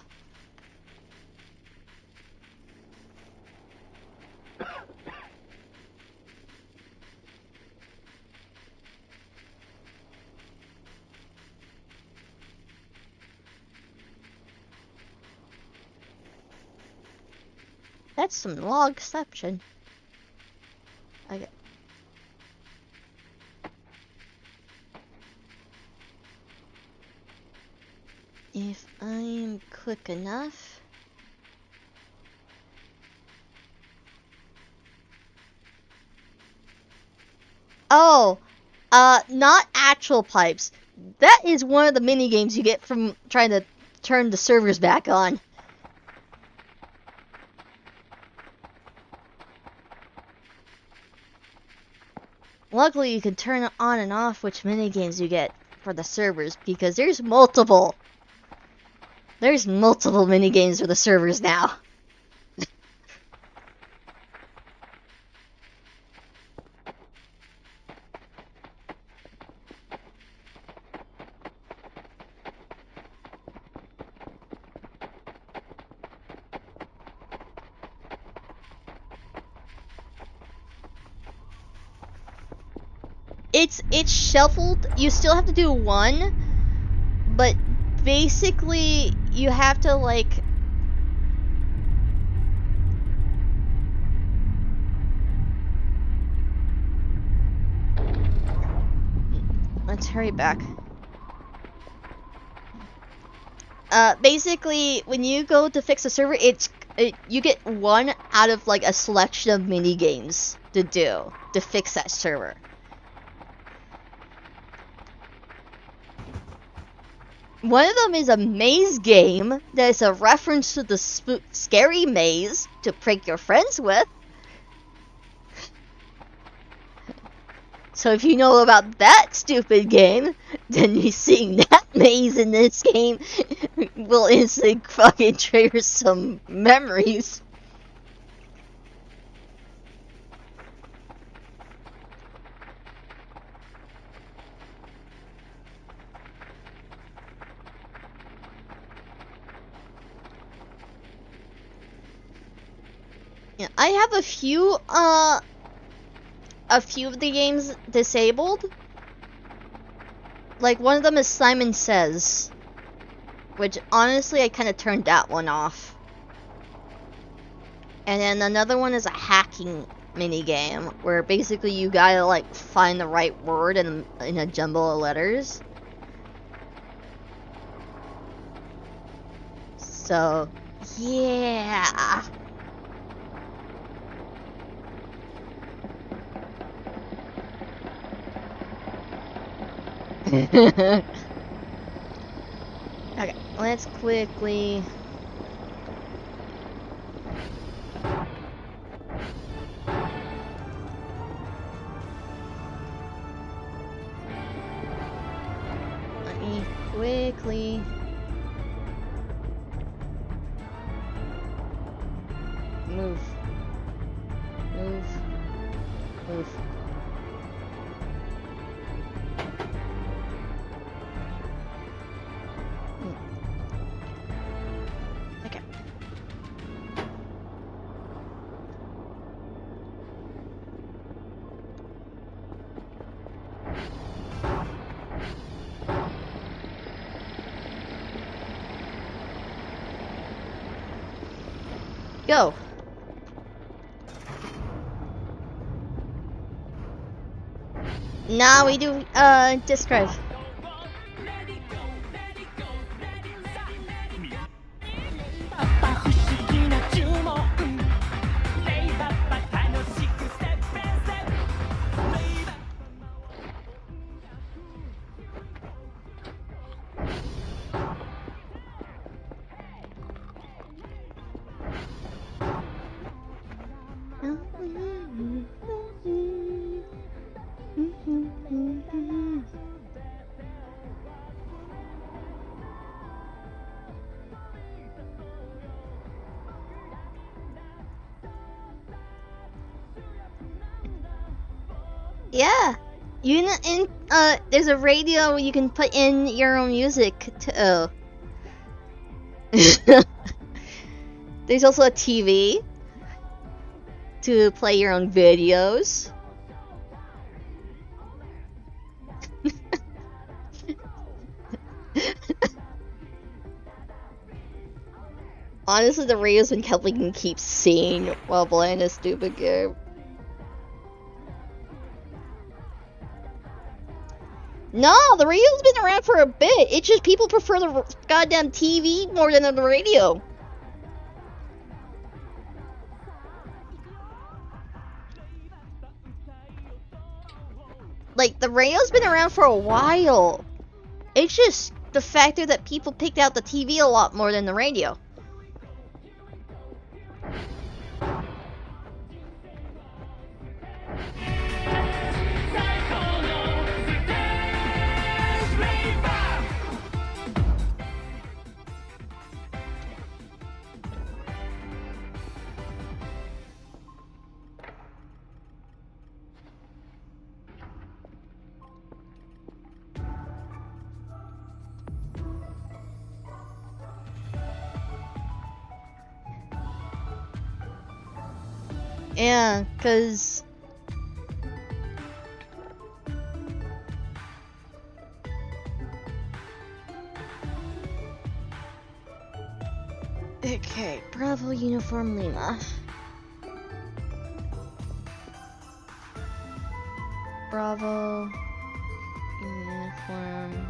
A: That's some logception. Okay. If I'm quick enough. Oh, not actual pipes. That is one of the mini games you get from trying to turn the servers back on. Luckily, you can turn on and off which mini games you get for the servers because there's multiple. There's multiple mini games for the servers now. It's shuffled. You still have to do one, but basically you have to like let's hurry back. Basically when you go to fix a server, you get one out of like a selection of mini games to do to fix that server. One of them is a maze game that is a reference to the scary maze to prank your friends with. So if you know about that stupid game, then seeing that maze in this game will instantly fucking trigger some memories. Yeah, I have a few of the games disabled. Like one of them is Simon Says, which honestly I kind of turned that one off. And then another one is a hacking mini game where basically you gotta like find the right word in a jumble of letters. So yeah. Okay, let's quickly. Let me quickly. Move. Move. Move. Okay. Go. Now we do describe. Yeah, there's a radio you can put in your own music too. There's also a TV to play your own videos. Honestly, the radio's been helping me keep sane while playing this stupid game. No, the radio's been around for a bit. It's just people prefer the goddamn TV more than the radio. Like, the radio's been around for a while. It's just the factor that people picked out the TV a lot more than the radio. Yeah, cause okay, Bravo Uniform Lima. Bravo Uniform.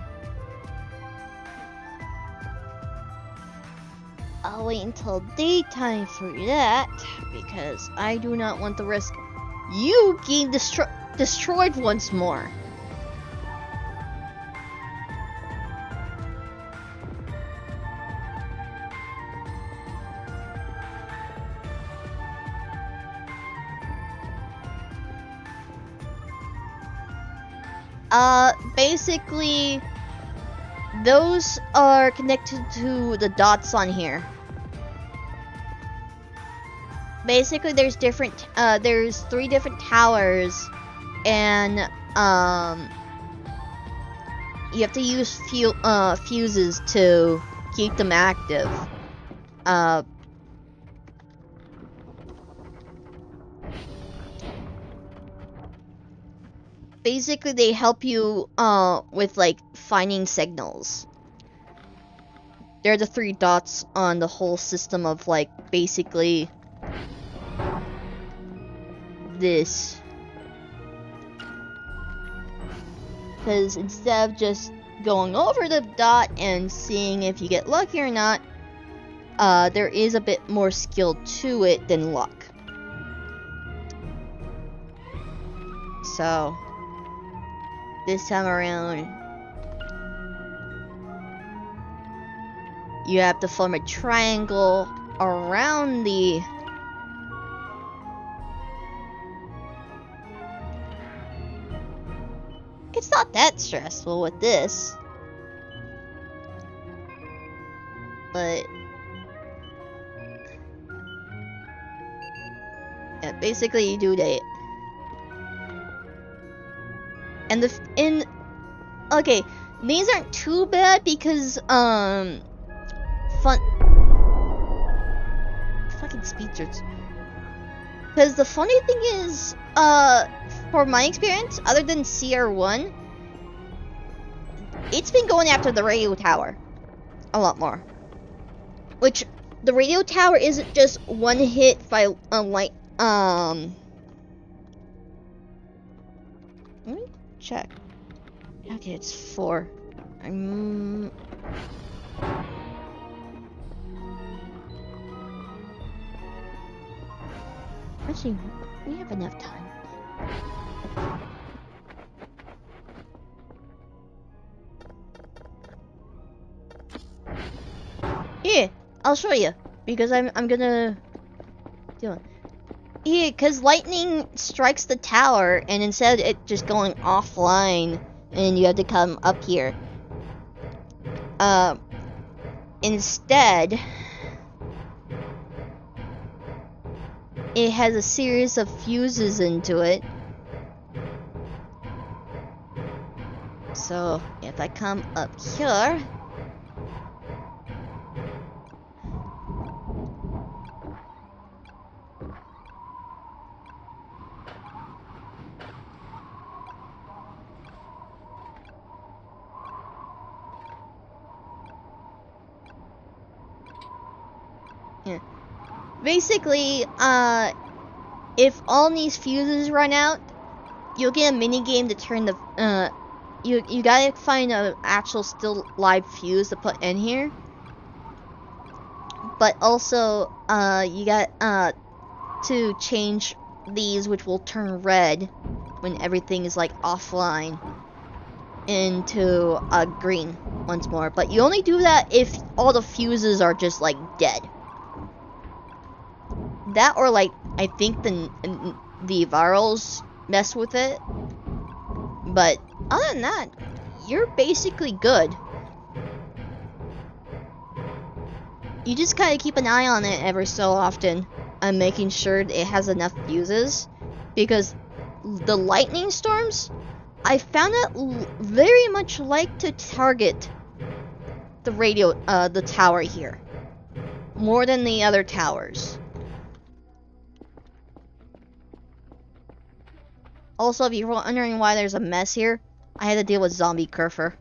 A: I'll wait until daytime for that, because I do not want to risk you getting destroyed once more. Basically, those are connected to the dots on here. Basically, there's there's 3 different towers, and you have to use fuses to keep them active. Basically, they help you with like finding signals. They're the 3 dots on the whole system of like basically this. Because instead of just going over the dot and seeing if you get lucky or not, there is a bit more skill to it than luck. So this time around, you have to form a triangle around the It's not that stressful with this. But yeah, basically you do that. And okay, these aren't too bad because fucking speedsters. Because the funny thing is, for my experience, other than CR1, it's been going after the radio tower a lot more. Which the radio tower isn't just one hit by light. Let me check. Okay, it's 4. Actually, we have enough time. Here, I'll show you because I'm gonna do it. Yeah, because lightning strikes the tower, and instead of it just going offline, and you have to come up here. Instead, it has a series of fuses into it. So, if I come up here, Yeah. Basically, if all these fuses run out, you'll get a mini game to turn the you gotta find a actual still live fuse to put in here. But also, you got to change these, which will turn red when everything is like offline, into green once more. But you only do that if all the fuses are just like dead. That, or like I think the virals mess with it. But other than that, you're basically good. You just kind of keep an eye on it every so often, and making sure it has enough fuses, because the lightning storms, I found it very much like to target the tower here, more than the other towers. Also, if you're wondering why there's a mess here, I had to deal with zombie Kerfer.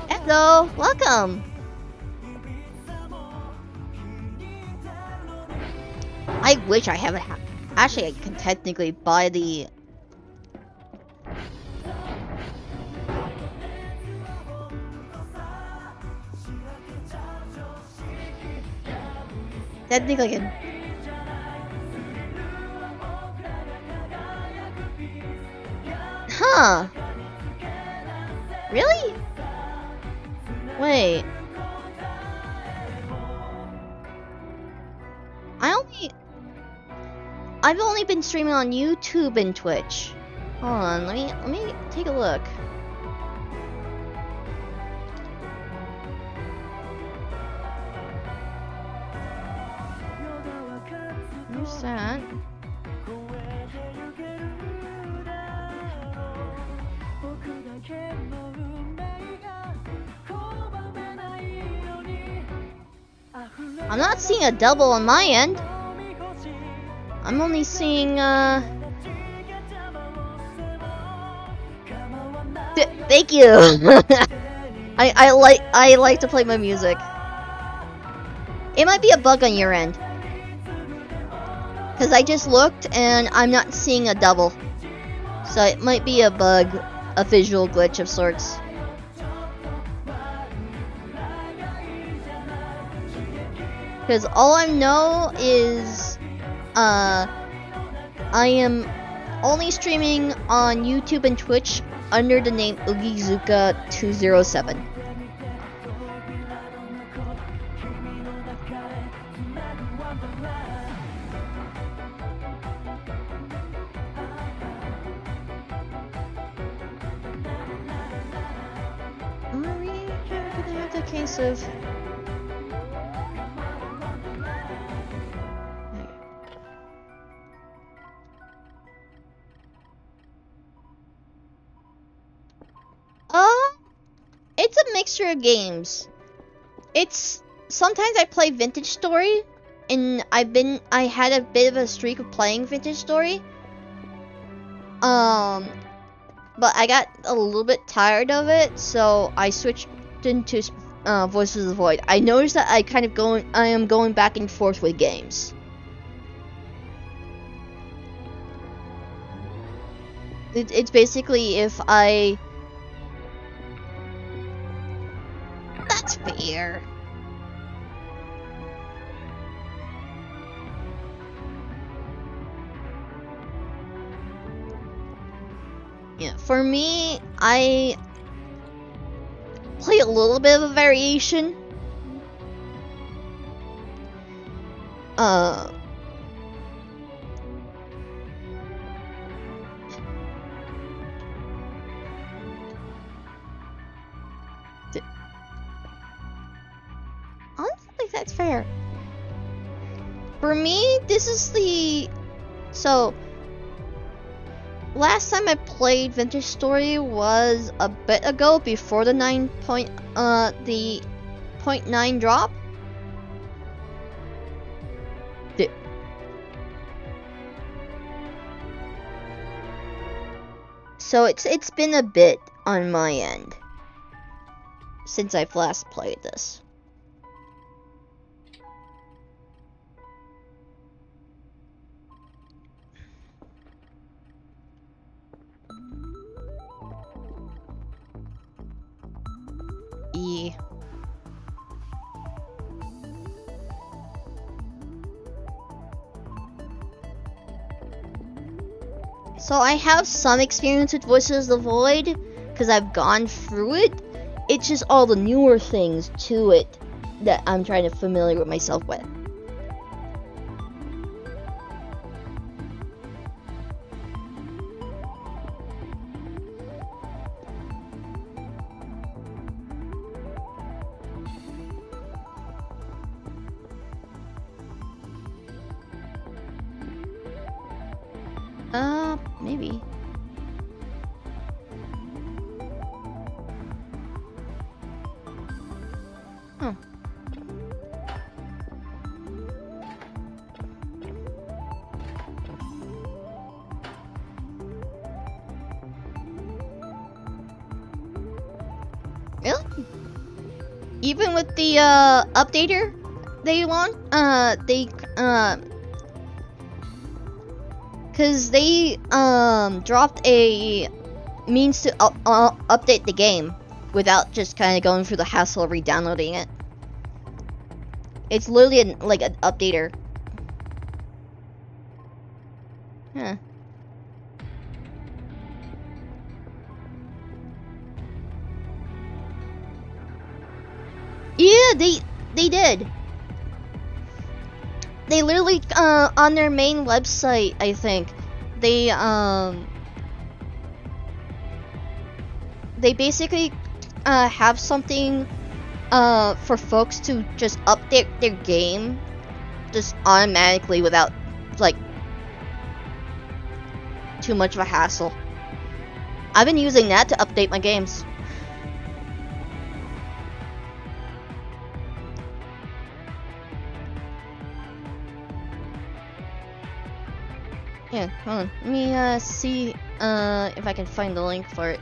A: Hello, welcome. I wish I have actually, I can technically buy the. Technically, I can. Huh? Really? Wait. I've only been streaming on YouTube and Twitch. Hold on, let me take a look. Where's that? I'm not seeing a double on my end. I'm only seeing, thank you! I like to play my music. It might be a bug on your end. Cause I just looked and I'm not seeing a double. So it might be a bug, a visual glitch of sorts. Cause all I know is I am only streaming on YouTube and Twitch under the name Oogie207. Are we gonna have the case of? It's a mixture of games. It's sometimes I play Vintage Story, and I had a bit of a streak of playing Vintage Story. But I got a little bit tired of it, so I switched into Voices of the Void. I noticed that I am going back and forth with games. It's basically if I. That's fair. Yeah, for me, I play a little bit of a variation. I don't think that's fair. For me, this is the... So, last time I played Vintage Story was a bit ago, before the 0.9 drop. So it's been a bit on my end since I've last played this. So I have some experience with Voices of the Void, because I've gone through it. It's just all the newer things to it that I'm trying to familiar with myself with. Maybe. Huh. Really? Even with the updater they launched, cause they dropped a means to update the game without just kind of going through the hassle of re-downloading it. It's literally like an updater. Huh. Yeah, they did. They literally on their main website, I think, they basically have something for folks to just update their game just automatically without like too much of a hassle. I've been using that to update my games. Yeah, hold on. Let me see if I can find the link for it.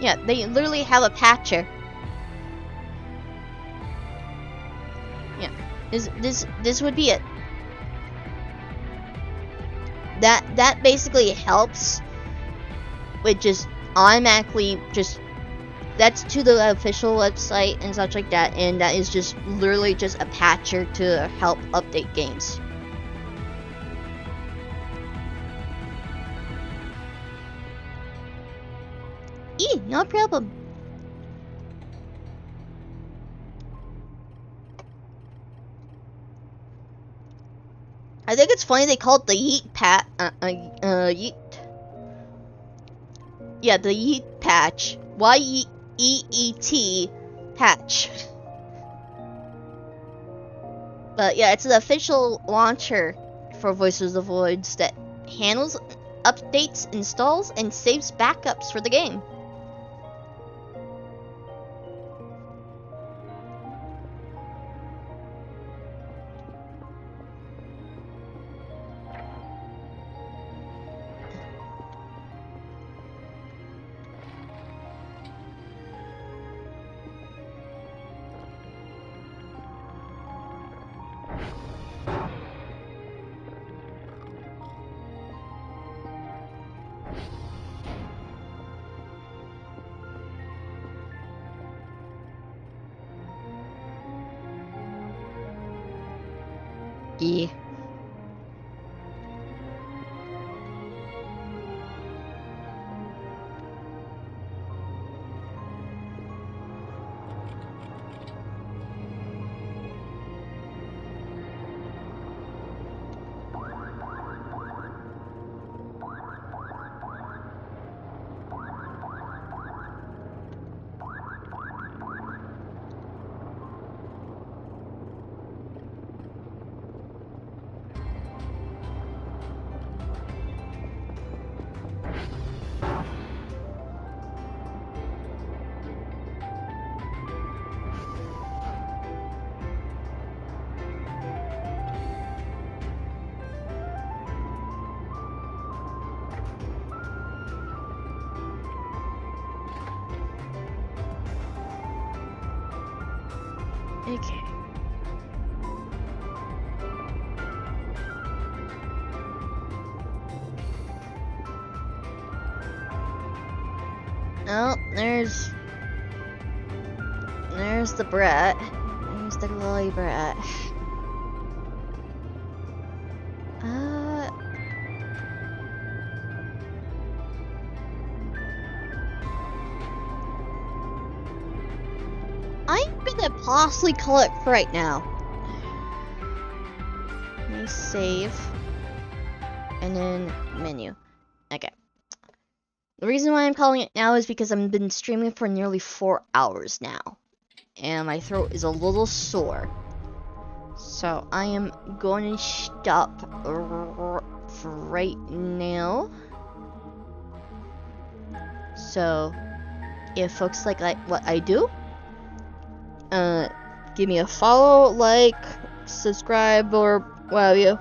A: Yeah, they literally have a patcher. Yeah, this would be it. That basically helps with just automatically just that's to the official website and such like that, and that is just literally just a patcher to help update games. No problem. I think it's funny they call it the Yeet Yeet. Yeah, the Yeet patch. Y-E-E-T patch. But yeah, it's the official launcher for Voices of the Voids that handles updates, installs, and saves backups for the game. Yeah. Okay. Oh, there's the brat. There's the lily brat. I'm gonna possibly collect right now. Let me save. And then menu. Okay. The reason why I'm calling it now is because I've been streaming for nearly 4 hours now. And my throat is a little sore. So I am going to stop right now. So if folks like what I do, give me a follow, like, subscribe, or what have you.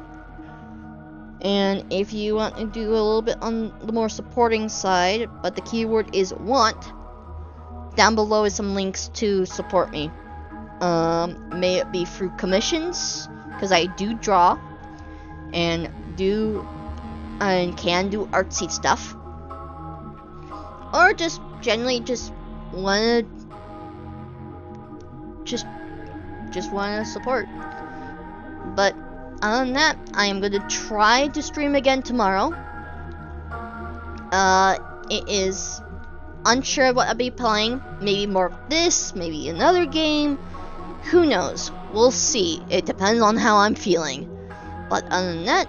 A: And if you want to do a little bit on the more supporting side, but the keyword is want, down below is some links to support me. May it be through commissions, because I do draw, and can do artsy stuff. Or just generally just wanna wanna support. But other than that, I am gonna try to stream again tomorrow. It is unsure what I'll be playing. Maybe more of this, maybe another game. Who knows? We'll see. It depends on how I'm feeling. But other than that,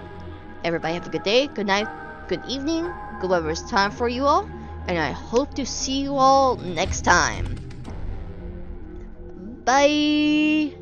A: everybody have a good day, good night, good evening, good whatever it's time for you all. And I hope to see you all next time. Bye!